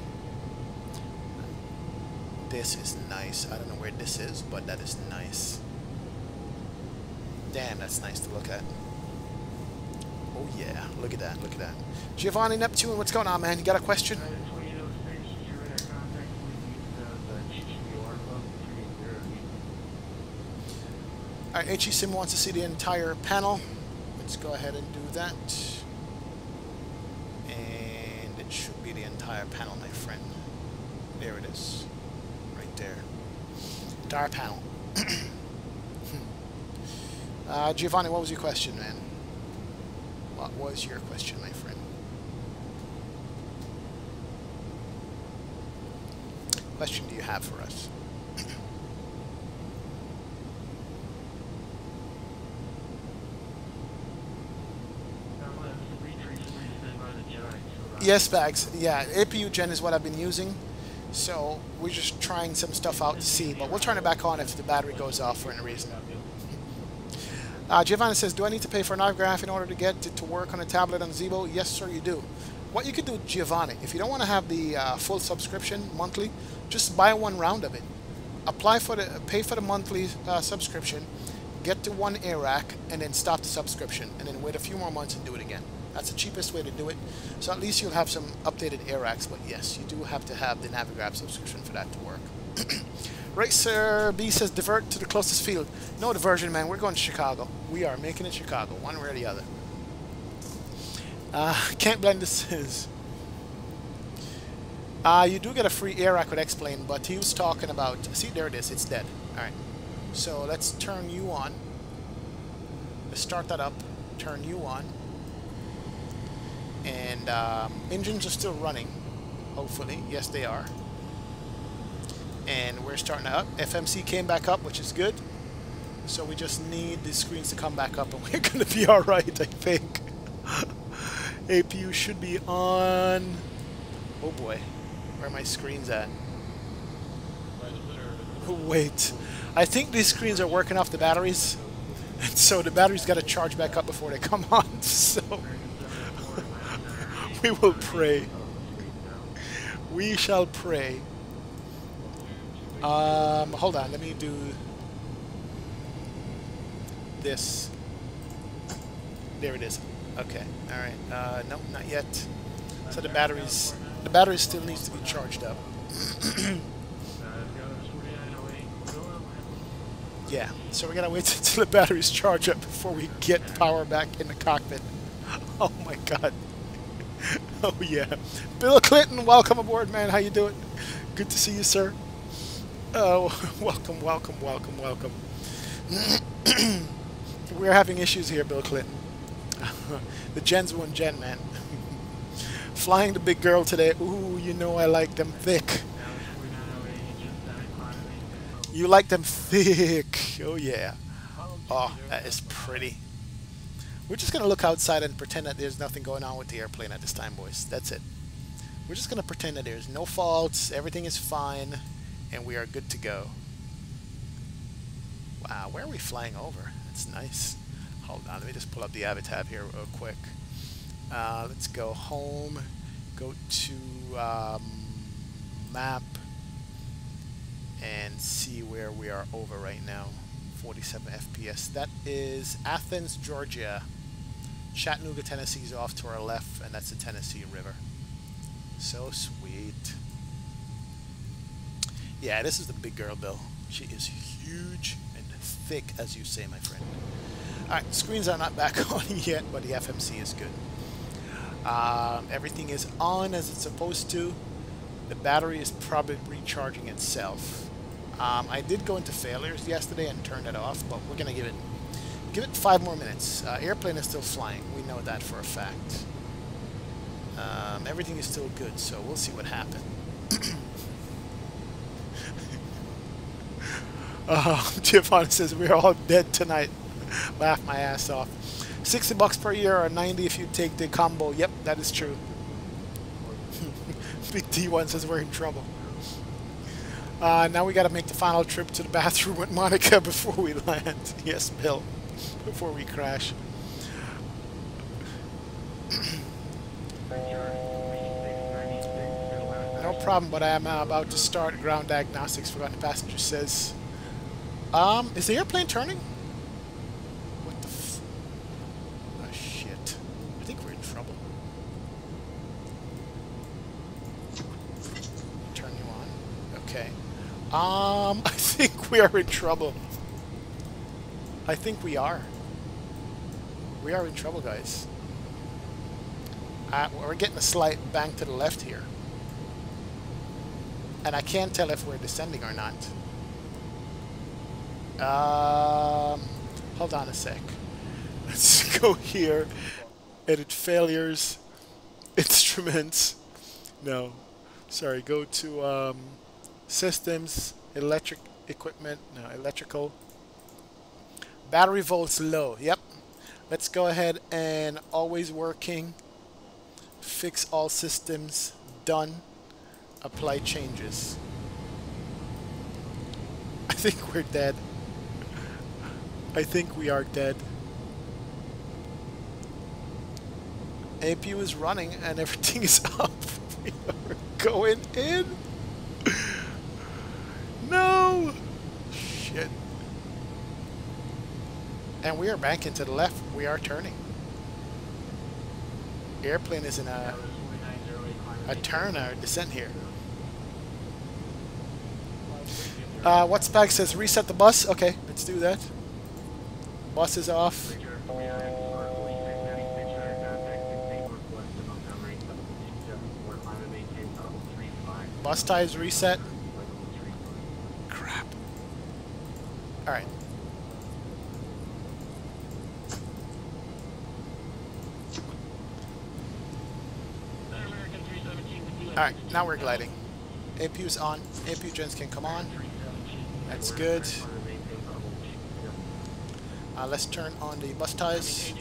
This is nice. I don't know where this is, but that is nice. Damn, that's nice to look at. Oh, yeah. Look at that. Look at that. Giovanni Neptune, what's going on, man? You got a question? Alright, HESIM wants to see the entire panel. Let's go ahead and do that. And it should be the entire panel, my friend. There it is. Right there. Entire panel. Giovanni, what was your question, man? What was your question, my friend? Question do you have for us? Yes, Bags. Yeah, APU Gen is what I've been using. So we're just trying some stuff out to see, but we'll turn it back on if the battery goes off for any reason. Giovanni says, do I need to pay for an autograph in order to get it to work on a tablet on Zeebo? Yes, sir, you do. What you could do, Giovanni, if you don't want to have the full subscription monthly, just buy one round of it. Pay for the monthly subscription, get to one air rack, and then stop the subscription, and then wait a few more months and do it again. That's the cheapest way to do it. So at least you'll have some updated air racks, but yes, you do have to have the Navigraph subscription for that to work. Racer B says divert to the closest field. No diversion, man. We're going to Chicago. We are making it Chicago, one way or the other. Can't blend this is. You do get a free air rack with X-Plane, but he was talking about... See, there it is. It's dead. Alright. So let's turn you on. Let's start that up. Turn you on. And engines are still running. Hopefully. Yes, they are. And we're starting up. FMC came back up, which is good. So we just need the screens to come back up, and we're going to be alright, I think. APU should be on... Oh boy. Where are my screens at? Wait. I think these screens are working off the batteries. And so the batteries got to charge back up before they come on. So... we will pray. We shall pray. Hold on, let me do this. There it is. Okay, alright. Nope, not yet. So the battery still needs to be charged up. Yeah, so we gotta wait until the batteries charge up before we get power back in the cockpit. Oh my god. Oh yeah. Bill Clinton, welcome aboard, man. How you doing? Good to see you, sir. Oh, welcome, welcome, welcome, welcome. We're having issues here, Bill Clinton. The Gen's one Gen, man. Flying the big girl today. Ooh, you know I like them thick. You like them thick. Oh yeah. Oh, that is pretty. We're just going to look outside and pretend that there's nothing going on with the airplane at this time, boys. That's it. We're just going to pretend that there's no faults, everything is fine, and we are good to go. Wow, where are we flying over? That's nice. Hold on, let me just pull up the Avatab here real quick. Let's go home, go to map, and see where we are over right now. 47 FPS. That is Athens, Georgia. Chattanooga, Tennessee is off to our left, and that's the Tennessee River. So sweet. Yeah, this is the big girl, Bill. She is huge and thick, as you say, my friend. Alright, screens are not back on yet, but the FMC is good. Everything is on as it's supposed to. The battery is probably recharging itself. I did go into failures yesterday and turn it off, but we're going to give it 5 more minutes. Airplane is still flying. We know that for a fact. Everything is still good, so we'll see what happens. Giovanni says we're all dead tonight. Laugh my ass off. $60 per year or 90 if you take the combo. Yep, that is true. Big D1 says we're in trouble. Now we got to make the final trip to the bathroom with Monica before we land. Yes, Bill. Before we crash. No problem, but I am about to start ground diagnostics. Forgotten passenger says. Is the airplane turning? What the f... Oh, shit. I think we're in trouble. Turn you on. Okay. I think we are in trouble. I think we are. We are in trouble, guys. We're getting a slight bank to the left here. And I can't tell if we're descending or not. Hold on a sec. Let's go here. Edit failures. Instruments. No. Sorry, go to systems, electric equipment, no, electrical. Battery volts low. Yep. Let's go ahead and always working. Fix all systems. Done. Apply changes. I think we're dead. I think we are dead. APU is running and everything is up. We are going in. No! Shit. And we are banking to the left. We are turning. Airplane is in a turn or descent here. What's back says reset the bus. Okay, let's do that. Bus is off. Bus ties reset. Crap. Alright. Alright, now we're gliding. APU's on. APU gens can come on. That's good. Let's turn on the bus ties.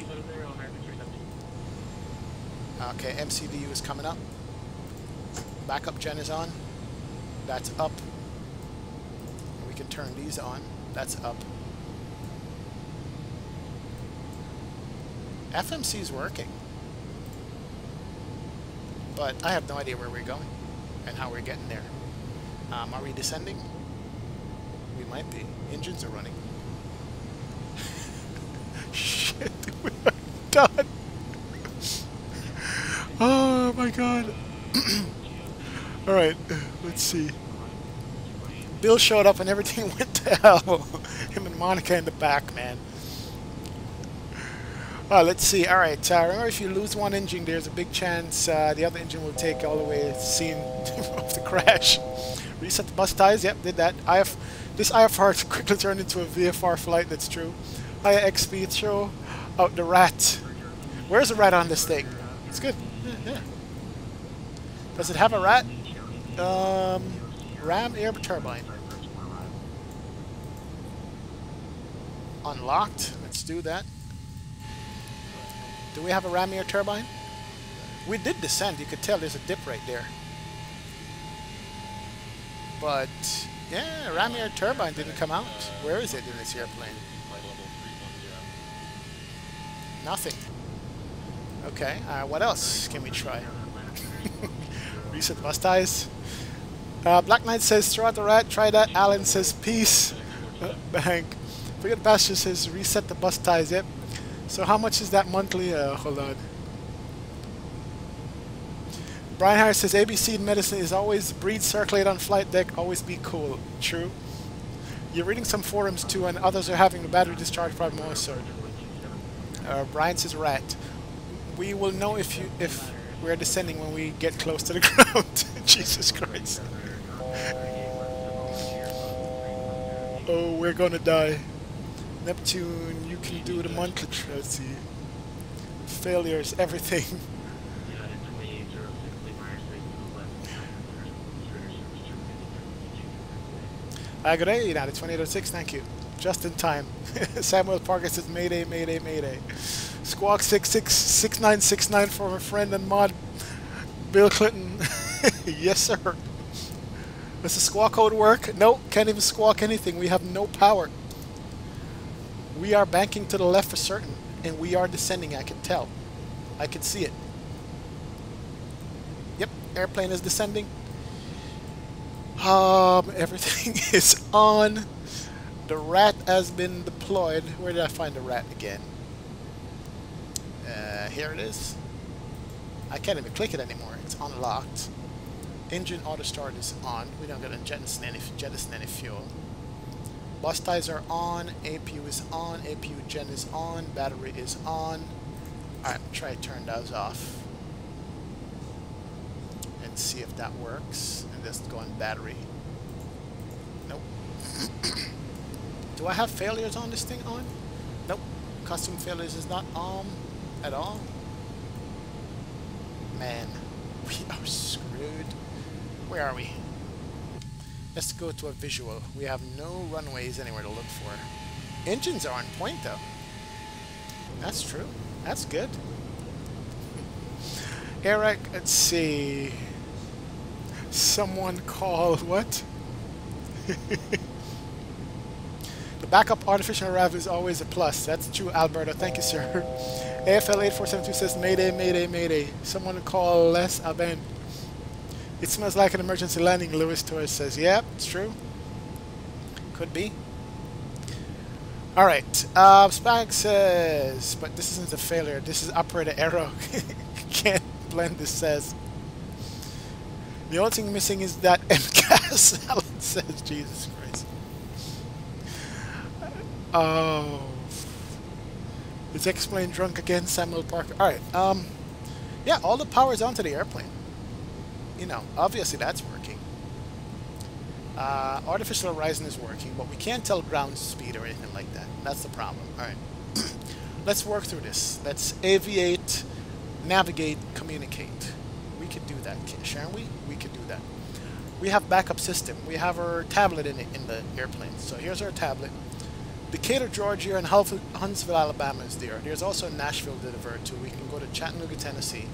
Okay, MCDU is coming up. Backup gen is on. That's up. We can turn these on. That's up. FMC is working. But I have no idea where we're going and how we're getting there. Are we descending? We might be. Engines are running. Shit, we are done. Oh my god. Alright, let's see. Bill showed up and everything went to hell. Him and Monica in the back, man. Let's see. Alright, remember if you lose one engine, there's a big chance the other engine will take all the way scene of the crash. Reset the bus ties. Yep, did that. This IFR quickly turned into a VFR flight, that's true. XP throw out the rat. Where's the rat on this thing? It's good. Yeah. Does it have a rat? Ram air turbine. Unlocked. Let's do that. Do we have a ram air turbine? We did descend. You could tell there's a dip right there. But yeah, ram air turbine didn't come out. Where is it in this airplane? Nothing. Okay. What else can we try? Reset bus ties. Black Knight says throw out the rat. Try that. Alan says peace. Bang. Forget Pastor says reset the bus ties. Yep. So how much is that monthly? Hold on. Brian Harris says ABC medicine is always breathe, circulate on flight deck, always be cool. True. You're reading some forums too, and others are having the battery discharge problem also. Brian says rat. We will know if we're descending when we get close to the ground. Jesus Christ. Oh, we're gonna die. Neptune, you can do the monthly. Let's see. Failures, everything. Good day, now the 2806, thank you. Just in time. Samuel Parker says mayday, mayday, mayday. Squawk 666969 for my friend and mod Bill Clinton. Yes, sir. Does the squawk code work? No, can't even squawk anything. We have no power. We are banking to the left for certain, and we are descending, I can tell. I can see it. Yep, airplane is descending. Everything is on. The rat has been deployed. Where did I find the rat again? Here it is. I can't even click it anymore. It's unlocked. Engine auto start is on. We don't get to jettison any fuel. Bus ties are on, APU is on, APU gen is on, battery is on. Alright, try to turn those off. And see if that works. And just go on battery. Nope. Do I have failures on this thing on? Nope. Custom failures is not on at all. Man, we are screwed. Where are we? Let's go to a visual. We have no runways anywhere to look for. Engines are on point though. That's true. That's good. Eric, let's see. Someone call what? The backup artificial rev is always a plus. That's true, Alberto. Thank you, sir. AFL8472 says, Mayday, Mayday, Mayday. Someone call Les Aben. It smells like an emergency landing, Lewis Torres says. Yep, it's true. Could be. Alright. Spag says, but this isn't a failure. This is operator error. Can't blend this says. The only thing missing is that MCAS. Alan says, Jesus Christ. Oh. It's explained drunk again, Samuel Parker. Alright, yeah, all the power is onto the airplane. You know, obviously that's working. Artificial horizon is working, but we can't tell ground speed or anything like that. That's the problem. Alright. Let's work through this. Let's aviate, navigate, communicate. We could do that, shan't we? We could do that. We have backup system. We have our tablet in the airplane. So here's our tablet. Decatur, Georgia, and Huntsville, Alabama is there. There's also Nashville to divert to. We can go to Chattanooga, Tennessee.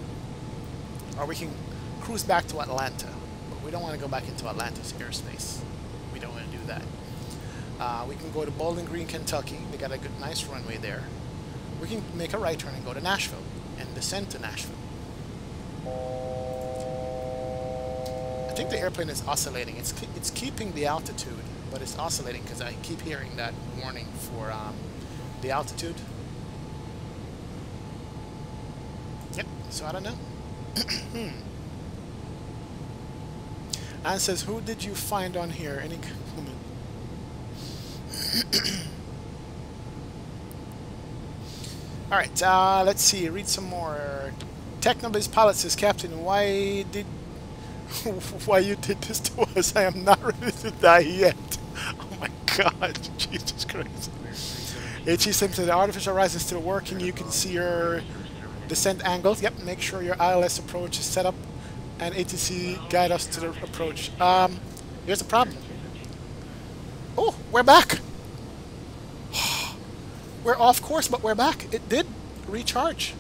Or we can cruise back to Atlanta. But we don't want to go back into Atlanta's airspace. We don't want to do that. We can go to Bowling Green, Kentucky. They got a good, nice runway there. We can make a right turn and go to Nashville. And descend to Nashville. I think the airplane is oscillating. It's keeping the altitude. But it's oscillating because I keep hearing that warning for the altitude. Yep, so I don't know. Anne says, who did you find on here? Any woman? Alright, let's see, read some more. Technobiz Pilot says, Captain, why you did this to us? I am not ready to die yet. Oh my God, Jesus Christ. H.E. Simpson, the artificial horizon is still working. You can see your descent angles. Yep, make sure your ILS approach is set up and ATC guide us to the approach. Here's the problem. Oh, we're back. We're off course, but we're back. It did recharge.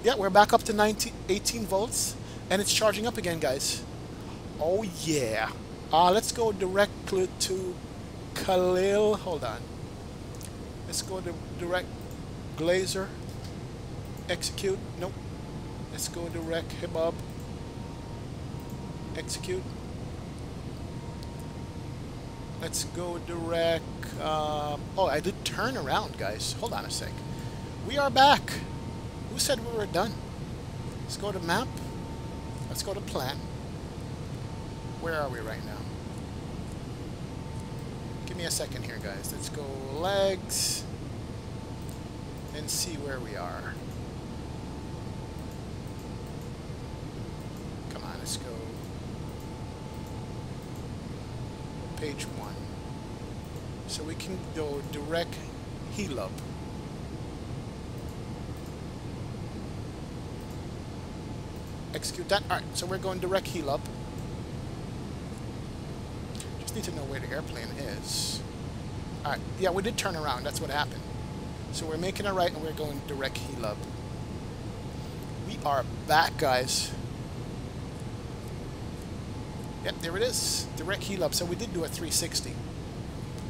Yeah, we're back up to 18 volts, and it's charging up again, guys. Oh yeah. Let's go directly to Khalil. Hold on. Let's go to direct Glazer. Execute. Nope. Let's go direct Hibab. Execute. Let's go direct. Oh, I did turn around, guys. Hold on a sec. We are back. Who said we were done? Let's go to map. Let's go to plan. Where are we right now? Give me a second here, guys. Let's go legs and see where we are. Come on, let's go page 1. So we can go direct heel up. Execute that. Alright, so we're going direct heel up. Just need to know where the airplane is. Alright, yeah, we did turn around. That's what happened. So we're making a right and we're going direct heel up. We are back, guys. Yep, there it is. Direct heel up. So we did do a 360.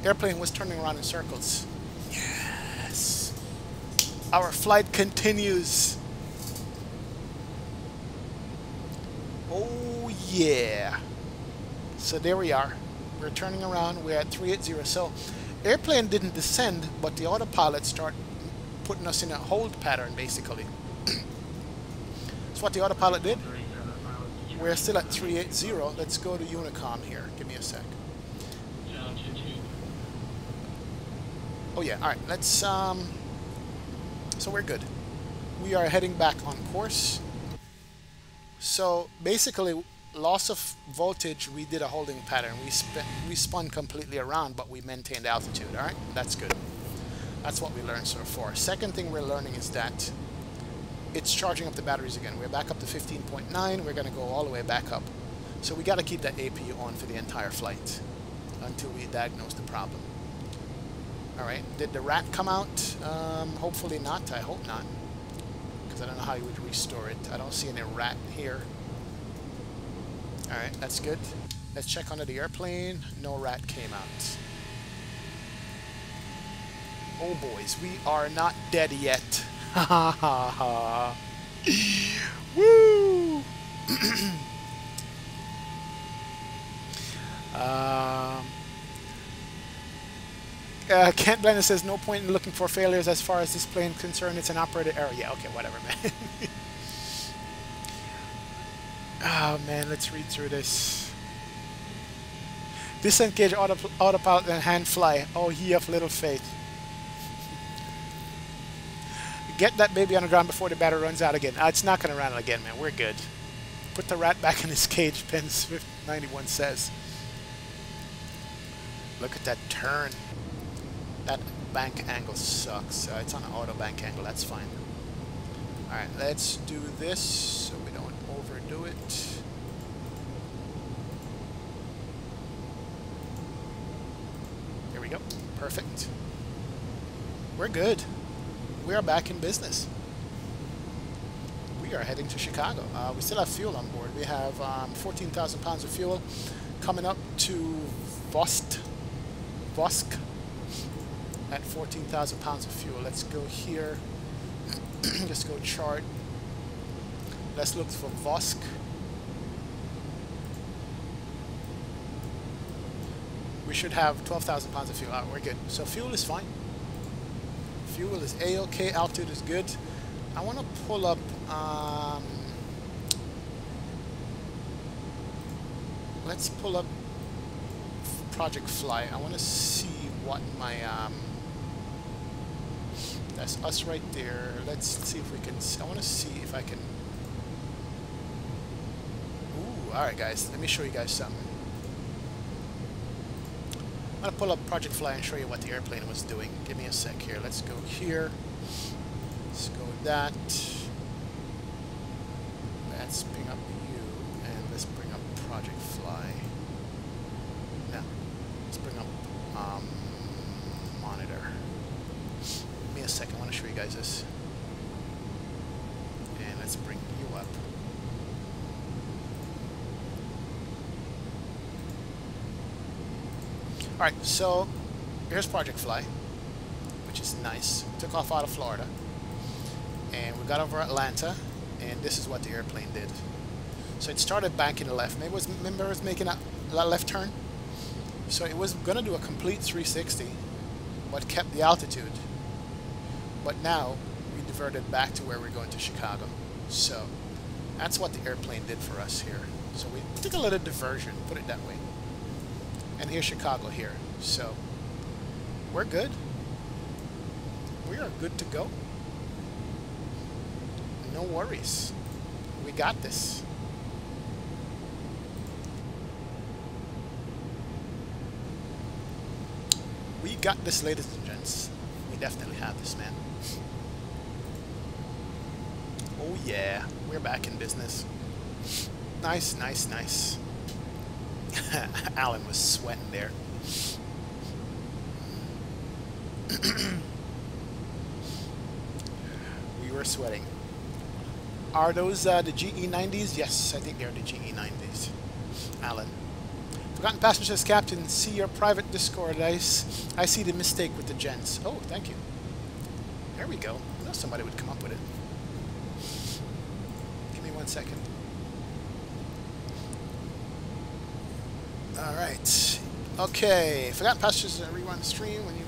Airplane was turning around in circles. Yes. Our flight continues. Oh yeah. So there we are. We're turning around. We're at 380. So airplane didn't descend, but the autopilot start putting us in a hold pattern, basically. That's what the autopilot did. We're still at 380. Let's go to Unicom here. Give me a sec. Oh yeah, alright, let's, so we're good. We are heading back on course. So basically, loss of voltage, we did a holding pattern. We spun completely around, but we maintained altitude, alright? That's good. That's what we learned so far. Second thing we're learning is that it's charging up the batteries again. We're back up to 15.9. We're going to go all the way back up. So we got to keep that APU on for the entire flight until we diagnose the problem. Alright, did the rat come out? Hopefully not. I hope not. Because I don't know how you would restore it. I don't see any rat here. Alright, that's good. Let's check under the airplane. No rat came out. Oh boys, we are not dead yet. Ha ha ha ha. Woo! Kent Blender says no point in looking for failures as far as this plane is concerned. It's an operated error. Yeah, okay, whatever, man. Oh man, let's read through this. Disengage autopilot and hand fly. Oh, ye of little faith. Get that baby on the ground before the battery runs out again. It's not going to run out again, man. We're good. Put the rat back in his cage, Pen Swift 91 says. Look at that turn. That bank angle sucks. It's on an auto bank angle. That's fine. Alright, let's do this so we don't overdo it. Here we go. Perfect. We're good. We are back in business. We are heading to Chicago. We still have fuel on board. We have 14,000 pounds of fuel coming up to Vosk at 14,000 pounds of fuel. Let's go here. Just go chart. Let's look for Vosk. We should have 12,000 pounds of fuel. We're good. So fuel is fine. Fuel is A-OK. Altitude is good. I want to pull up let's pull up Project Fly. I want to see what my that's us right there. Let's see if we can. I want to see if I can. Ooh, all right, guys. Let me show you guys something. I'm gonna pull up Project Fly and show you what the airplane was doing. Give me a sec here. Let's go here. Let's go with that. Let's bring up you, and let's bring up Project Fly. No, let's bring up monitor. Give me a second. I want to show you guys this. And let's bring you up. Alright, so here's Project Fly, which is nice. Took off out of Florida, and we got over Atlanta, and this is what the airplane did. So it started banking to the left. Maybe remember it was making a left turn? So it was going to do a complete 360, but kept the altitude. But now we diverted back to where we're going to Chicago. So that's what the airplane did for us here. So we took a little diversion, put it that way. And here's Chicago here. So we're good. We are good to go. No worries. We got this. We got this, ladies and gents. We definitely have this, man. Oh yeah, we're back in business. Nice, nice, nice. Alan was sweating there. We were sweating. Are those the GE90s? Yes, I think they're the GE90s. Alan. Forgotten passengers, Captain. See your private Discord. I see the mistake with the gents. Oh, thank you. There we go. I know somebody would come up with it. Give me 1 second. Alright. Okay. Forgotten passengers, rerun the stream when you...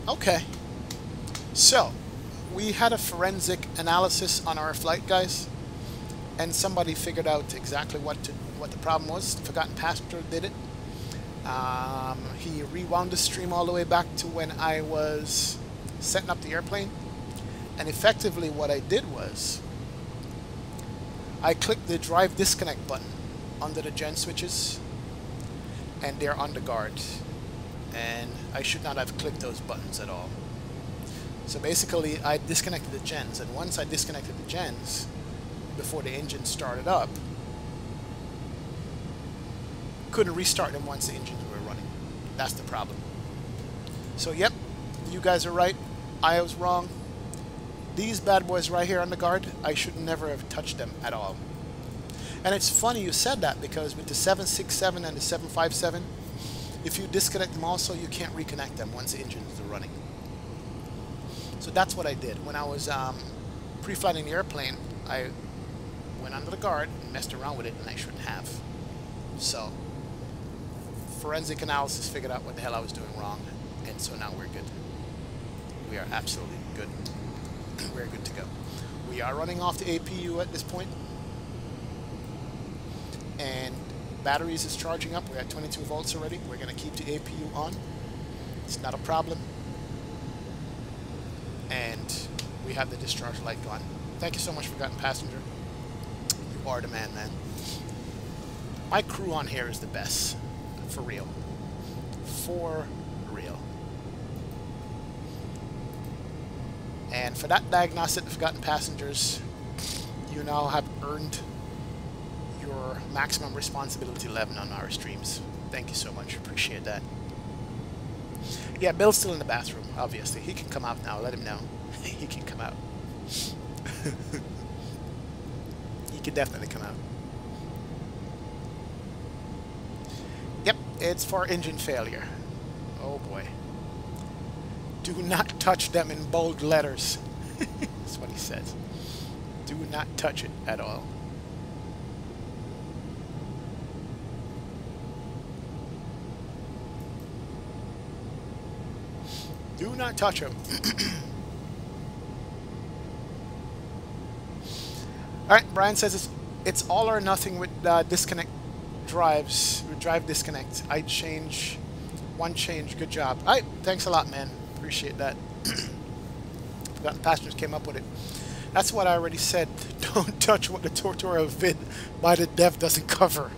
Okay. So, we had a forensic analysis on our flight, guys. and somebody figured out exactly what the problem was. The forgotten passenger did it. He rewound the stream all the way back to when I was setting up the airplane, and effectively what I did was I clicked the drive disconnect button under the gen switches, and they're on the guard, and I should not have clicked those buttons at all. So basically I disconnected the gens, and once I disconnected the gens before the engine started up, couldn't restart them once the engines were running. That's the problem. So yep, you guys are right, I was wrong. These bad boys right here on the guard, I should never have touched them at all. And it's funny you said that, because with the 767 and the 757, if you disconnect them also, you can't reconnect them once the engines are running. So that's what I did. When I was pre-flighting the airplane, I went under the guard and messed around with it, and I shouldn't have. So forensic analysis figured out what the hell I was doing wrong, and so now we're good. We are absolutely good. We're good to go. We are running off the APU at this point, and batteries is charging up. We're at 22 volts already. We're going to keep the APU on. It's not a problem. And we have the discharge light on. Thank you so much, Forgotten Passenger. You are the man, man. My crew on here is the best. For real. For real. And for that diagnostic, Forgotten Passengers, you now have earned your maximum responsibility 11 on our streams. Thank you so much. Appreciate that. Yeah, Bill's still in the bathroom, obviously. He can come out now. Let him know. He can come out. He can definitely come out. Yep, it's for engine failure. Oh boy. Do not touch them in bold letters. That's what he says. Do not touch it at all. Do not touch them. Alright, Brian says it's all or nothing with disconnect drives, with drive disconnect. I change, one change, good job. Alright, thanks a lot, man. Appreciate that. Forgotten Passengers came up with it. That's what I already said. Don't touch what the tutorial vid by the dev doesn't cover.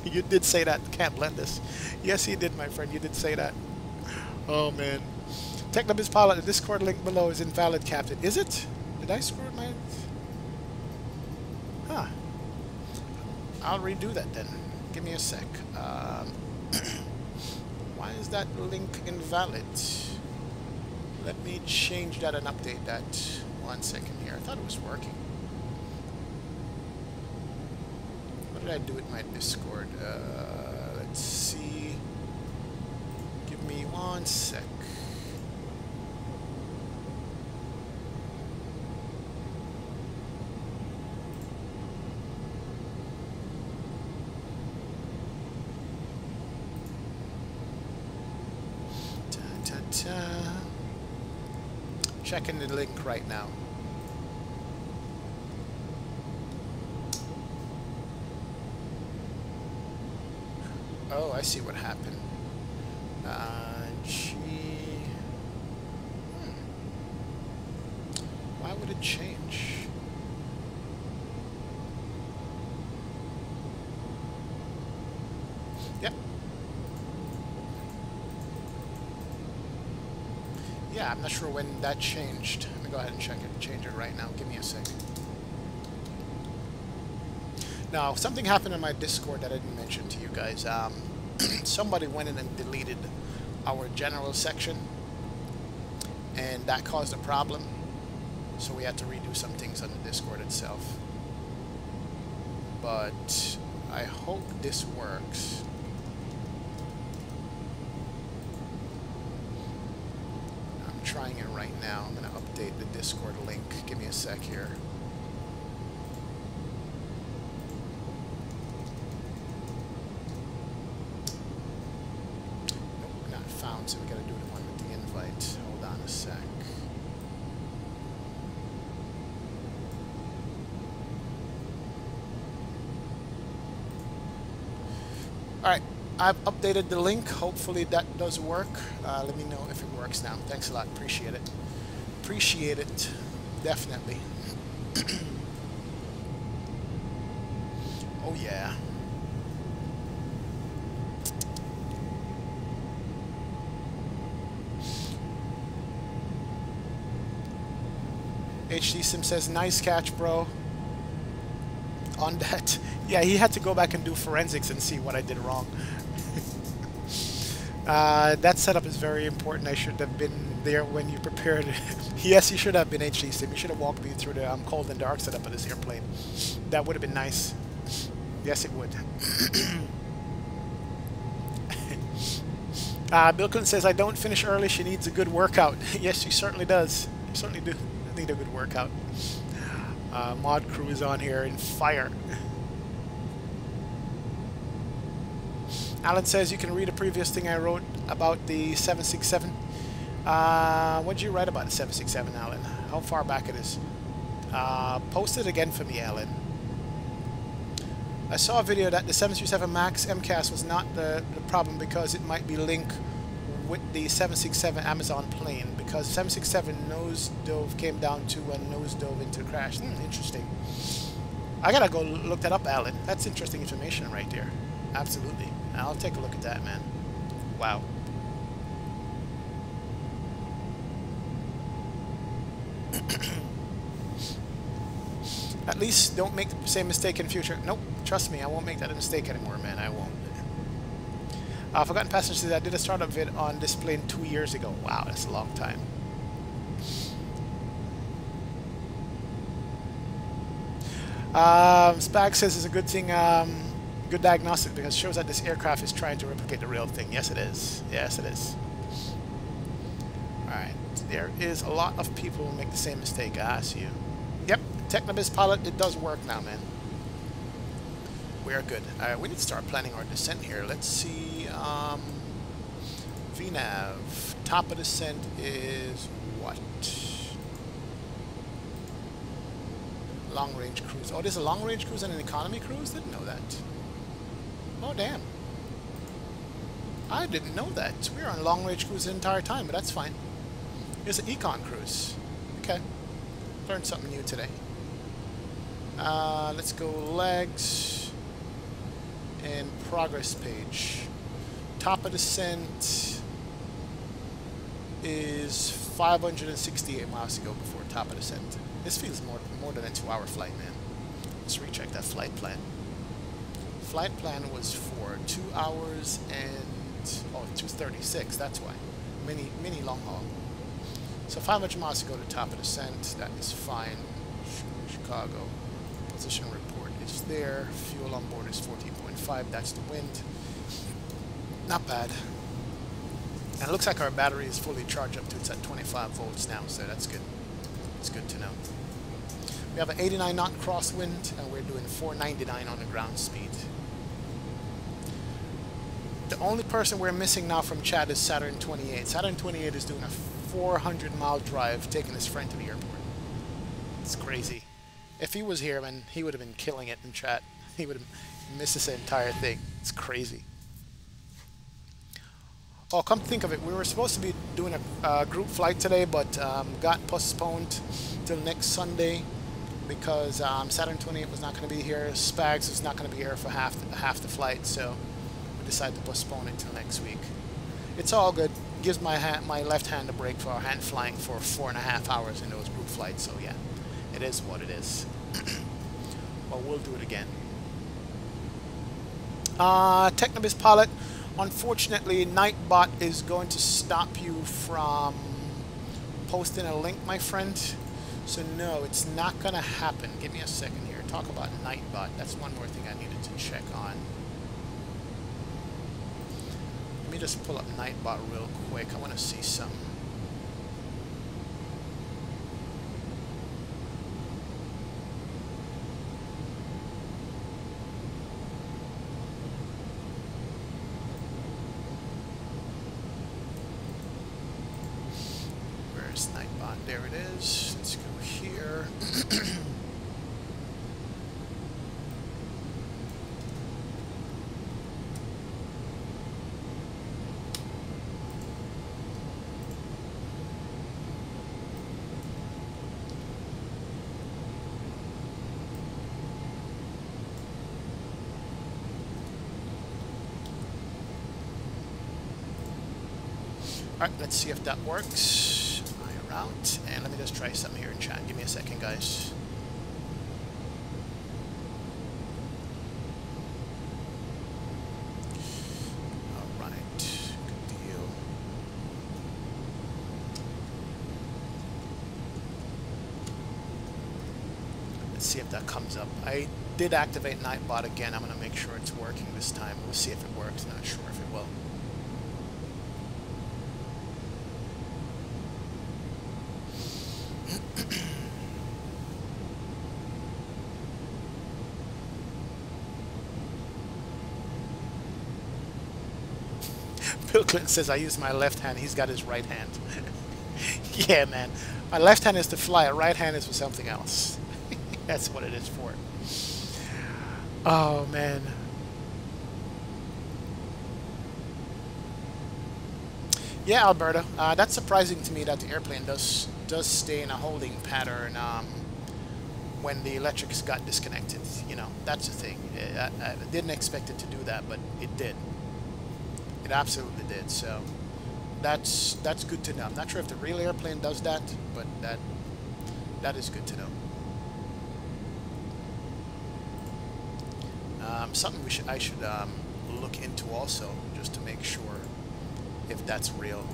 You did say that. Can't blend this. Yes, you did, my friend. You did say that. Oh, man. Nimbus pilot, the Discord link below is invalid, Captain. Is it? Did I screw it, my... Huh. I'll redo that then. Give me a sec. Why is that link invalid? Let me change that and update that. 1 second here. I thought it was working. What did I do with my Discord? Let's see. Give me 1 sec. Checking the link right now. Oh, I see what happened. Why would it change? Yep. Yeah, I'm not sure when that changed. Let me go ahead and check it. Change it right now. Give me a second. Now, something happened on my Discord that I didn't mention to you guys. Somebody went in and deleted our general section, and that caused a problem. So we had to redo some things on the Discord itself. But I hope this works. I'm trying it right now. I'm going to update the Discord link. Give me a sec here. Nope, not found, so we got to do the one with the invite. Hold on a sec. Alright, I've updated the link. Hopefully that does work. Let me know if it works now. Thanks a lot. Appreciate it. Appreciate it. Definitely. Oh yeah. HD Sim says, nice catch, bro. On that. Yeah, he had to go back and do forensics and see what I did wrong. That setup is very important. I should have been there when you prepared. Yes, you should have been, HD Sim. You should have walked me through the cold and dark setup of this airplane. That would have been nice. Yes, it would. Bill Clinton says, I don't finish early. She needs a good workout. Yes, she certainly does. You certainly do need a good workout. Mod crew is on here in fire. Alan says, you can read a previous thing I wrote about the 767. What did you write about the 767, Alan? How far back it is? Post it again for me, Alan. I saw a video that the 737 MAX MCAS was not the problem because it might be linked with the 767 Amazon plane, because 767 nose dove came down to and nose dove into the crash. Interesting. I gotta go look that up, Alan. That's interesting information right there. Absolutely. I'll take a look at that, man. Wow. At least don't make the same mistake in future. Nope. Trust me, I won't make that mistake anymore, man. I won't. Forgotten Passenger says, I did a startup vid on this plane 2 years ago. Wow, that's a long time. Spag says it's a good thing, good diagnostic, because it shows that this aircraft is trying to replicate the real thing. Yes, it is. Yes, it is. Alright, there is a lot of people who make the same mistake. I see you. Yep, Technobis pilot, it does work now, man. We are good. Alright, we need to start planning our descent here. Let's see, VNAV. Top of descent is what? Long range cruise. Oh, there's a long range cruise and an economy cruise? Didn't know that. Oh, damn. I didn't know that. We were on long range cruise the entire time, but that's fine. Here's an econ cruise. Okay. Learned something new today. Let's go legs and progress page. Top of descent is 568 miles to go before top of descent. This feels more than a 2-hour flight, man. Let's recheck that flight plan. Flight plan was for 2 hours and 2:36. That's why. Mini long haul. So 500 miles to go to top of descent. That is fine. Chicago. Position report is there. Fuel on board is 14.5. That's the wind. Not bad. And it looks like our battery is fully charged up to it's at 25 volts now, so that's good. It's good to know. We have an 89 knot crosswind, and we're doing 499 on the ground speed. The only person we're missing now from chat is Saturn 28. Saturn 28 is doing a 400-mile drive, taking his friend to the airport. It's crazy. If he was here, man, he would have been killing it in chat. He would have missed this entire thing. It's crazy. Oh, come to think of it, we were supposed to be doing a group flight today, but got postponed till next Sunday because Saturn 28 was not going to be here. Spags was not going to be here for half the flight, so we decided to postpone it till next week. It's all good. Gives my left hand a break for hand flying for 4.5 hours in those group flights. So yeah, it is what it is. Well, we'll do it again. Technobis pilot. Unfortunately, Nightbot is going to stop you from posting a link, my friend. So no, it's not going to happen. Give me a second here. Talk about Nightbot. That's one more thing I needed to check on. Let me just pull up Nightbot real quick. I want to see some. Where's Nightbot? There it is. Let's go here. Alright, let's see if that works. My route. And let me just try something here in chat. Give me a second, guys. Alright. Good deal. Let's see if that comes up. I did activate Nightbot again. I'm going to make sure it's working this time. We'll see if it works. Not sure if it will. Bill Clinton says I use my left hand. He's got his right hand. Yeah, man. My left hand is to fly. A right hand is for something else. That's what it is for. Oh, man. Yeah, Alberta. That's surprising to me that the airplane does stay in a holding pattern when the electrics got disconnected. You know, that's the thing. I didn't expect it to do that, but it did. It absolutely did. So that's good to know. I'm not sure if the real airplane does that, but that is good to know. Something I should look into also, just to make sure if that's real.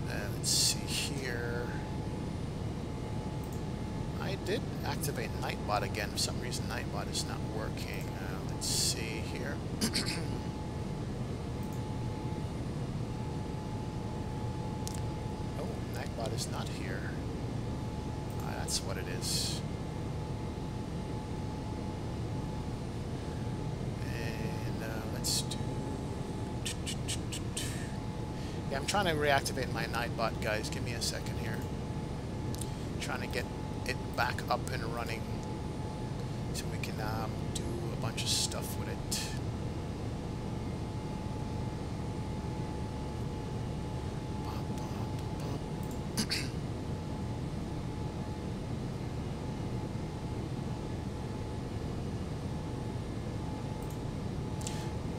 Let's see here. I did activate Nightbot again. For some reason, Nightbot is not working. Let's see here. Oh, Nightbot is not here. That's what it is. Yeah, I'm trying to reactivate my Nightbot, guys. Give me a second here. I'm trying to get it back up and running so we can do a bunch of stuff with it.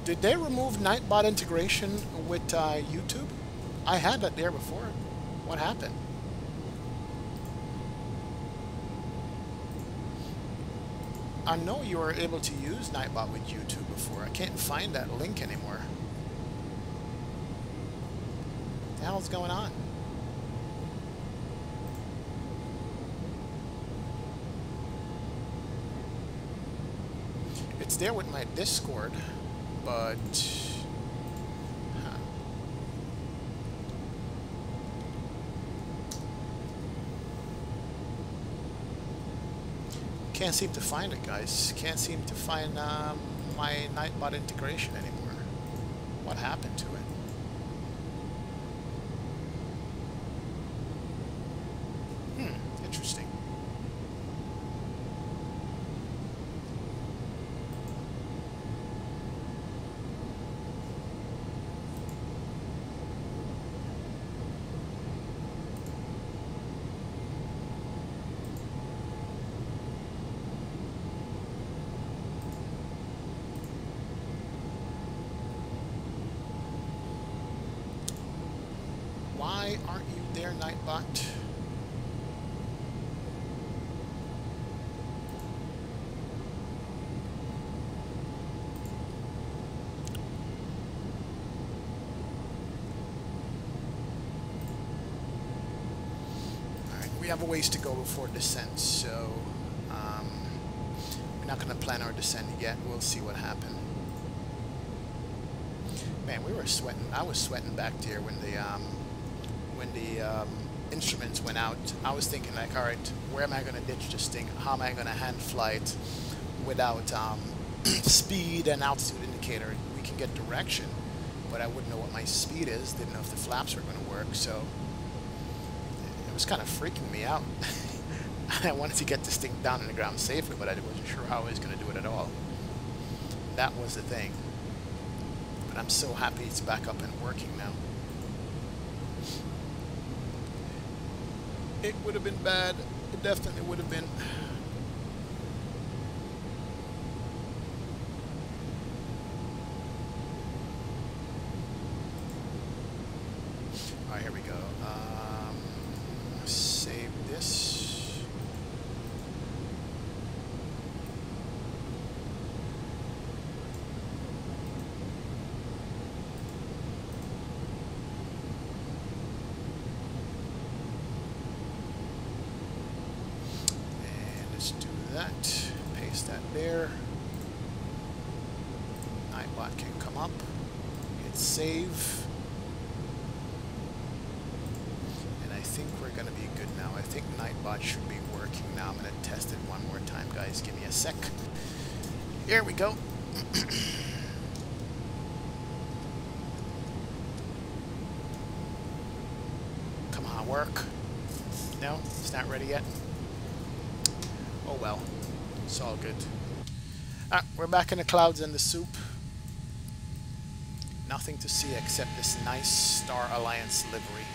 Did they remove Nightbot integration with YouTube? I had that there before. What happened? I know you were able to use Nightbot with YouTube before. I can't find that link anymore. What the hell's going on? It's there with my Discord. But can't seem to find it, guys. Can't seem to find my Nightbot integration anymore. What happened to it? Interesting. Why aren't you there, Nightbot? Alright, we have a ways to go before descent, so we're not going to plan our descent yet. We'll see what happens. Man, we were sweating. I was sweating back there when the instruments went out. I was thinking, like, all right, where am I going to ditch this thing? How am I going to hand fly it without speed and altitude indicator? We can get direction, but I wouldn't know what my speed is. Didn't know if the flaps were going to work, so it was kind of freaking me out. I wanted to get this thing down on the ground safely, but I wasn't sure how I was going to do it at all. That was the thing. But I'm so happy it's back up and working now. It would have been bad. It definitely would have been. that. Paste that there. Nightbot can come up. Hit save. And I think we're going to be good now. I think Nightbot should be working now. I'm going to test it one more time, guys. Give me a sec. Here we go. Come on, work. No, it's not ready yet. Oh well, it's all good. We're back in the clouds and the soup. Nothing to see except this nice Star Alliance livery.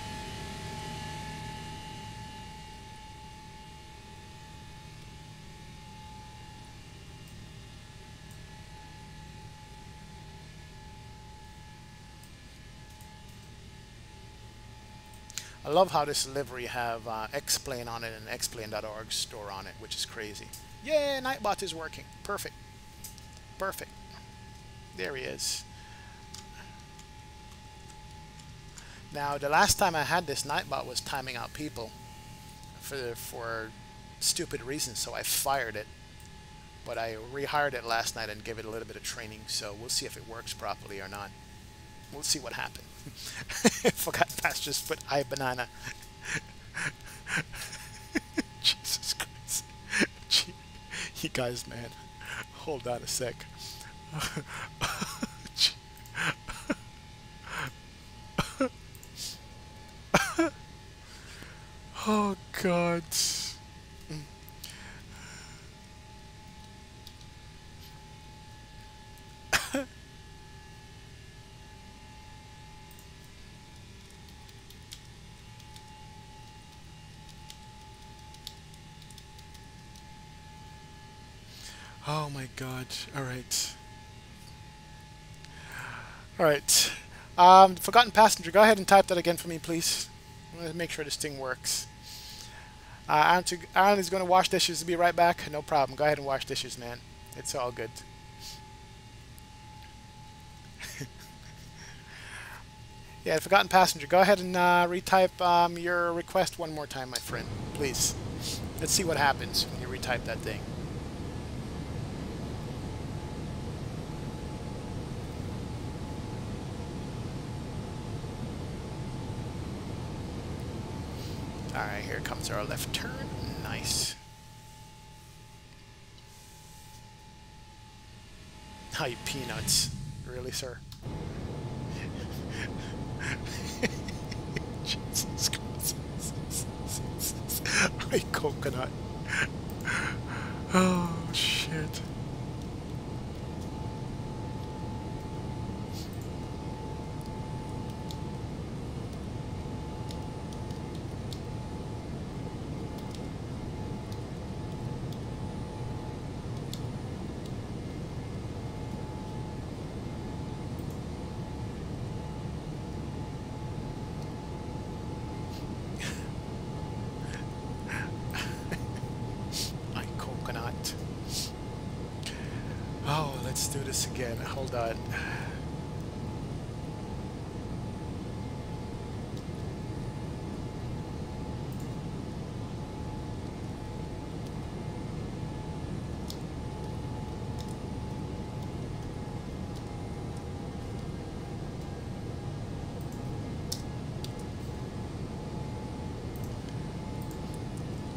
I love how this livery have X-Plane on it and X-Plane.org store on it, which is crazy. Yeah, Nightbot is working. Perfect. Perfect. There he is. Now, the last time I had this, Nightbot was timing out people for stupid reasons, so I fired it. But I rehired it last night and gave it a little bit of training, so we'll see if it works properly or not. We'll see what happened. Forgot past just put I banana. Jesus Christ. You guys, man. Hold on a sec. Oh God. Oh my God. All right. All right. Forgotten passenger. Go ahead and type that again for me, please. I'm going to make sure this thing works. Aaron is going to wash dishes. Be right back. No problem. Go ahead and wash dishes, man. It's all good. Yeah, forgotten passenger. Go ahead and retype your request one more time, my friend. Please. Let's see what happens when you retype that thing. Alright, here comes our left turn. Nice. Oh, you peanuts. Really, sir? Jesus Christ. I coconut. Oh, shit. Oh, let's do this again. Hold on.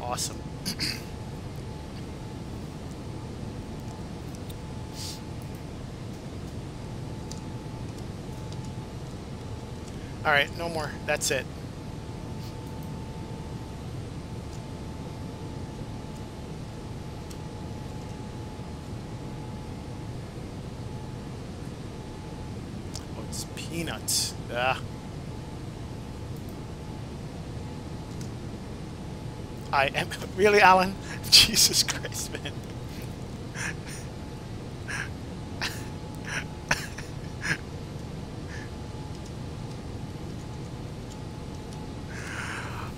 Awesome. All right, no more. That's it. Oh, it's peanuts. Ah. I am really, Alan? Jesus Christ, man.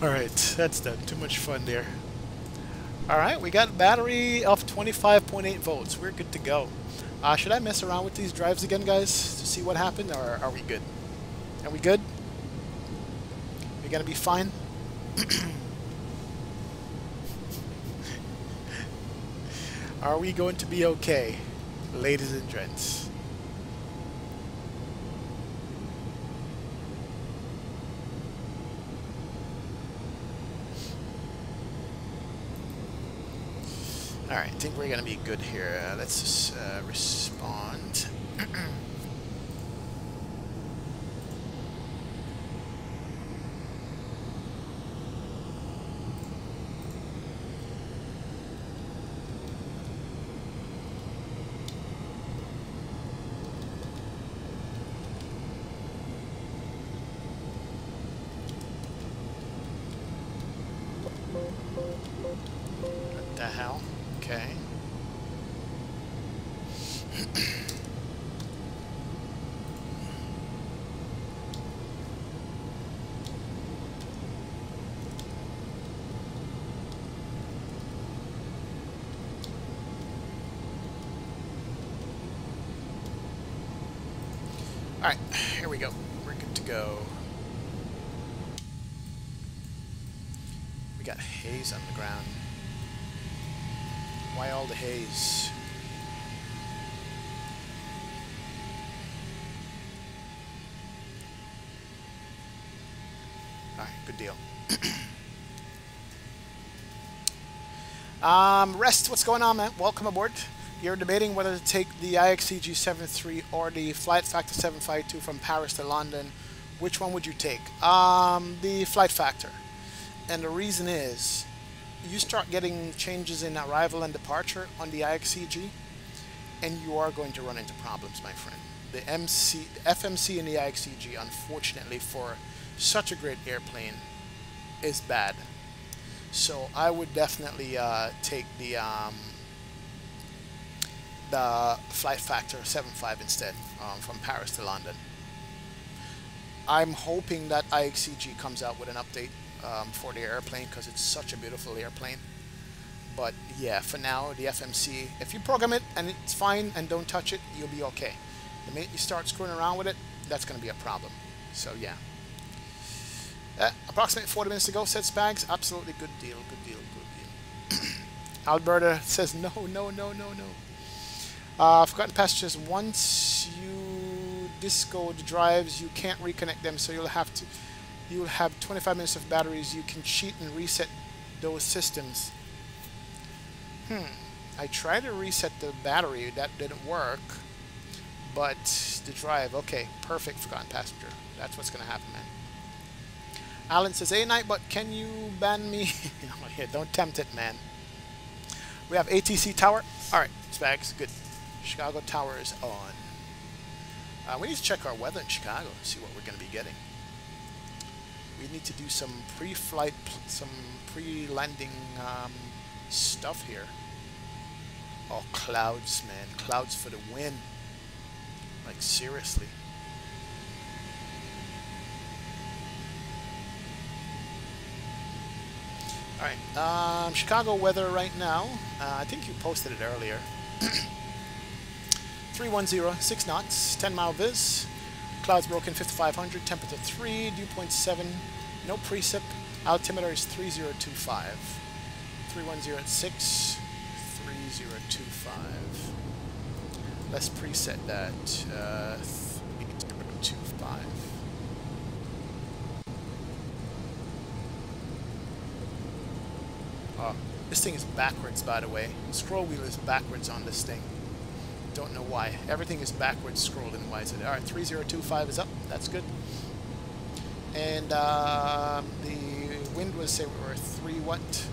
Alright, that's done. Too much fun there. Alright, we got a battery of 25.8 volts. We're good to go. Should I mess around with these drives again, guys, to see what happened, or are we good? Are we good? We gonna be fine? Are we going to be okay, ladies and gents? Alright, I think we're going to be good here. Let's just respond. What the hell? Okay. Alright, here we go. We're good to go. We got haze on the ground. Why all the haze? Alright, good deal. Rest, what's going on, man? Welcome aboard. You're debating whether to take the IXCG 73 or the Flight Factor 752 from Paris to London. Which one would you take? The Flight Factor. And the reason is, you start getting changes in arrival and departure on the IXCG, and you are going to run into problems, my friend. The FMC in the IXCG, unfortunately, for such a great airplane, is bad. So I would definitely take the Flight Factor 75 instead, from Paris to London. I'm hoping that IXCG comes out with an update for the airplane, because it's such a beautiful airplane. But yeah, for now, the FMC, if you program it and it's fine and don't touch it, you'll be okay. The minute you start screwing around with it, that's going to be a problem. So yeah. Approximately 40 minutes to go, said Spags. Absolutely good deal, good deal, good deal. Alberta says no, no, no, no, no. Forgotten passengers, once you disco the drives, you can't reconnect them, so you'll have 25 minutes of batteries. You can cheat and reset those systems. I tried to reset the battery, that didn't work. But the drive, okay, perfect, forgotten passenger. That's what's gonna happen, man. Alan says, hey, night, but can you ban me? Oh, yeah, don't tempt it, man. We have ATC Tower. Alright, Spags, good. Chicago Tower is on. We need to check our weather in Chicago, see what we're going to be getting. We need to do some pre-flight, some pre-landing stuff here. Oh, clouds, man. Clouds for the win. Like, seriously. Alright, Chicago weather right now. I think you posted it earlier. 310, 6 knots, 10 mile viz. Clouds broken 5500, temperature 3, dew point 7, no precip. Altimeter is 3025. 310 at 6, 3025. Let's preset that. 3025. This thing is backwards, by the way. Scroll wheel is backwards on this thing. Don't know why. Everything is backwards scrolled and why is it? Alright, 3025 is up. That's good. And the wind was, say, we were 3 what?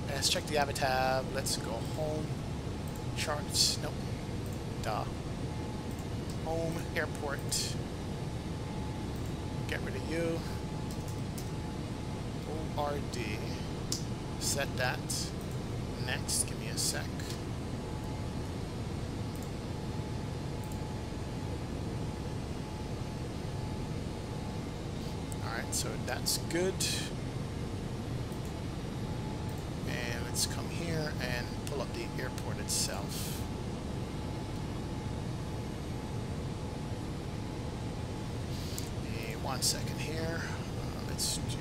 Let's check the Avatab. Let's go home. Charts. Nope. Duh. Home. Airport. Get rid of you. ORD. Set that. Next. Give me a sec. Alright, so that's good. And let's come here and pull up the airport itself. One second here. Let's do...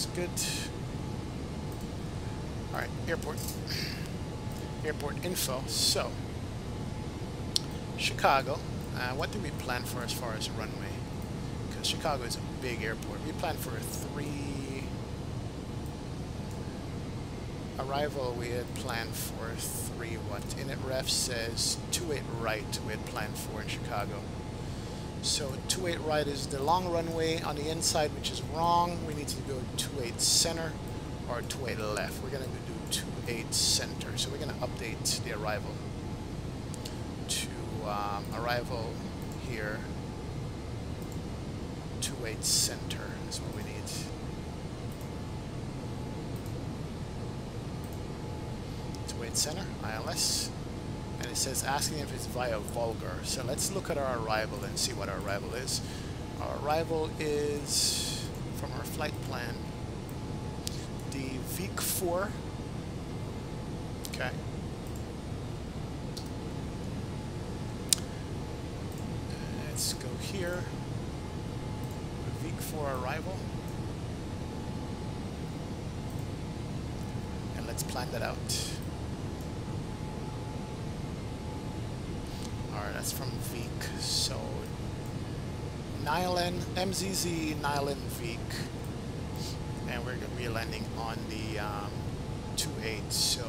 That's good. Alright, airport. Airport info. So, Chicago. What do we plan for as far as runway? Because Chicago is a big airport. We plan for a 3... Arrival, we had planned for 3 what? Init ref says 28 right we had planned for in Chicago. So 28 right is the long runway on the inside, which is wrong. We need to go 28 center or 28 left. We're going to do 28 center. So we're going to update the arrival to arrival here. 28 center is what we need. Center, ILS, and it says asking if it's via Vulgar. So let's look at our arrival and see what our arrival is. Our arrival is, from our flight plan, the VIC-4. Okay. Let's go here. The VIC-4 arrival. And let's plan that out. That's from VIC. So Nyland, MZZ, Nyland, VIC, and we're going to be landing on the 28. So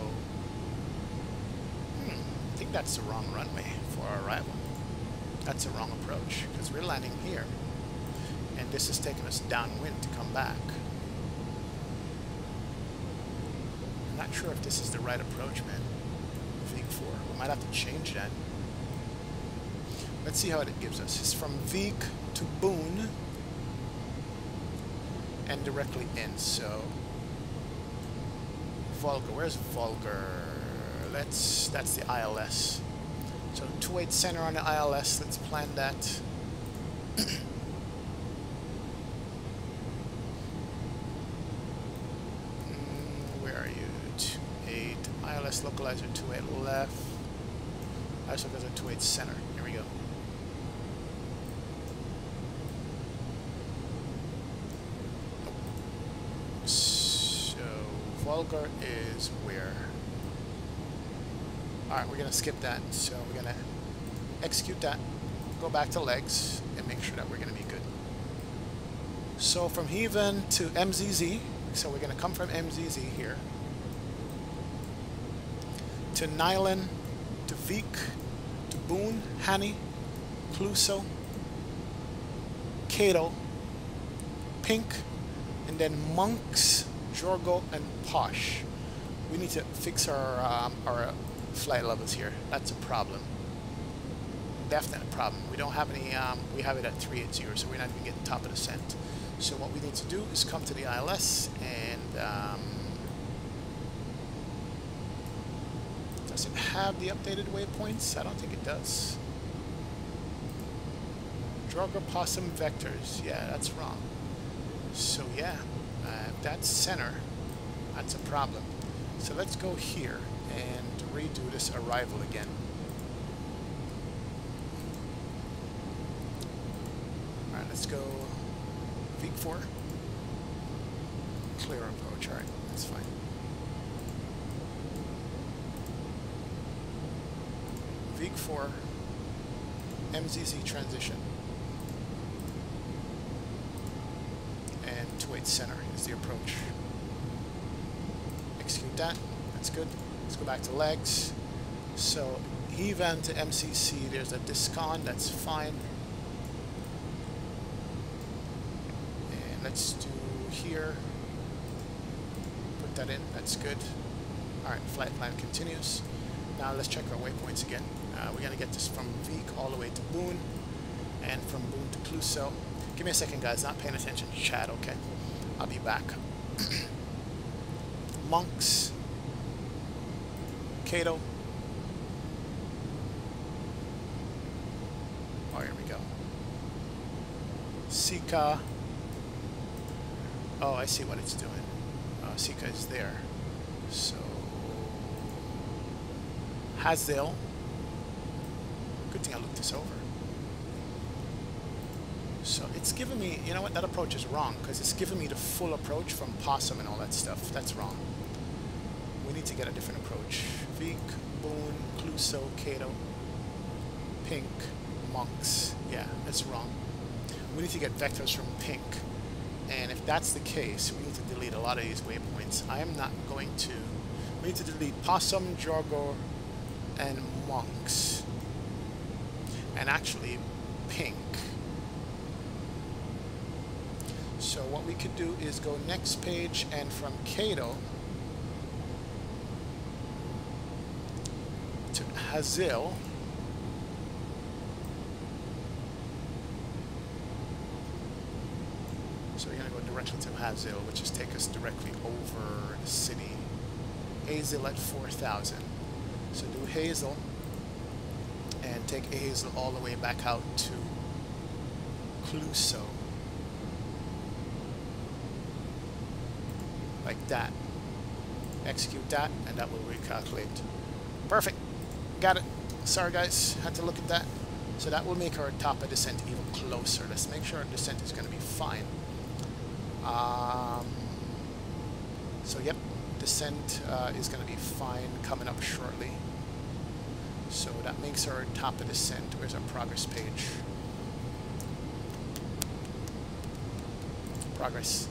I think that's the wrong runway for our arrival. That's the wrong approach because we're landing here, and this is taking us downwind to come back. I'm not sure if this is the right approach, man. VIC-4. We might have to change that. Let's see how it gives us. It's from VIC to Boone and directly in. So Vulgar. Where's Vulgar? That's the ILS. So 28 center on the ILS. Let's plan that. Where are you? 28 ILS localizer. 28 left. ILS localizer 28 center. Here we go. Vulgar is where? Alright, we're going to skip that. So we're going to execute that, go back to legs, and make sure that we're going to be good. So from Heaven to MZZ, so we're going to come from MZZ here, to Nyland, to VIC, to Boone, Hanny, Cluso, Cato, Pink, and then Monks, Jorgo, and Posh. We need to fix our flight levels here. That's a problem. Definite problem. We don't have any, we have it at 380, so we're not even getting top of descent. So what we need to do is come to the ILS and does it have the updated waypoints? I don't think it does. Jorgo, Possum, Vectors. Yeah, that's wrong. So yeah. That's center, that's a problem. So let's go here and redo this arrival again. Alright, let's go VIC-4. Clear approach, alright, that's fine. VIC-4, MZZ transition. 28 center is the approach. Execute that. That's good. Let's go back to legs. So Heaven to MCC, there's a discon. That's fine. And let's do here. Put that in. That's good. Alright, flight plan continues. Now let's check our waypoints again. We're going to get this from VIC all the way to Boone, and from Boone to Cluso. Give me a second, guys. Not paying attention to chat, okay? I'll be back. Monks. Cato. Oh, here we go. Sika. Oh, I see what it's doing. Sika is there. So Hasdale. Good thing I looked this over. So it's giving me, you know what, that approach is wrong, because it's giving me the full approach from Possum and all that stuff. That's wrong. We need to get a different approach. Vic, Boone, Cluso, Cato, Pink, Monks. Yeah, that's wrong. We need to get vectors from Pink. And if that's the case, we need to delete a lot of these waypoints. I am not going to. We need to delete Possum, Jorgo, and Monks. And actually, Pink. So what we could do is go next page, and from Cato to Hazil. So we're going to go directly to Hazil, which is take us directly over the city. Hazel at 4,000. So do Hazel and take Hazel all the way back out to Cluso. Like that. Execute that, and that will recalculate. Perfect. Got it. Sorry guys, had to look at that. So that will make our top of descent even closer. Let's make sure our descent is going to be fine. So yep, descent is going to be fine coming up shortly. So that makes our top of descent. Where's our progress page? Progress.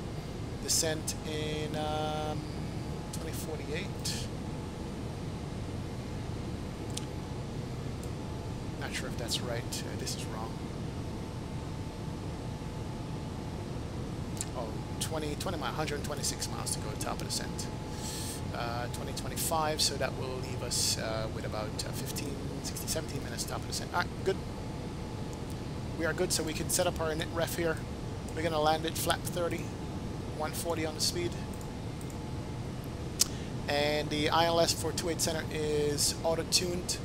Descent in 2048. Not sure if that's right. This is wrong. Oh, 20 miles, 126 miles to go to top of descent. 2025, so that will leave us with about 15, 16, 17 minutes top of descent. Alright, good. We are good, so we can set up our init ref here. We're going to land it flap 30, 140 on the speed. And the ILS for 28 center is auto-tuned.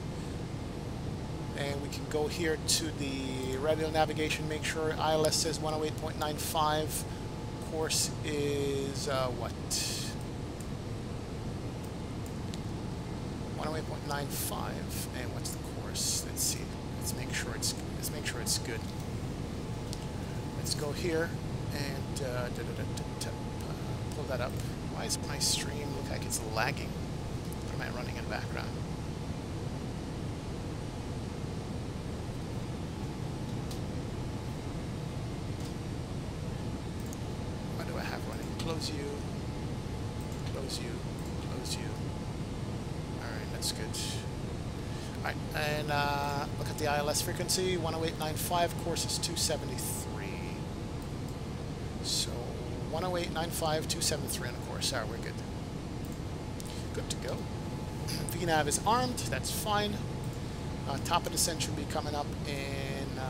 And we can go here to the radial navigation, make sure ILS says 108.95. Course is what? 108.95. And what's the course? Let's see. Let's make sure it's good. Let's go here and pull that up. Why does my stream look like it's lagging? What am I running in the background? What do I have running? Close you, close you, close you. Alright, that's good. Alright, and look at the ILS frequency, 108.95, course is 273. So 108.95, 273 on the course. Alright, we're good. Good to go. VNav is armed, that's fine. Top of descent should be coming up in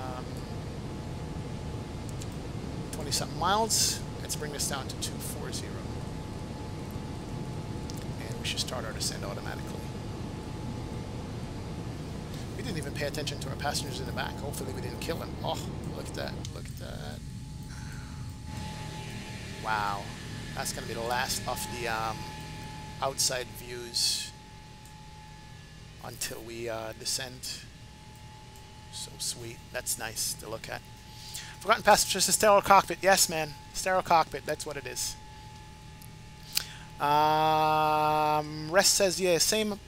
20-something miles. Let's bring this down to 240. And we should start our descent automatically. We didn't even pay attention to our passengers in the back. Hopefully we didn't kill them. Oh, look at that. Look at that. Wow. That's going to be the last of the outside views until we descend. So sweet. That's nice to look at. Forgotten passengers to sterile cockpit. Yes, man. Sterile cockpit. That's what it is. Rest says, yeah, same.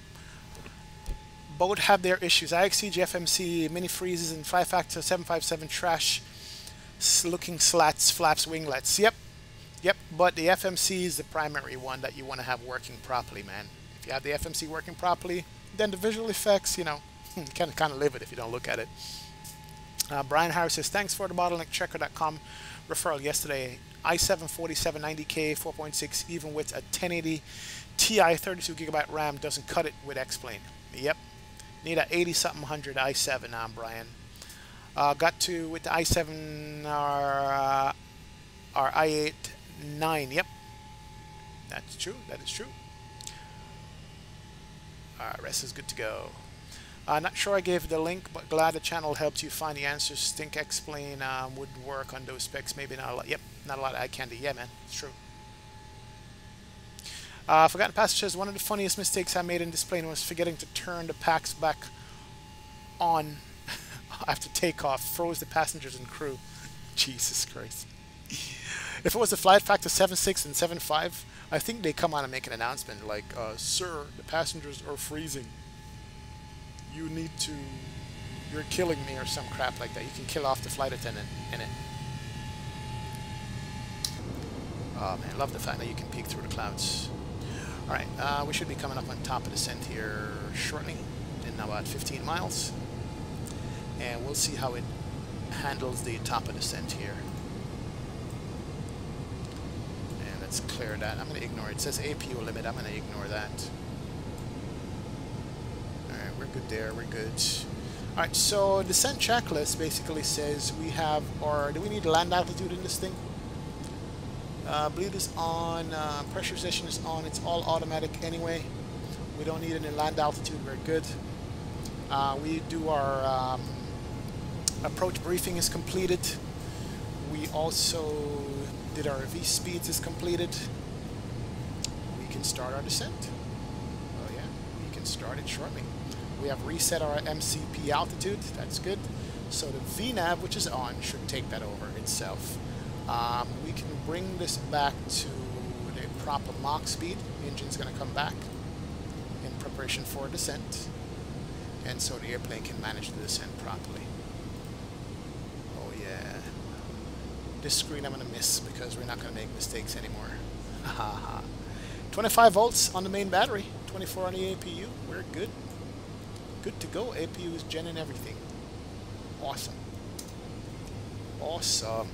Both have their issues. IXC, GFMC, mini freezes, and 5-factor 757 trash looking slats, flaps, winglets. Yep. Yep, but the FMC is the primary one that you want to have working properly, man. If you have the FMC working properly, then the visual effects, you know, you can kind of live it if you don't look at it. Brian Harris says, thanks for the bottleneckchecker.com referral yesterday. i7 4790K 4.6, even with a 1080 Ti 32GB RAM, doesn't cut it with X-Plane. Yep. Need a 80-something 100 i7, Brian. Got to, with the i7, our i8 9. Yep. That's true. That is true. Rest is good to go. Not sure I gave the link, but glad the channel helped you find the answers. Stink Explain would work on those specs. Maybe not a lot. Yep, not a lot of eye candy. Yeah, man, it's true. Forgotten passengers. One of the funniest mistakes I made in this plane was forgetting to turn the packs back on after takeoff. Froze the passengers and crew. Jesus Christ. If it was a flight factor 7.6 and 7.5, I think they come on and make an announcement like, sir, the passengers are freezing. You need to... You're killing me or some crap like that. You can kill off the flight attendant in it. Oh man, love the fact that you can peek through the clouds. Alright, we should be coming up on top of the descent here shortly, in about 15 miles. And we'll see how it handles the top of the descent here. And let's clear that. I'm going to ignore it. It says APU limit. I'm going to ignore that. Alright, we're good there. We're good. Alright, so descent checklist basically says we have our... Do we need land altitude in this thing? Bleed is on, pressurization is on, it's all automatic anyway. We don't need any land altitude, we're good. We do our approach briefing is completed. We also did our V-speeds is completed. We can start our descent. Oh yeah, we can start it shortly. We have reset our MCP altitude, that's good. So the VNAV, which is on, should take that over itself. We can bring this back to the proper Mach speed. The engine's going to come back in preparation for descent, and so the airplane can manage the descent properly. Oh yeah. This screen I'm going to miss because we're not going to make mistakes anymore. 25 volts on the main battery, 24 on the APU. We're good. Good to go. APU is genning everything. Awesome. Awesome.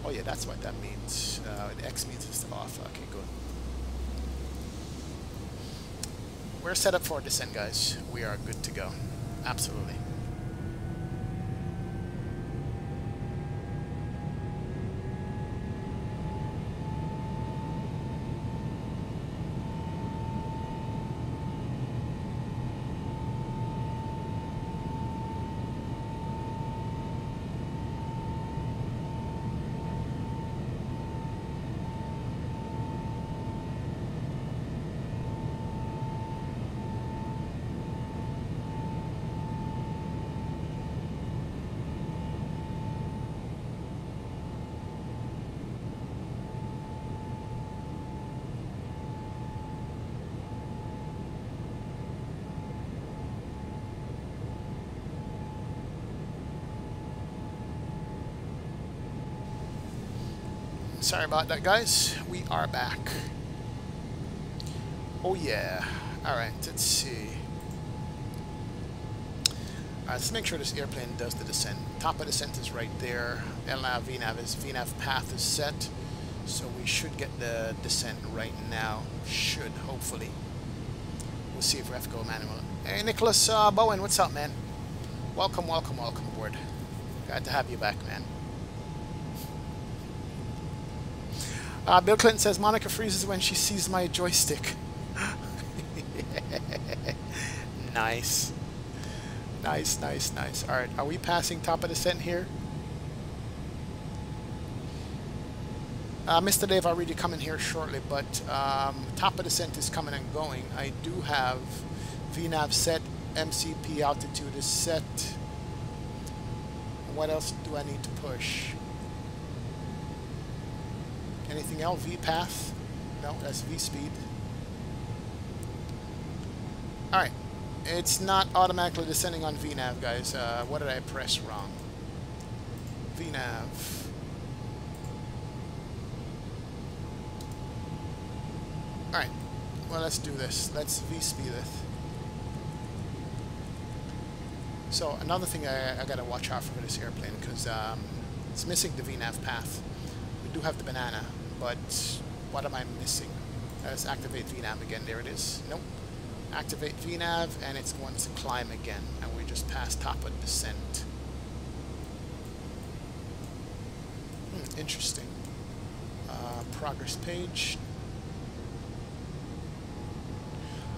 Oh yeah, that's what that means. The X means it's off. Okay, good. We're set up for descent, guys. We are good to go. Absolutely. Sorry about that, guys. We are back. Oh yeah. Alright, let's see. Alright, let's make sure this airplane does the descent. Top of descent is right there. LNAV, VNAV path is set. So we should get the descent right now. Should, hopefully. We'll see if we have to go manual. Hey, Nicholas Boeing, what's up, man? Welcome, welcome, welcome aboard. Glad to have you back, man. Bill Clinton says, Monica freezes when she sees my joystick. Nice. Nice, nice, nice. Alright, are we passing top of descent here? Mr. Dave, I'll read you coming here shortly, but top of descent is coming and going. I do have VNAV set, MCP altitude is set. What else do I need to push? Anything else? V path? No, that's V speed. Alright. It's not automatically descending on VNAV, guys. What did I press wrong? VNAV. Alright. Well, let's do this. Let's V speed it. So, another thing I gotta watch out for this airplane, because it's missing the VNAV path. We do have the banana, but what am I missing? Let's activate VNAV again. There it is. Nope. Activate VNAV, and it's going to climb again, and we just passed top of descent. Interesting. Progress page.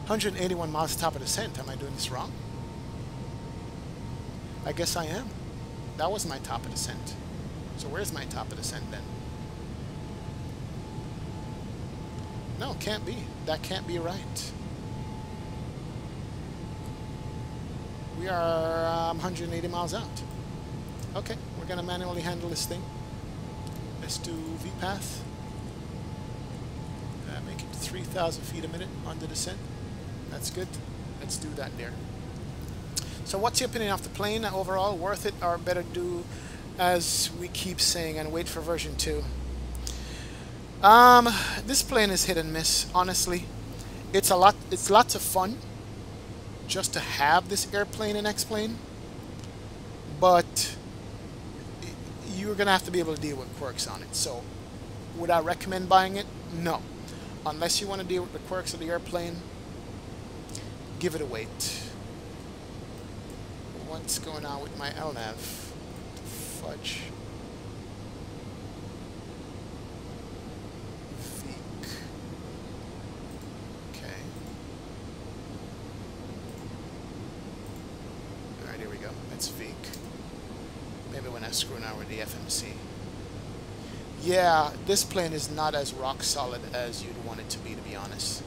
181 miles top of descent. Am I doing this wrong? I guess I am. That was my top of descent. So where's my top of descent then? No, can't be. That can't be right. We are 180 miles out. Okay, we're gonna manually handle this thing. Let's do VPath. Make it 3,000 feet a minute on the descent. That's good. Let's do that there. So what's your opinion of the plane overall? Worth it, or better do as we keep saying and wait for version 2? This plane is hit and miss, honestly. It's lots of fun just to have this airplane and X-plane, but you're gonna have to be able to deal with quirks on it. So would I recommend buying it? No. Unless you want to deal with the quirks of the airplane, give it a wait. What's going on with my LNAV? Fudge. Veek. Okay. Alright, here we go. That's Veek. Maybe when I screw now with the FMC. Yeah, this plane is not as rock solid as you'd want it to be honest.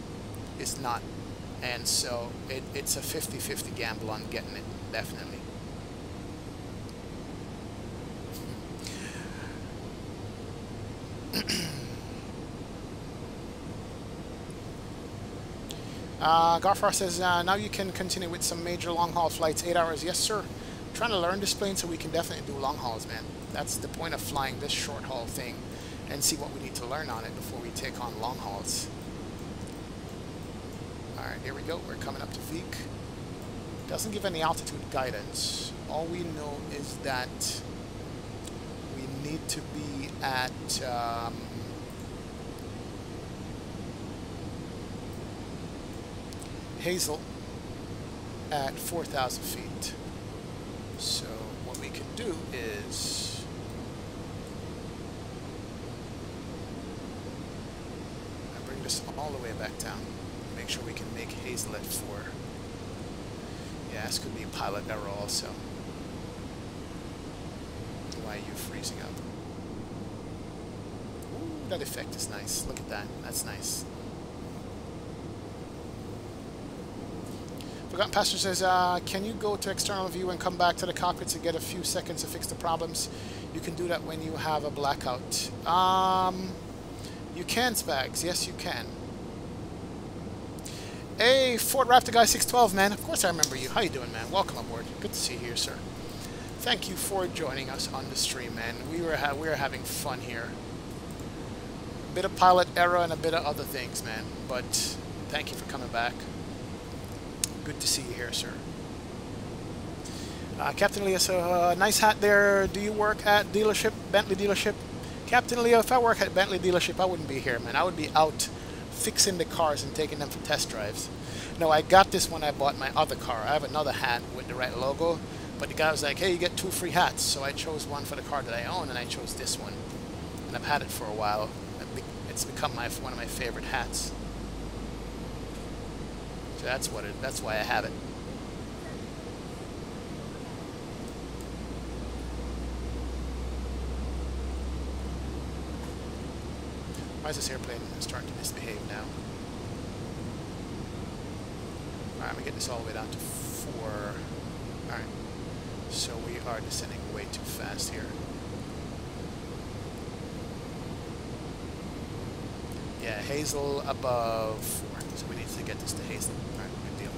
It's not. And so it's a 50-50 gamble on getting it, definitely. Garfar says, now you can continue with some major long-haul flights, 8 hours. Yes, sir. I'm trying to learn this plane so we can definitely do long hauls, man. That's the point of flying this short-haul thing, and see what we need to learn on it before we take on long hauls. Alright, here we go. We're coming up to Veek. Doesn't give any altitude guidance. All we know is that we need to be at Hazel at 4,000 feet. So what we can do is I bring this all the way back down. Make sure we can make Hazel at 4. Yeah, this could be a pilot error also. Why are you freezing up? Ooh, that effect is nice. Look at that. That's nice. Forgotten Pastor says, can you go to external view and come back to the cockpit to get a few seconds to fix the problems? You can do that when you have a blackout. You can, Spags. Yes, you can. Hey, Fort Raptor Guy 612, man. Of course I remember you. How you doing, man? Welcome aboard. Good to see you here, sir. Thank you for joining us on the stream, man. We were having fun here. A bit of pilot error and a bit of other things, man. But thank you for coming back. Good to see you here, sir. Captain Leo, so nice hat there. Do you work at dealership, Bentley dealership? Captain Leo, if I work at Bentley dealership, I wouldn't be here, man. I would be out fixing the cars and taking them for test drives. No, I got this when I bought my other car. I have another hat with the right logo, but the guy was like, hey, you get 2 free hats. So I chose one for the car that I own, and I chose this one. And I've had it for a while. It's become one of my favorite hats. So that's why I have it. Why is this airplane starting to misbehave now? Alright, I'm gonna get this all the way down to 4. Alright. So we are descending way too fast here. Yeah, Hazel above 4. So we need to get this to Hazel. Alright, good deal.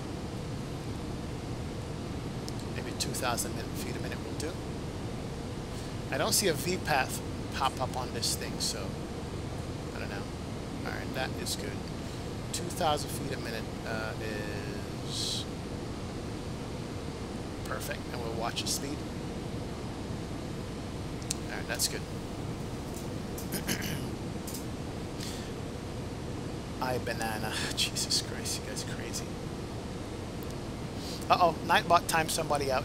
Maybe 2,000 feet a minute will do. I don't see a V path pop up on this thing, so I don't know. Alright, that is good. 2,000 feet a minute is perfect, and we'll watch the speed. Alright, that's good. Banana. Jesus Christ, you guys are crazy. Uh-oh, Nightbot timed somebody out.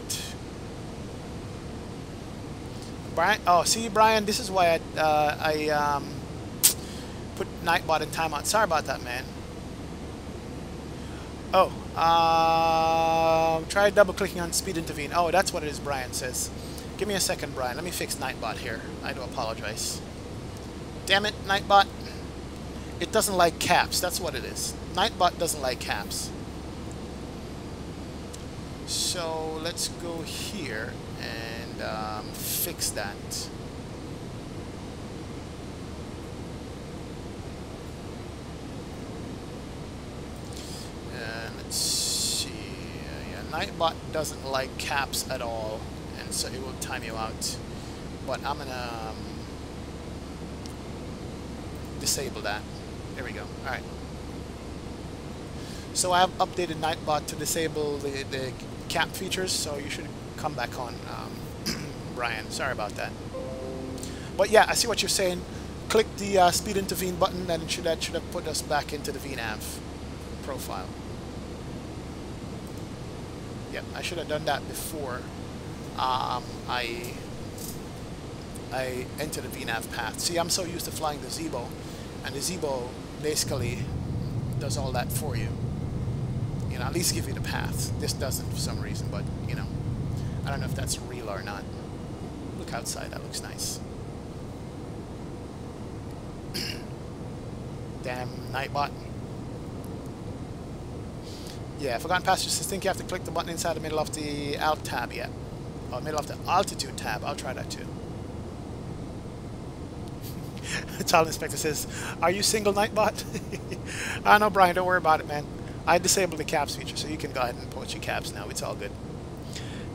Brian, oh, see, Brian, this is why I put Nightbot in timeout. Sorry about that, man. Oh, try double-clicking on speed intervene. Oh, that's what it is, Brian says. Give me a second, Brian. Let me fix Nightbot here. I do apologize. Damn it, Nightbot. It doesn't like caps. That's what it is. Nightbot doesn't like caps. So let's go here and fix that. And let's see. Yeah, Nightbot doesn't like caps at all, and so it will time you out. But I'm gonna disable that. There we go. All right. So I have updated Nightbot to disable the cap features, so you should come back on, Brian. Sorry about that. But yeah, I see what you're saying. Click the speed into VN button, and that should have put us back into the VNAV profile. Yep, I should have done that before I entered the VNAV path. See, I'm so used to flying the Zebo, and the Zebo basically does all that for you. You know, at least give you the path. This doesn't for some reason, but you know, I don't know if that's real or not. Look outside, that looks nice. Damn Nightbot. Yeah, Forgotten Passengers says, think you have to click the button inside the middle of the Alt tab yet. Or middle of the Altitude tab. I'll try that too. Child Inspector says, are you single, Nightbot? I know, Brian, don't worry about it, man. I disabled the caps feature, so you can go ahead and post your caps now. It's all good.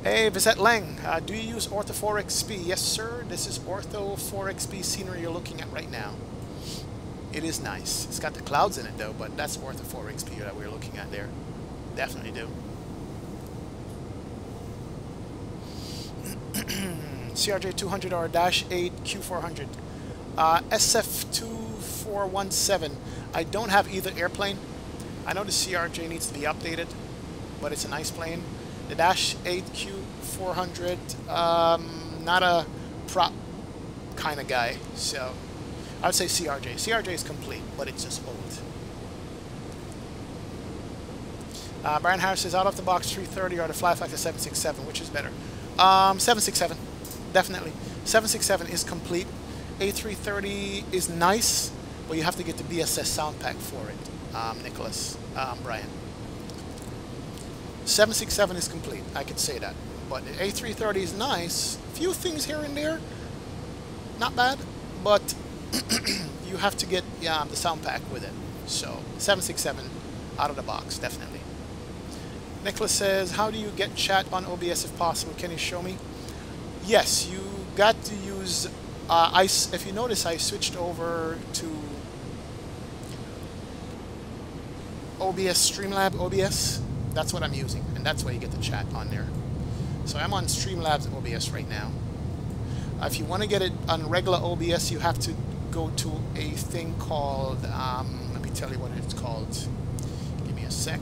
Hey, Visette Lang, do you use Ortho 4XP? Yes, sir. This is Ortho 4XP scenery you're looking at right now. It is nice. It's got the clouds in it, though, but that's Ortho 4XP that we're looking at there. Definitely do. CRJ 200R-8 Q400. SF2417. I don't have either airplane. I know the CRJ needs to be updated, but it's a nice plane. The -8 Q400, not a prop kind of guy, so I would say CRJ. CRJ is complete, but it's just old. Brian Harris says, out of the box 330 or the fly factor 767, which is better? 767, definitely. 767 is complete. A330 is nice, but you have to get the BSS Soundpack for it, Nicholas, Brian. 767 is complete, I could say that. But the A330 is nice. Few things here and there, not bad, but you have to get the Soundpack with it. So 767 out of the box, definitely. Nicholas says, how do you get chat on OBS if possible? Can you show me? Yes, you got to use... if you notice, I switched over to OBS, Streamlabs OBS. That's what I'm using, and that's why you get the chat on there. So I'm on Streamlabs OBS right now. If you want to get it on regular OBS, you have to go to a thing called, let me tell you what it's called. Give me a sec.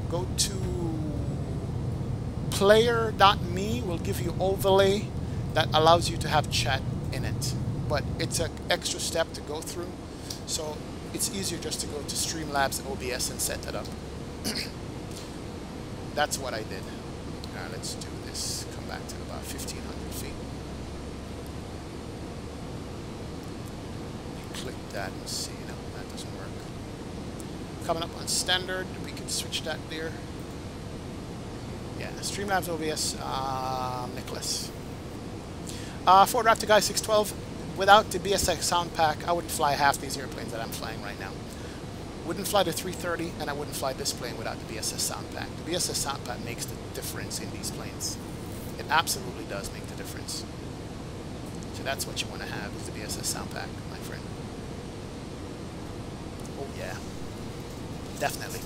Go to player.me, will give you overlay that allows you to have chat in it, but it's an extra step to go through, so it's easier just to go to Streamlabs OBS and set that up. That's what I did. Let's do this. Come back to about 1,500 feet. Click that and see. No, that doesn't work. Coming up on standard, we can switch that there. Yeah, Streamlabs OBS, Nicholas. Ford Raptor Guy 612, without the BSX Soundpack, I wouldn't fly half these airplanes that I'm flying right now. Wouldn't fly the 330, and I wouldn't fly this plane without the BSS Soundpack. The BSS Soundpack makes the difference in these planes. It absolutely does make the difference. So that's what you want to have, is the BSS Soundpack, my friend. Oh yeah. Definitely.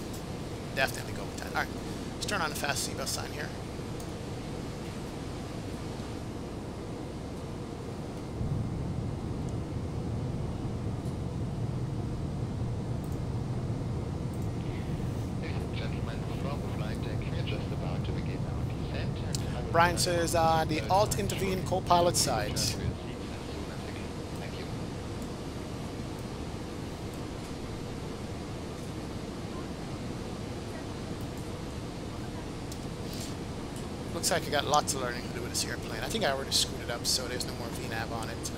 Definitely go with that. Alright, let's turn on the fast seatbelt sign here. Brian says, the Alt intervene co-pilot side. Looks like I got lots of learning to do with this airplane. I think I already screwed it up, so there's no more VNAV on it.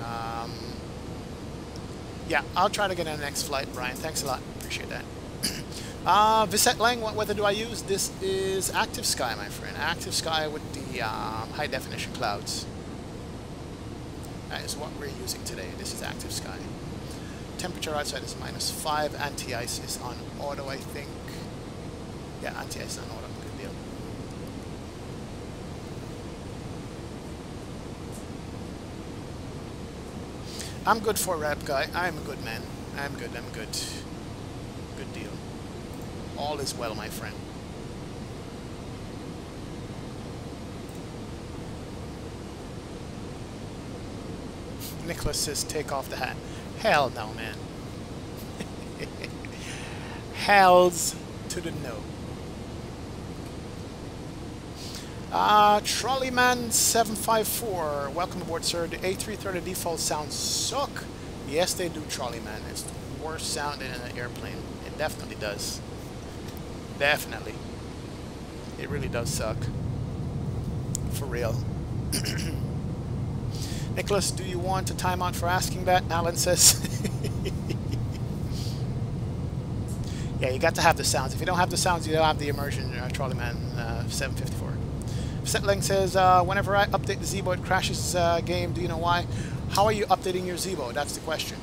Yeah, I'll try to get on the next flight, Brian. Thanks a lot. Appreciate that. Visette Lang, what weather do I use? This is Active Sky, my friend. Active Sky with the high definition clouds. That is what we're using today. This is active sky. Temperature outside is -5. Anti-ice is on auto, I think. Yeah, anti-ice is on auto. Good deal. I'm good for rep, guy. I'm a good man. I'm good. I'm good. Good deal. All is well, my friend. Nicholas says, take off the hat. Hell no, man. Hells to the no. Trolleyman754, welcome aboard, sir. The A330 default sounds suck. Yes, they do, Trolleyman. It's the worst sound in an airplane. It definitely does. Definitely. It really does suck. For real. Nicholas, do you want a timeout for asking that? Alan says. Yeah, you got to have the sounds. If you don't have the sounds, you don't have the immersion, Trolleyman 754. Settling says, whenever I update the Zebo, it crashes game. Do you know why? How are you updating your Zebo? That's the question.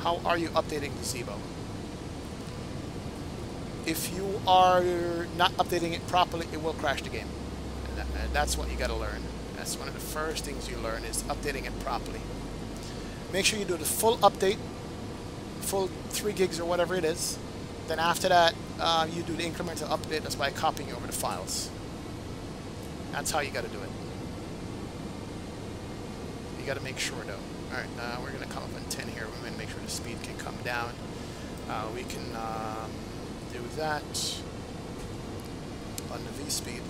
How are you updating the Zebo? If you are not updating it properly, it will crash the game. And that's what you got to learn. That's one of the first things you learn is updating it properly. Make sure you do the full update, full 3 gigs or whatever it is. Then after that, you do the incremental update. That's by copying over the files. That's how you got to do it. You got to make sure though. All right, we're going to come up on 10 here. We're going to make sure the speed can come down. We can do that on the V speed.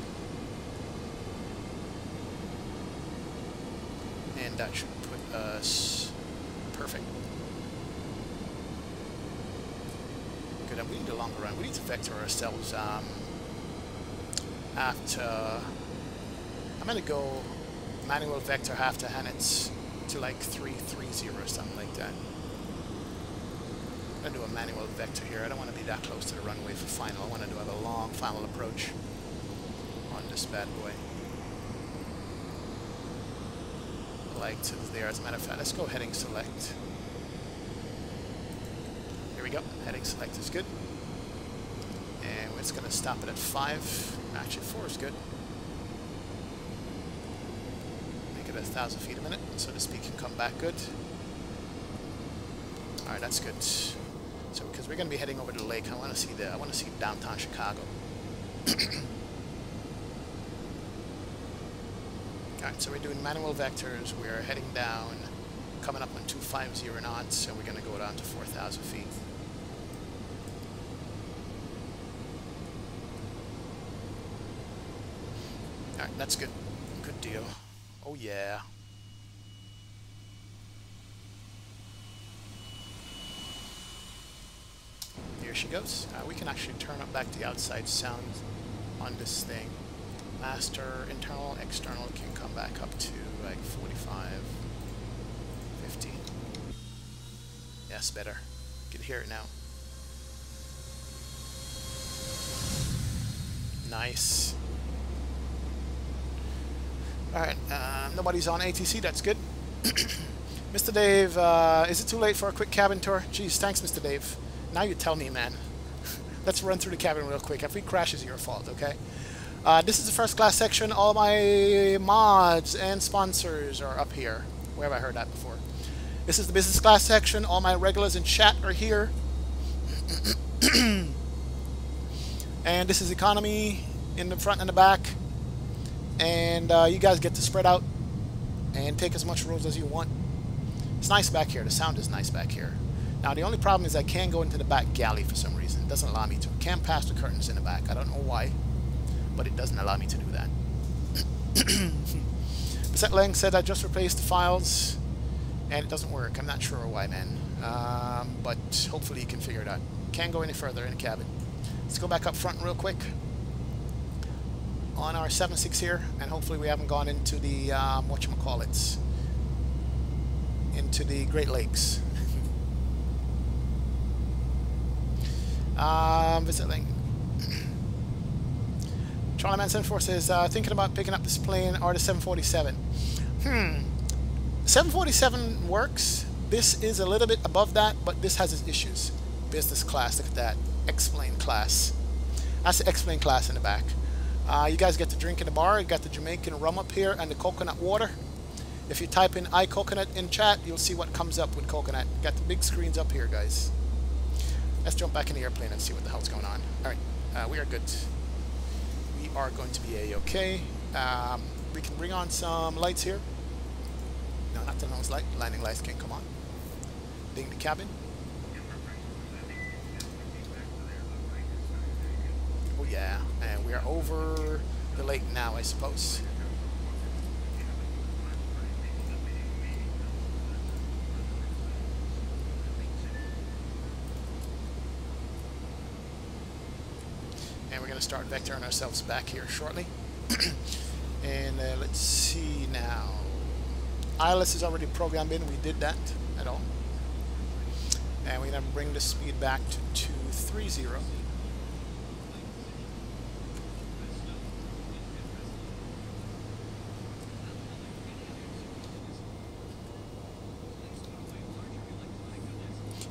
And that should put us perfect. Good, and we need a longer run. We need to vector ourselves after. I'm gonna go manual vector after, and it's to like 330 or something like that. I'm gonna do a manual vector here. I don't want to be that close to the runway for final. I want to do a long final approach on this bad boy. Like to there. As a matter of fact, let's go heading select. Here we go. Heading select is good. And we're just going to stop it at 5. Actually, 4 is good. Make it 1,000 feet a minute so the speed can come back good. Alright, that's good. So, because we're going to be heading over to the lake, I want to see downtown Chicago. Alright, so we're doing manual vectors. We're heading down, coming up on 250 knots, and we're going to go down to 4,000 feet. Alright, that's good. Good deal. Oh yeah. Here she goes. We can actually turn up back the outside sound on this thing. Master, internal, external can come back up to like 45, 50. Yes, better. You can hear it now. Nice. Alright, nobody's on ATC, that's good. Mr. Dave, is it too late for a quick cabin tour? Jeez, thanks, Mr. Dave. Now you tell me, man. Let's run through the cabin real quick. If we crash, it's your fault, okay? This is the first class section. All my mods and sponsors are up here. Where have I heard that before? This is the business class section. All my regulars in chat are here. And this is economy in the front and the back. And you guys get to spread out and take as much rows as you want. It's nice back here. The sound is nice back here. Now the only problem is I can't go into the back galley for some reason. It doesn't allow me to. Can't pass the curtains in the back. I don't know why, but it doesn't allow me to do that. Beset Lang said I just replaced the files and it doesn't work. I'm not sure why, man. But hopefully you can figure it out. Can't go any further in the cabin. Let's go back up front real quick on our 7.6 here, and hopefully we haven't gone into the whatchamacallits, into the Great Lakes. Visiting. Charlie Man 74 says, thinking about picking up this plane or the 747. 747 works. This is a little bit above that, but this has its issues. Business class, look at that. Explain class. That's the explain class in the back. You guys get to drink in the bar. You got the Jamaican rum up here and the coconut water. If you type in iCoconut in chat, you'll see what comes up with coconut. You got the big screens up here, guys. Let's jump back in the airplane and see what the hell's going on. Alright, we are good. We are going to be A-okay. We can bring on some lights here. No, not the nose light. Landing lights can come on. Ding the cabin. Oh yeah, and we are over the lake now, I suppose. And we're going to start vectoring ourselves back here shortly. And let's see now. ILS is already programmed in. We did that at all. And we're going to bring the speed back to 230.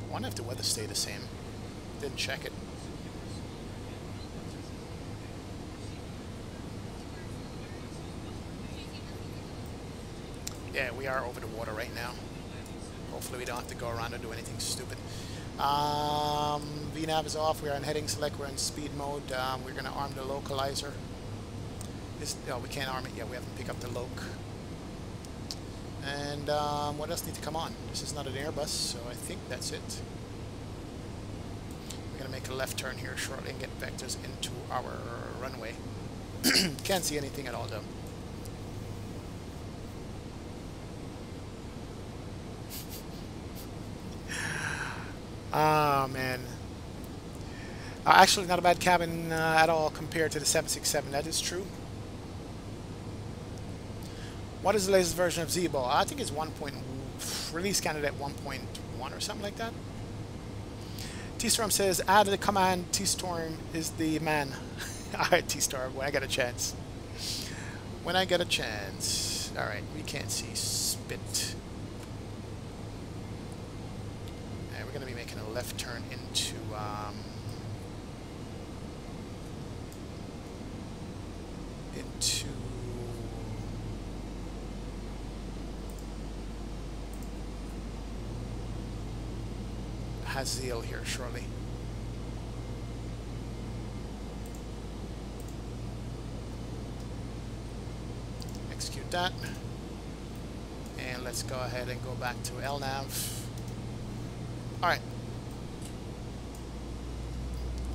I wonder if the weather stayed the same. Didn't check it. Yeah, we are over the water right now. Hopefully we don't have to go around or do anything stupid. VNAV is off. We are in heading select. We're in speed mode. We're going to arm the localizer. Oh, we can't arm it yet. We haven't picked up the loc. And what else needs to come on? This is not an Airbus, so I think that's it. We're going to make a left turn here shortly and get vectors into our runway. Can't see anything at all, though. Ah, man. Actually, not a bad cabin at all compared to the 767. That is true. What is the latest version of Zebo? I think it's 1. Release candidate 1.1 or something like that. T-Storm says, add the command, T-Storm is the man. Alright, T-Storm, when I get a chance. When I get a chance. Alright, we can't see spit. And we're going to be making a left turn into... Hazil here shortly. Execute that. And let's go ahead and go back to LNAV. Alright.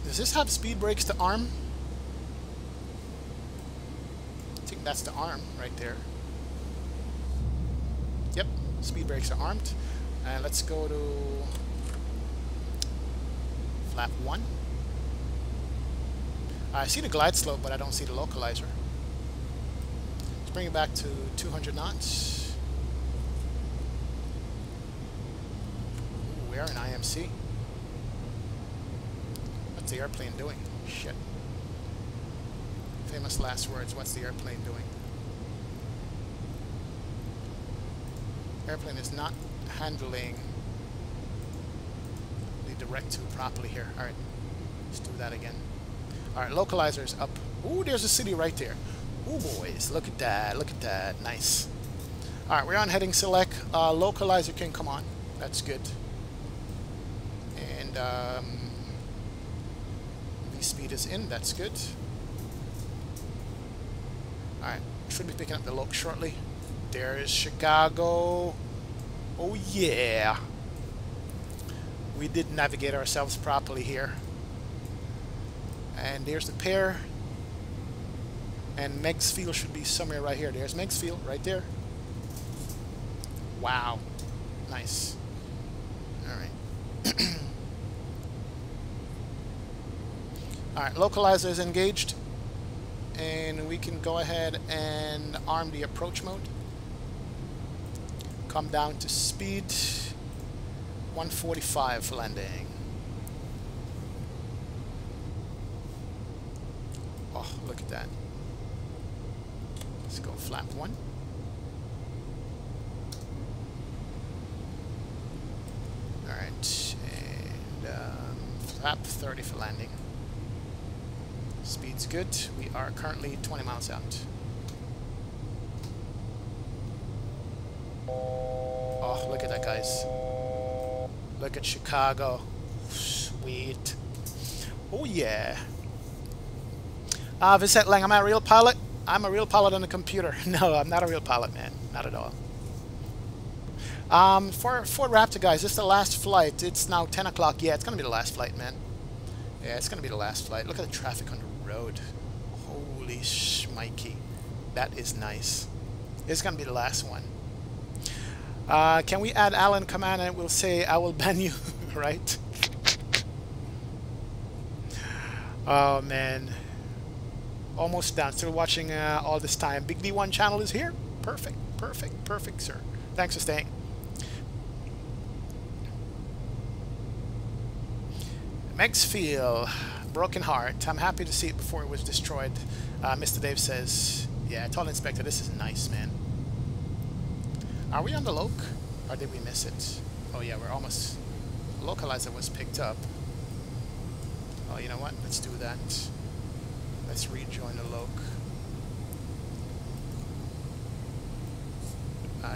Does this have speed brakes to arm? I think that's the arm right there. Yep, speed brakes are armed. And let's go to flap 1. I see the glide slope, but I don't see the localizer. Let's bring it back to 200 knots. Ooh, we are in IMC. What's the airplane doing? Shit. Famous last words. What's the airplane doing? Airplane is not handling the direct to properly here. Alright, let's do that again. Alright, localizer is up. Ooh, there's a city right there. Ooh, boys, look at that, look at that. Nice. Alright, we're on heading select. Localizer can come on. That's good. And V-speed is in. That's good. Alright, should be picking up the loc shortly. There's Chicago. Oh yeah. We did navigate ourselves properly here. And there's the pair. And Meg's Field should be somewhere right here. There's Meg's Field right there. Wow. Nice. Alright. Alright, localizer is engaged. And we can go ahead and arm the approach mode. Come down to speed 145 for landing. Oh, look at that. Let's go flap 1. flap 30 for landing. Speed's good. We are currently 20 miles out. Oh, look at that, guys. Look at Chicago. Sweet. Oh, yeah. Vicette Lang, am I a real pilot? I'm a real pilot on the computer. No, I'm not a real pilot, man. Not at all. For Ford Raptor, guys, this is the last flight. It's now 10 o'clock. Yeah, it's going to be the last flight, man. Yeah, it's going to be the last flight. Look at the traffic on the road. Holy shmikey. That is nice. It's going to be the last one. Can we add Alan command and it will say, I will ban you, right? Oh, man. Almost done. Still watching all this time. Big D1 channel is here. Perfect, perfect, perfect, sir. Thanks for staying. Megs feel broken heart. I'm happy to see it before it was destroyed. Mr. Dave says, yeah, total inspector, this is nice, man. Are we on the loc? Or did we miss it? Oh yeah, we're almost... Localizer was picked up. Oh, you know what? Let's do that. Let's rejoin the loc.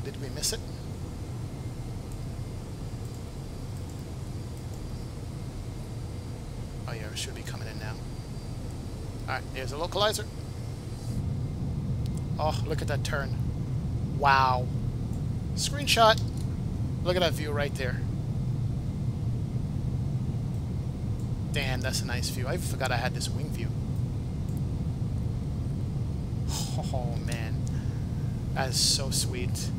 Did we miss it? Oh yeah, it should be coming in now. Alright, here's a localizer. Oh, look at that turn. Wow. Screenshot. Look at that view right there. Damn, that's a nice view. I forgot I had this wing view. Oh, man. That is so sweet.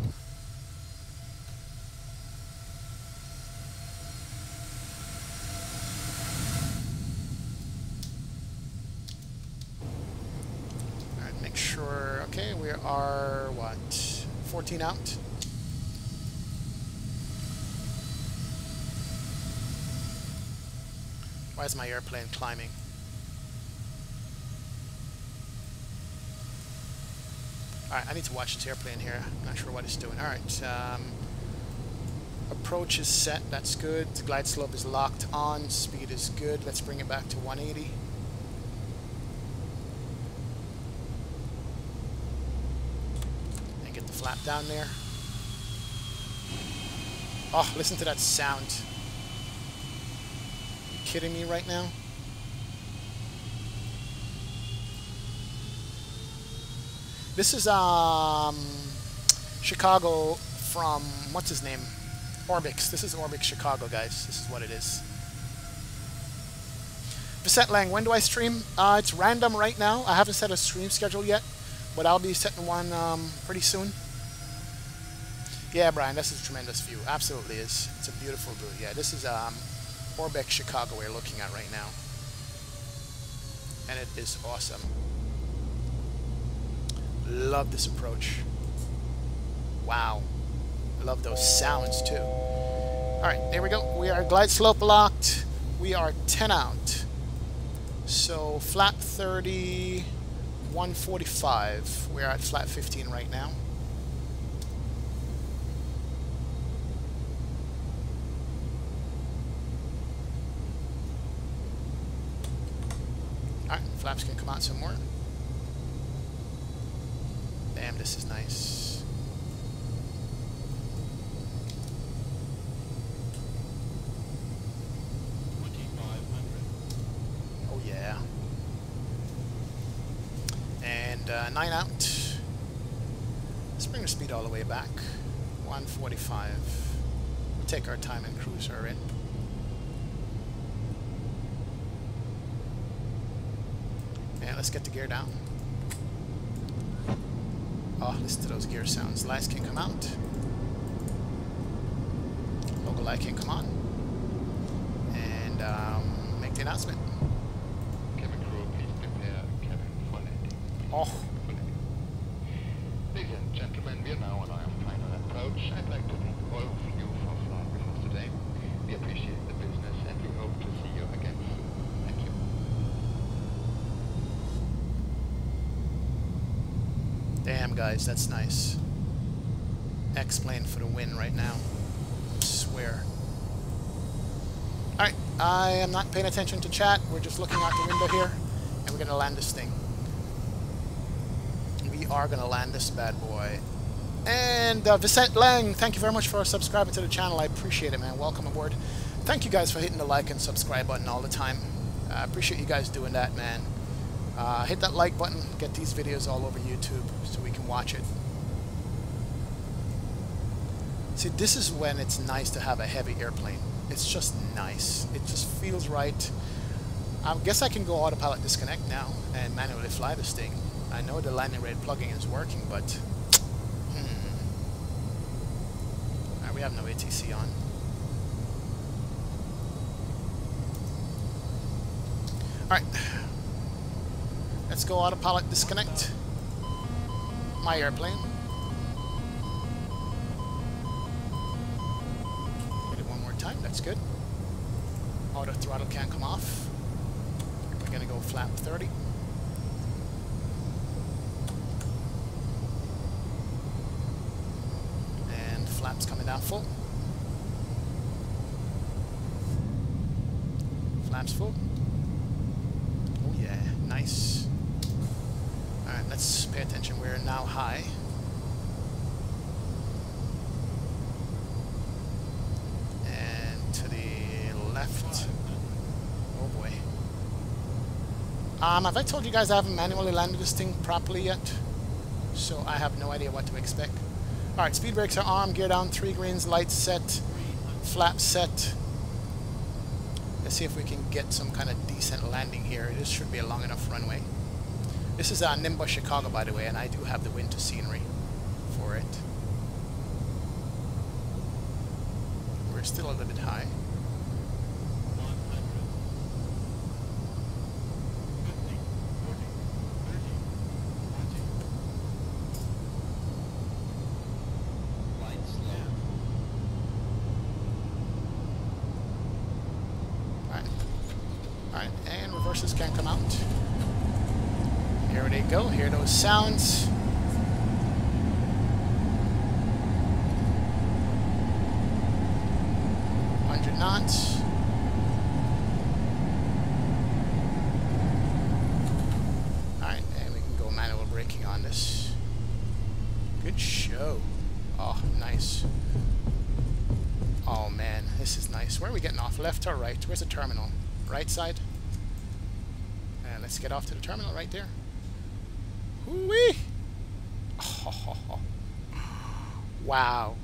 Alright, make sure... Okay, we are, what, 14 out? Why is my airplane climbing? Alright, I need to watch this airplane here. I'm not sure what it's doing. Alright, approach is set. That's good. Glide slope is locked on. Speed is good. Let's bring it back to 180. And get the flap down there. Oh, listen to that sound. Kidding me right now? This is Chicago from what's his name? Orbix. This is Orbix Chicago, guys. This is what it is. Vicette Lang, when do I stream? It's random right now. I haven't set a stream schedule yet, but I'll be setting one pretty soon. Yeah, Brian, this is a tremendous view. Absolutely is. It's a beautiful view. Yeah, this is Orbix Chicago we're looking at right now. And it is awesome. Love this approach. Wow. Love those sounds too. Alright, there we go. We are glide slope locked. We are 10 out. So flat 30, 145. We're at flat 15 right now. Alright, flaps can come out some more. Damn, this is nice. Oh yeah. And 9 out. Let's bring the speed all the way back. 145. We'll take our time and cruise her in. And let's get the gear down. Oh, listen to those gear sounds. Lights can come out. Local light can come on. And make the announcement. Cabin crew, please prepare cabin for landing. Oh. Ladies and gentlemen, we are now on our final approach. I'd like to thank all of you for flying with us today. We appreciate the business and we hope to see you again soon. Thank you. Damn, guys, that's nice. X-plane for the win right now. I swear. Alright, I am not paying attention to chat. We're just looking out the window here, and we're going to land this thing. We are going to land this bad boy. And Vicent Lang, thank you very much for subscribing to the channel. I appreciate it, man. Welcome aboard. Thank you guys for hitting the like and subscribe button all the time. I appreciate you guys doing that, man. Hit that like button. Get these videos all over YouTube so we can watch it. See, this is when it's nice to have a heavy airplane. It's just nice. It just feels right. I guess I can go autopilot disconnect now and manually fly this thing. I know the landing rate plugging is working, but Alright, we have no ATC on. Alright. Let's go autopilot disconnect my airplane. Get it one more time, that's good. Auto throttle can't come off. We're gonna go flap 30. And flaps coming down full. Flaps full. Oh yeah, nice. Alright, let's pay attention. We're now high. And to the left. Oh boy. Have I told you guys I haven't manually landed this thing properly yet? So I have no idea what to expect. Alright, speed brakes are on, gear down, 3 greens, lights set, flap set. Let's see if we can get some kind of decent landing here. This should be a long enough runway. This is Nimbus, Chicago, by the way, and I do have the wind to scenery for it. We're still a little bit high. Alright, and reverses can come out. Here they go, hear those sounds. Knots. Alright, and we can go manual braking on this. Good show. Oh, nice. Oh man, this is nice. Where are we getting off? Left or right? Where's the terminal? Right side? And let's get off to the terminal right there. Whoo-wee! Oh, wow.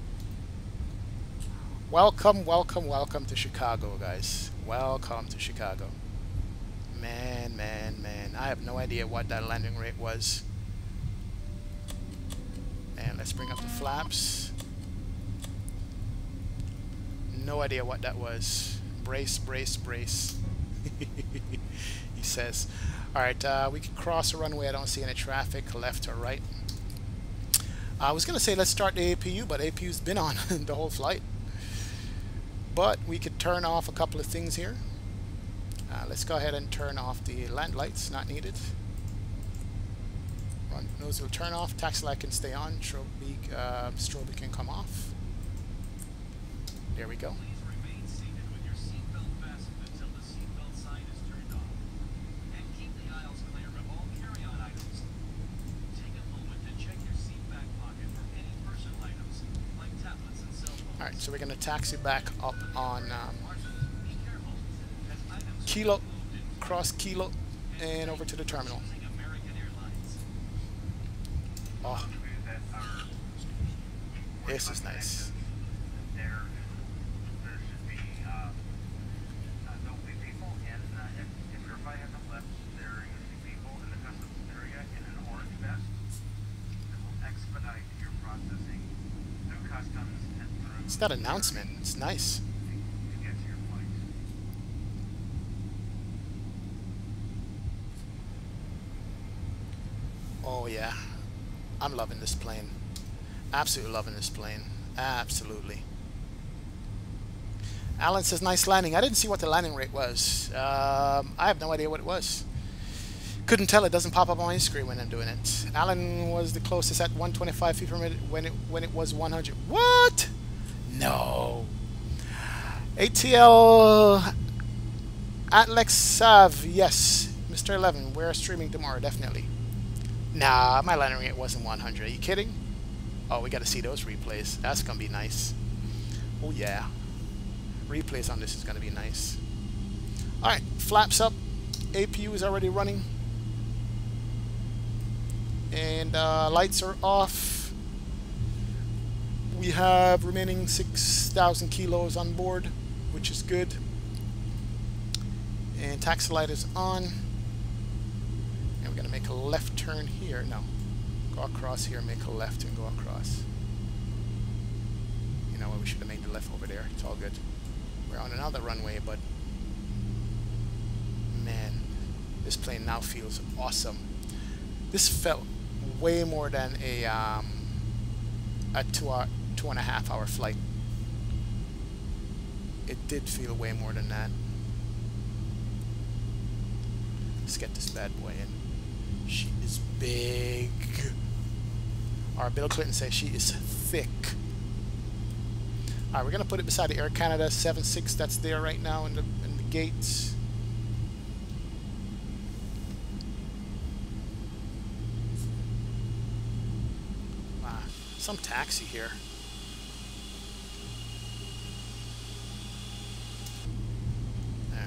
Welcome, welcome, welcome to Chicago, guys. Welcome to Chicago. Man, man, man. I have no idea what that landing rate was. And let's bring up the flaps. No idea what that was. Brace, brace, brace. He says. Alright, we can cross the runway. I don't see any traffic, left or right. I was going to say let's start the APU, but APU's been on the whole flight. But we could turn off a couple of things here. Let's go ahead and turn off the land lights, not needed. Front nose will turn off, taxi light can stay on, strobe can come off. There we go. Alright, so we're going to taxi back up on Kilo, cross Kilo, and over to the terminal. Oh, this is nice. It's that announcement. It's nice. Oh yeah, I'm loving this plane. Absolutely loving this plane. Absolutely. Alan says nice landing. I didn't see what the landing rate was. I have no idea what it was. Couldn't tell. It doesn't pop up on my screen when I'm doing it. Alan was the closest at 125 feet per minute when it was 100. What? No. ATL Atlex Sav, yes. Mr. 11, we're streaming tomorrow, definitely. Nah, my landing rate wasn't 100. Are you kidding? Oh, we got to see those replays. That's going to be nice. Oh, yeah. Replays on this is going to be nice. Alright, flaps up. APU is already running. And lights are off. We have remaining 6,000 kilos on board, which is good. And taxi light is on. And we're going to make a left turn here. No. Go across here, make a left and go across. You know what, we should have made the left over there. It's all good. We're on another runway, but man, this plane now feels awesome. This felt way more than a 2.5 hour flight. It did feel way more than that. Let's get this bad boy in. She is big. Our Bill Clinton says she is thick. Alright, we're gonna put it beside the Air Canada 76 that's there right now in the gates. Wow, some taxi here.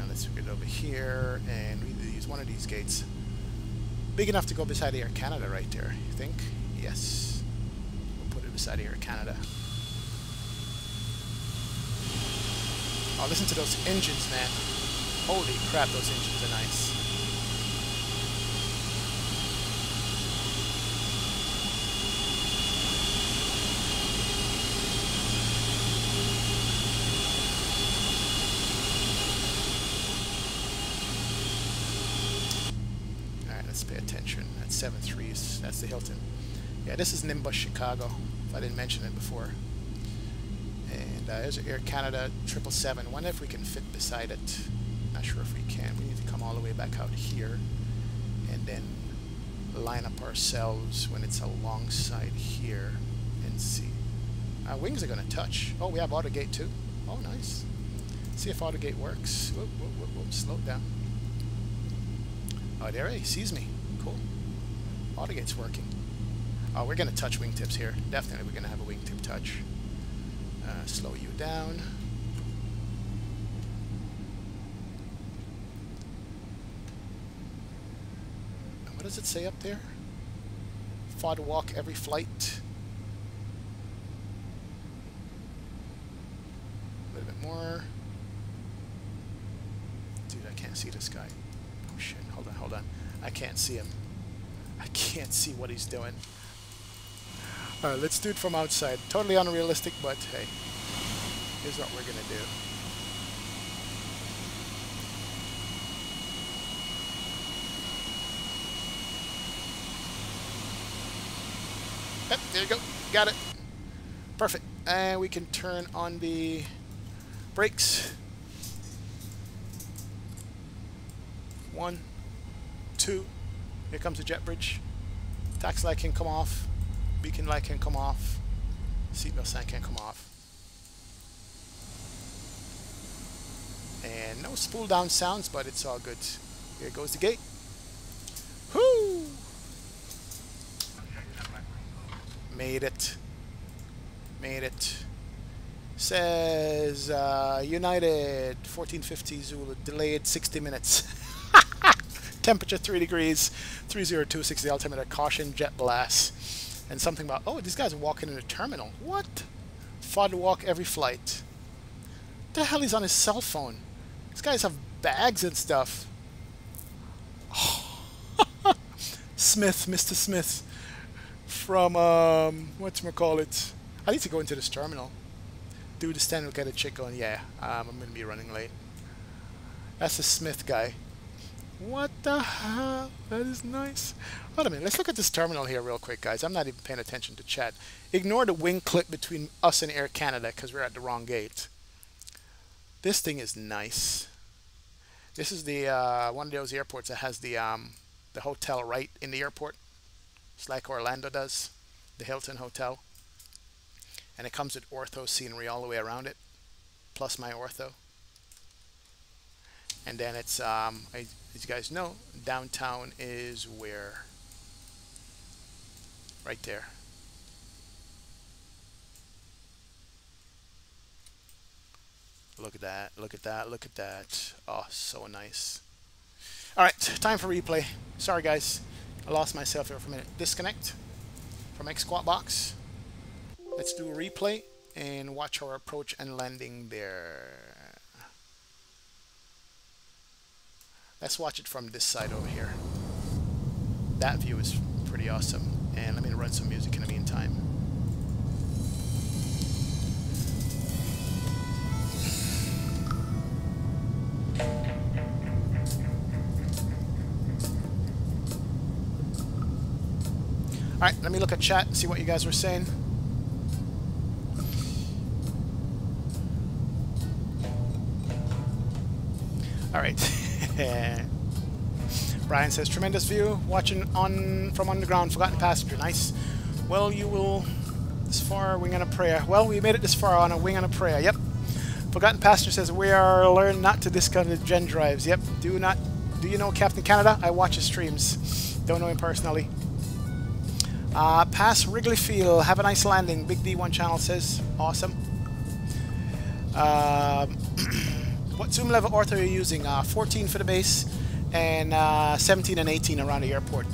Let's get over here and we use one of these gates. Big enough to go beside the Air Canada right there, you think? Yes. We'll put it beside the Air Canada. Oh, listen to those engines, man. Holy crap, those engines are nice. Let's pay attention. That's 7.3s. That's the Hilton. Yeah, this is Nimbus Chicago, if I didn't mention it before. And there's an Air Canada 777. Wonder if we can fit beside it. Not sure if we can. We need to come all the way back out here and then line up ourselves when it's alongside here and see. Our wings are going to touch. Oh, we have autogate too. Oh, nice. See if autogate works. Whoop, whoop, whoop, whoop. Slow it down. Oh, there he sees me. Cool. Autogate's working. Oh, we're going to touch wingtips here. Definitely we're going to have a wingtip touch. Slow you down. What does it say up there? FOD walk every flight. A little bit more. Dude, I can't see this guy. Oh shit, hold on. I can't see him. I can't see what he's doing. Alright, let's do it from outside. Totally unrealistic, but hey. Here's what we're gonna do. Yep, there you go. Got it. Perfect. And we can turn on the brakes. 1, 2. Here comes the jet bridge. Taxi light can come off. Beacon light can come off. Seatbelt sign can come off. And no spool down sounds, but it's all good. Here goes the gate. Whoo! Made it. Made it. Says United 1450 Zulu delayed 60 minutes. Temperature 3 degrees, 30260 the altimeter, caution, jet blast. And something about, oh, these guys are walking in a terminal. What? FOD walk every flight. What the hell is on his cell phone? These guys have bags and stuff. Smith, Mr. Smith. From, whatchamacallit. I need to go into this terminal. Do the stand, look at a chick going, yeah, I'm going to be running late. That's the Smith guy. What the hell? That is nice. Wait a minute. Let's look at this terminal here real quick, guys. I'm not even paying attention to chat. Ignore the wing clip between us and Air Canada because we're at the wrong gate. This thing is nice. This is the one of those airports that has the hotel right in the airport. It's like Orlando does, the Hilton Hotel. And it comes with ortho scenery all the way around it, plus my ortho. And then it's as you guys know, downtown is where? Right there. Look at that, look at that, look at that. Oh, so nice. Alright, time for replay. Sorry guys, I lost myself here for a minute. Disconnect from X squat box. Let's do a replay and watch our approach and landing there. Let's watch it from this side over here. That view is pretty awesome. And let me run some music in the meantime. Alright, let me look at chat, see what you guys were saying. Alright. Brian says, tremendous view, watching from underground, forgotten passenger. Nice. Well, you will, this far, wing on a prayer. Well, we made it this far on a wing on a prayer. Yep. Forgotten passenger says, we are learned not to discount the gen drives. Yep. Do you know Captain Canada? I watch his streams. Don't know him personally. Pass Wrigley Field. Have a nice landing. Big D1 channel says. Awesome. What zoom level ortho are you using? 14 for the base and 17 and 18 around the airport.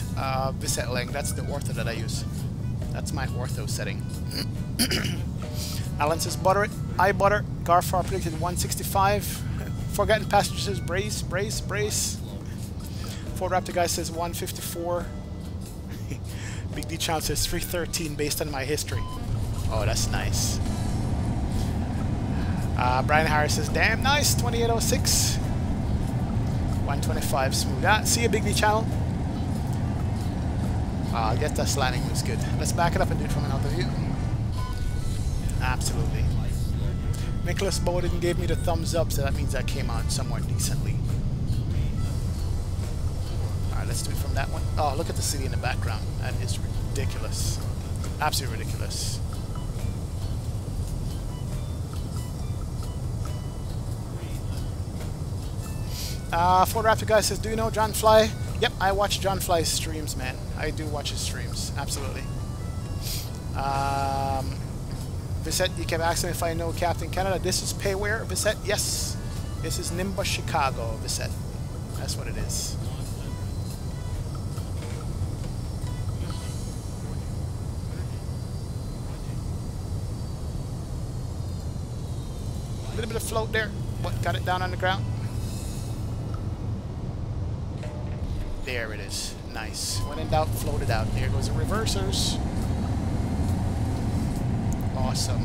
Viset length. That's the ortho that I use. That's my ortho setting. Alan says butter it. I butter. Garfar predicted 165. Forgotten passenger says brace, brace, brace. Ford Raptor guy says 154. Big D channel says 313 based on my history. Oh, that's nice. Brian Harris says, damn nice, 2806. 125 smooth. See you, Big D channel. I guess that landing was good. Let's back it up and do it from another view. Absolutely. Nicholas Bowden gave me the thumbs up, so that means that came out somewhat decently. Alright, let's do it from that one. Oh, look at the city in the background. That is ridiculous. Absolutely ridiculous. Ford Raptor guy says, do you know John Fly? Yep, I watch John Fly's streams, man. I do watch his streams, absolutely. Viset, you kept asking if I know Captain Canada. This is Payware, Viset? Yes. This is Nimbus, Chicago, Viset. That's what it is. A little bit of float there. What, got it down on the ground? There it is. Nice. When in doubt, float it out. There goes the reversers. Awesome.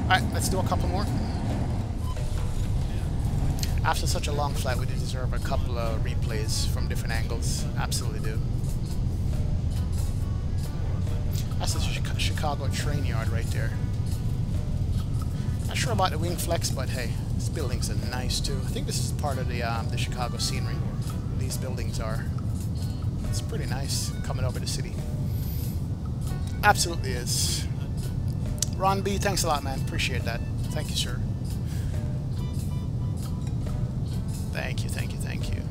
Alright, let's do a couple more. After such a long flight, we deserve a couple of replays from different angles. Absolutely do. That's the Chicago train yard right there. Not sure about the wing flex, but hey, these buildings are nice too. I think this is part of the Chicago scenery. These buildings are. It's pretty nice coming over the city. Absolutely is. Ron B, thanks a lot, man. Appreciate that. Thank you, sir. Thank you, thank you, thank you.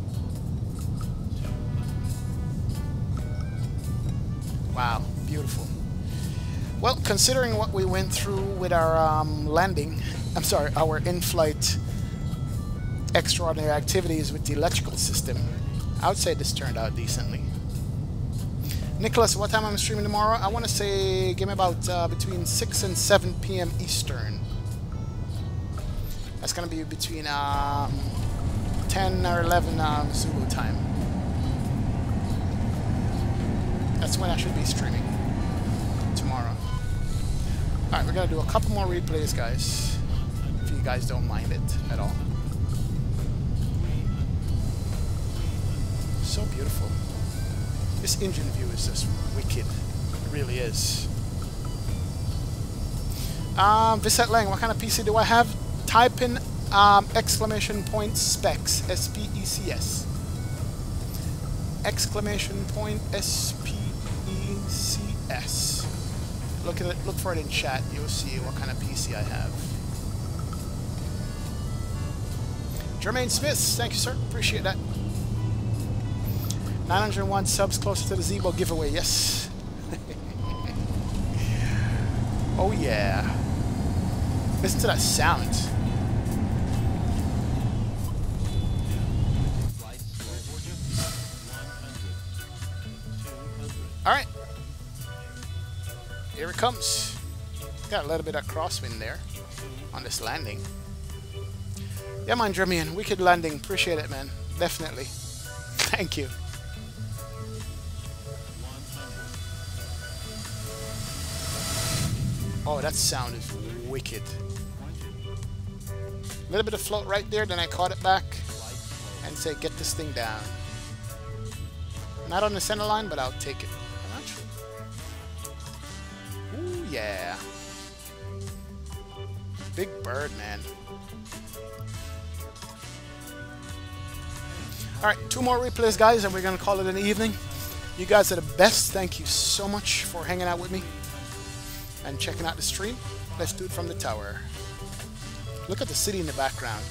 Wow, beautiful. Well, considering what we went through with our landing, I'm sorry, our in-flight extraordinary activities with the electrical system, I would say this turned out decently. Nicholas, what time I'm streaming tomorrow? I want to say, give me about between 6 and 7 p.m. Eastern. That's going to be between 10 or 11 Zulu time. That's when I should be streaming. Tomorrow. Alright, we're going to do a couple more replays, guys. If you guys don't mind it at all. So beautiful. This engine view is just wicked. It really is. Viset Lang, what kind of PC do I have? Type in exclamation point specs. S-P-E-C-S. Exclamation point S-P-E-C-S. Look at it. Look for it in chat. You'll see what kind of PC I have. Jermaine Smith, thank you, sir. Appreciate that. 901 subs closer to the Zebo giveaway. Yes. Oh, yeah. Listen to that sound. Alright. Here it comes. Got a little bit of crosswind there on this landing. Yeah, man, Jermaine. Wicked landing. Appreciate it, man. Definitely. Thank you. Oh, that sound is wicked. A little bit of float right there, then I caught it back and say, get this thing down. Not on the center line, but I'll take it. Ooh, yeah. Big bird, man. Alright, 2 more replays, guys, and we're going to call it an evening. You guys are the best. Thank you so much for hanging out with me and checking out the stream. Let's do it from the tower. Look at the city in the background.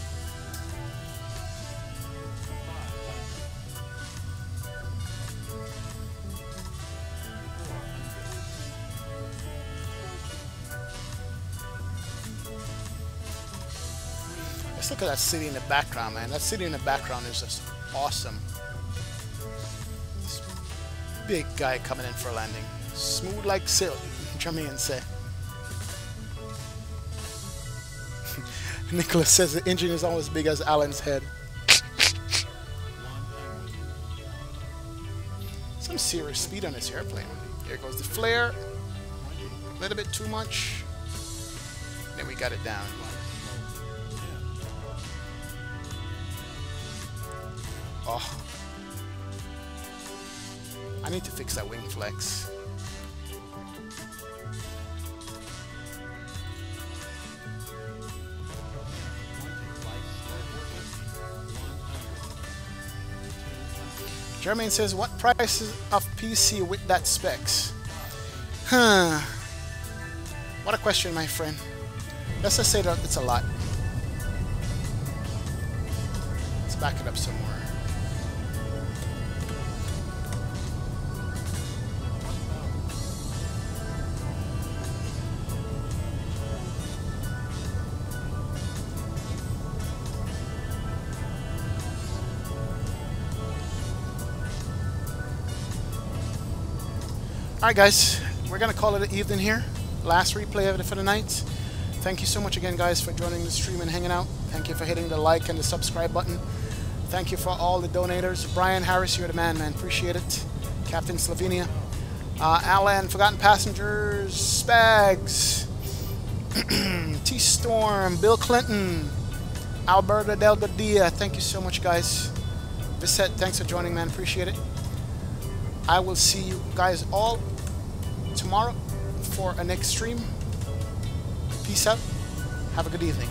Let's look at that city in the background, man. That city in the background is just awesome. This big guy coming in for a landing. Smooth like silk, Jermaine say. Nicholas says the engine is almost as big as Alan's head. Some serious speed on this airplane. Here goes the flare. A little bit too much. Then we got it down. Oh. I need to fix that wing flex. Jermaine says, what price of PC with that specs? Huh. What a question, my friend. Let's just say that it's a lot. Let's back it up some more. Alright guys, we're going to call it an evening here. Last replay of it for the night. Thank you so much again guys for joining the stream and hanging out. Thank you for hitting the like and the subscribe button. Thank you for all the donators. Brian Harris, you're the man, man. Appreciate it. Captain Slovenia. Alan, Forgotten Passengers, Spags, T-Storm, Bill Clinton, Alberta Delgadilla. Thank you so much guys. Visset, thanks for joining, man. Appreciate it. I will see you guys all tomorrow for a next stream. Peace out. Have a good evening.